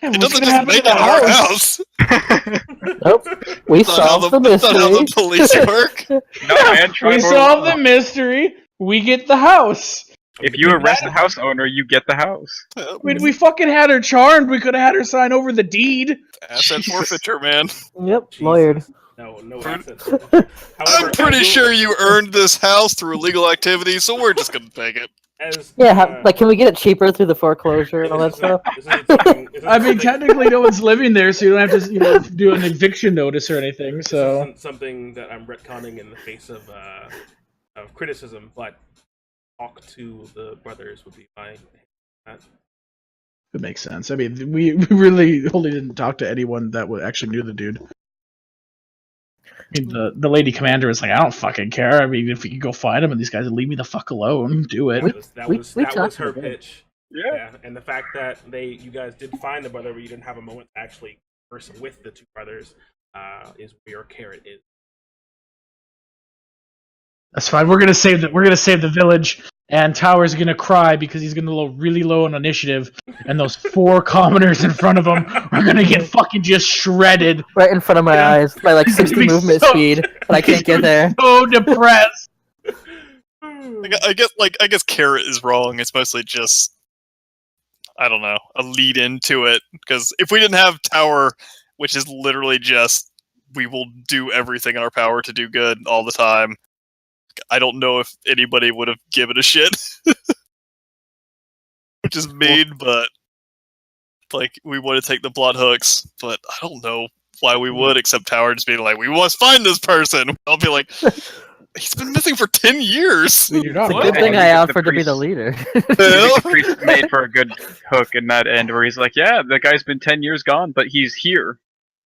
Speaker 1: Yeah,
Speaker 2: It
Speaker 1: what's
Speaker 2: doesn't
Speaker 1: gonna
Speaker 2: just
Speaker 1: happen
Speaker 2: make
Speaker 1: to
Speaker 2: it
Speaker 1: the
Speaker 2: our
Speaker 1: house?
Speaker 2: house.
Speaker 4: Nope. We
Speaker 2: That's not how
Speaker 4: solved the
Speaker 2: that's not how the
Speaker 4: mystery.
Speaker 2: police work.
Speaker 5: No, man, try
Speaker 1: We
Speaker 5: more.
Speaker 1: solve the mystery. We get the house.
Speaker 5: If you arrest the house owner, you get the house.
Speaker 1: We fucking had her charmed. We could have had her sign over the deed.
Speaker 2: Asset forfeiture, man.
Speaker 4: Yep,
Speaker 3: Jesus.
Speaker 4: lawyered.
Speaker 3: No assets.
Speaker 2: I'm pretty sure you earned this house through illegal activity, so we're just gonna take it.
Speaker 4: Like, can we get it cheaper through the foreclosure and all that stuff?
Speaker 1: I mean, technically, no one's living there, so you don't have to, do an eviction notice or anything.
Speaker 3: This
Speaker 1: So
Speaker 3: isn't something that I'm retconning in the face of criticism, but talk to the brothers would be fine.
Speaker 1: it makes sense. I mean, we really only didn't talk to anyone that actually knew the dude. I mean, the lady commander was like, I don't fucking care. I mean, if you can go find him and these guys leave me the fuck alone, do it.
Speaker 3: That was her pitch.
Speaker 5: Yeah.
Speaker 3: And the fact that you guys did find the brother, but you didn't have a moment to actually converse with the two brothers, is where your carrot is.
Speaker 1: That's fine. We're gonna save the village, and Tower's gonna cry because he's gonna go really low on initiative, and those 4 commoners in front of him are gonna get fucking just shredded
Speaker 4: right in front of my eyes by like 60 movement speed, and I can't get there.
Speaker 1: So depressed.
Speaker 2: I guess carrot is wrong. It's mostly just, I don't know, a lead into it. Because if we didn't have Tower, which is literally just, we will do everything in our power to do good all the time, I don't know if anybody would have given a shit. Which is mean, but like, we want to take the blood hooks, but I don't know why we would, except Tower just being like, we must find this person. I'll be like, he's been missing for 10 years.
Speaker 1: You're not
Speaker 4: It's a good thing I offered to be the leader.
Speaker 5: The priest made for a good hook in that end, where he's like, yeah, the guy's been 10 years gone, but he's here.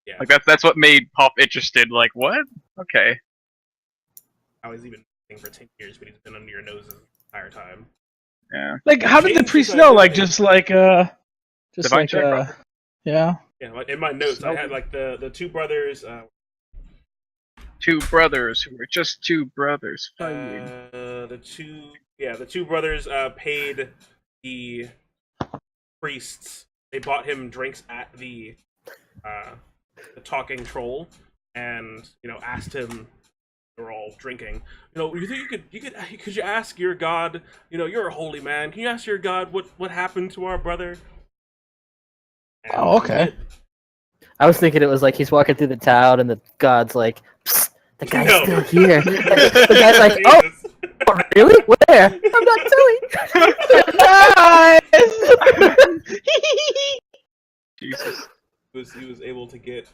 Speaker 3: Yeah.
Speaker 5: Like, that's what made Pop interested. Like, what? Okay.
Speaker 3: I was even for 10 years, but he's been under your nose the entire time.
Speaker 5: Yeah.
Speaker 1: Like, how did the priest know? Like, just like, yeah.
Speaker 3: Yeah, like in my notes, I had like the two brothers.
Speaker 5: Two brothers who were just two brothers fighting.
Speaker 3: The two brothers paid the priests. They bought him drinks at the talking troll, and asked him. They're all drinking. You think could you ask your god? You're a holy man. Can you ask your god what happened to our brother? And
Speaker 1: Oh, okay.
Speaker 4: I was thinking it was like he's walking through the town and the god's like, psst, the guy's still here. The guy's like, oh, really? Where? I'm not telling.
Speaker 5: Jesus.
Speaker 3: He was able to get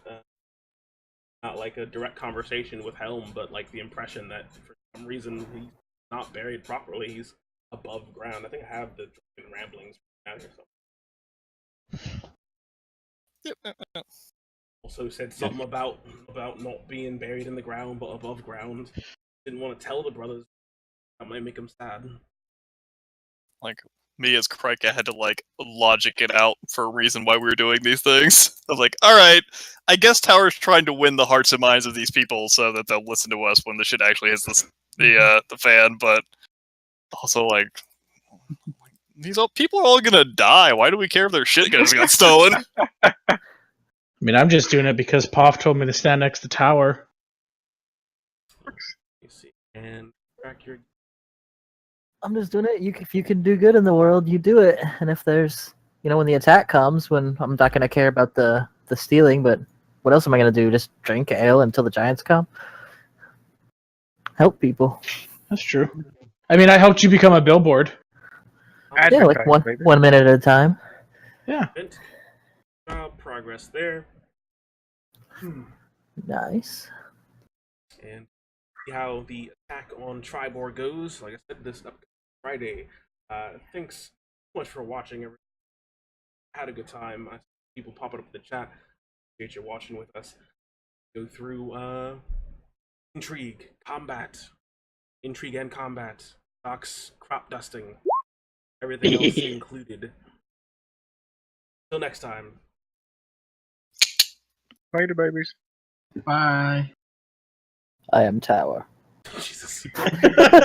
Speaker 3: not like a direct conversation with Helm, but like the impression that for some reason he's not buried properly. He's above ground. I think I have the ramblings down here somewhere. Also said something about not being buried in the ground but above ground. Didn't want to tell the brothers. That might make them sad.
Speaker 2: Like, me as Crike, I had to like logic it out for a reason why we were doing these things. I was like, alright, I guess Tower's trying to win the hearts and minds of these people so that they'll listen to us when the shit actually hits the fan, but also like, these people are all gonna die. Why do we care if their shit got stolen?
Speaker 1: I mean, I'm just doing it because Poff told me to stand next to Tower.
Speaker 3: Let me see. And track your.
Speaker 4: I'm just doing it. If you can do good in the world, you do it. And if there's, when the attack comes, when I'm not going to care about the stealing, but what else am I going to do? Just drink ale until the giants come? Help people.
Speaker 1: That's true. I mean, I helped you become a billboard.
Speaker 4: Yeah, like one minute at a time.
Speaker 1: Yeah.
Speaker 3: Progress there.
Speaker 4: Nice.
Speaker 3: And see how the attack on Tribor goes. Like I said, this upcoming Friday. Thanks so much for watching. I had a good time. I see people popping up in the chat. Appreciate you watching with us. Go through intrigue, and combat, Doc's crop dusting, everything else included. Till next time.
Speaker 5: Later, babies.
Speaker 6: Bye.
Speaker 4: I am Tower.
Speaker 3: Jesus.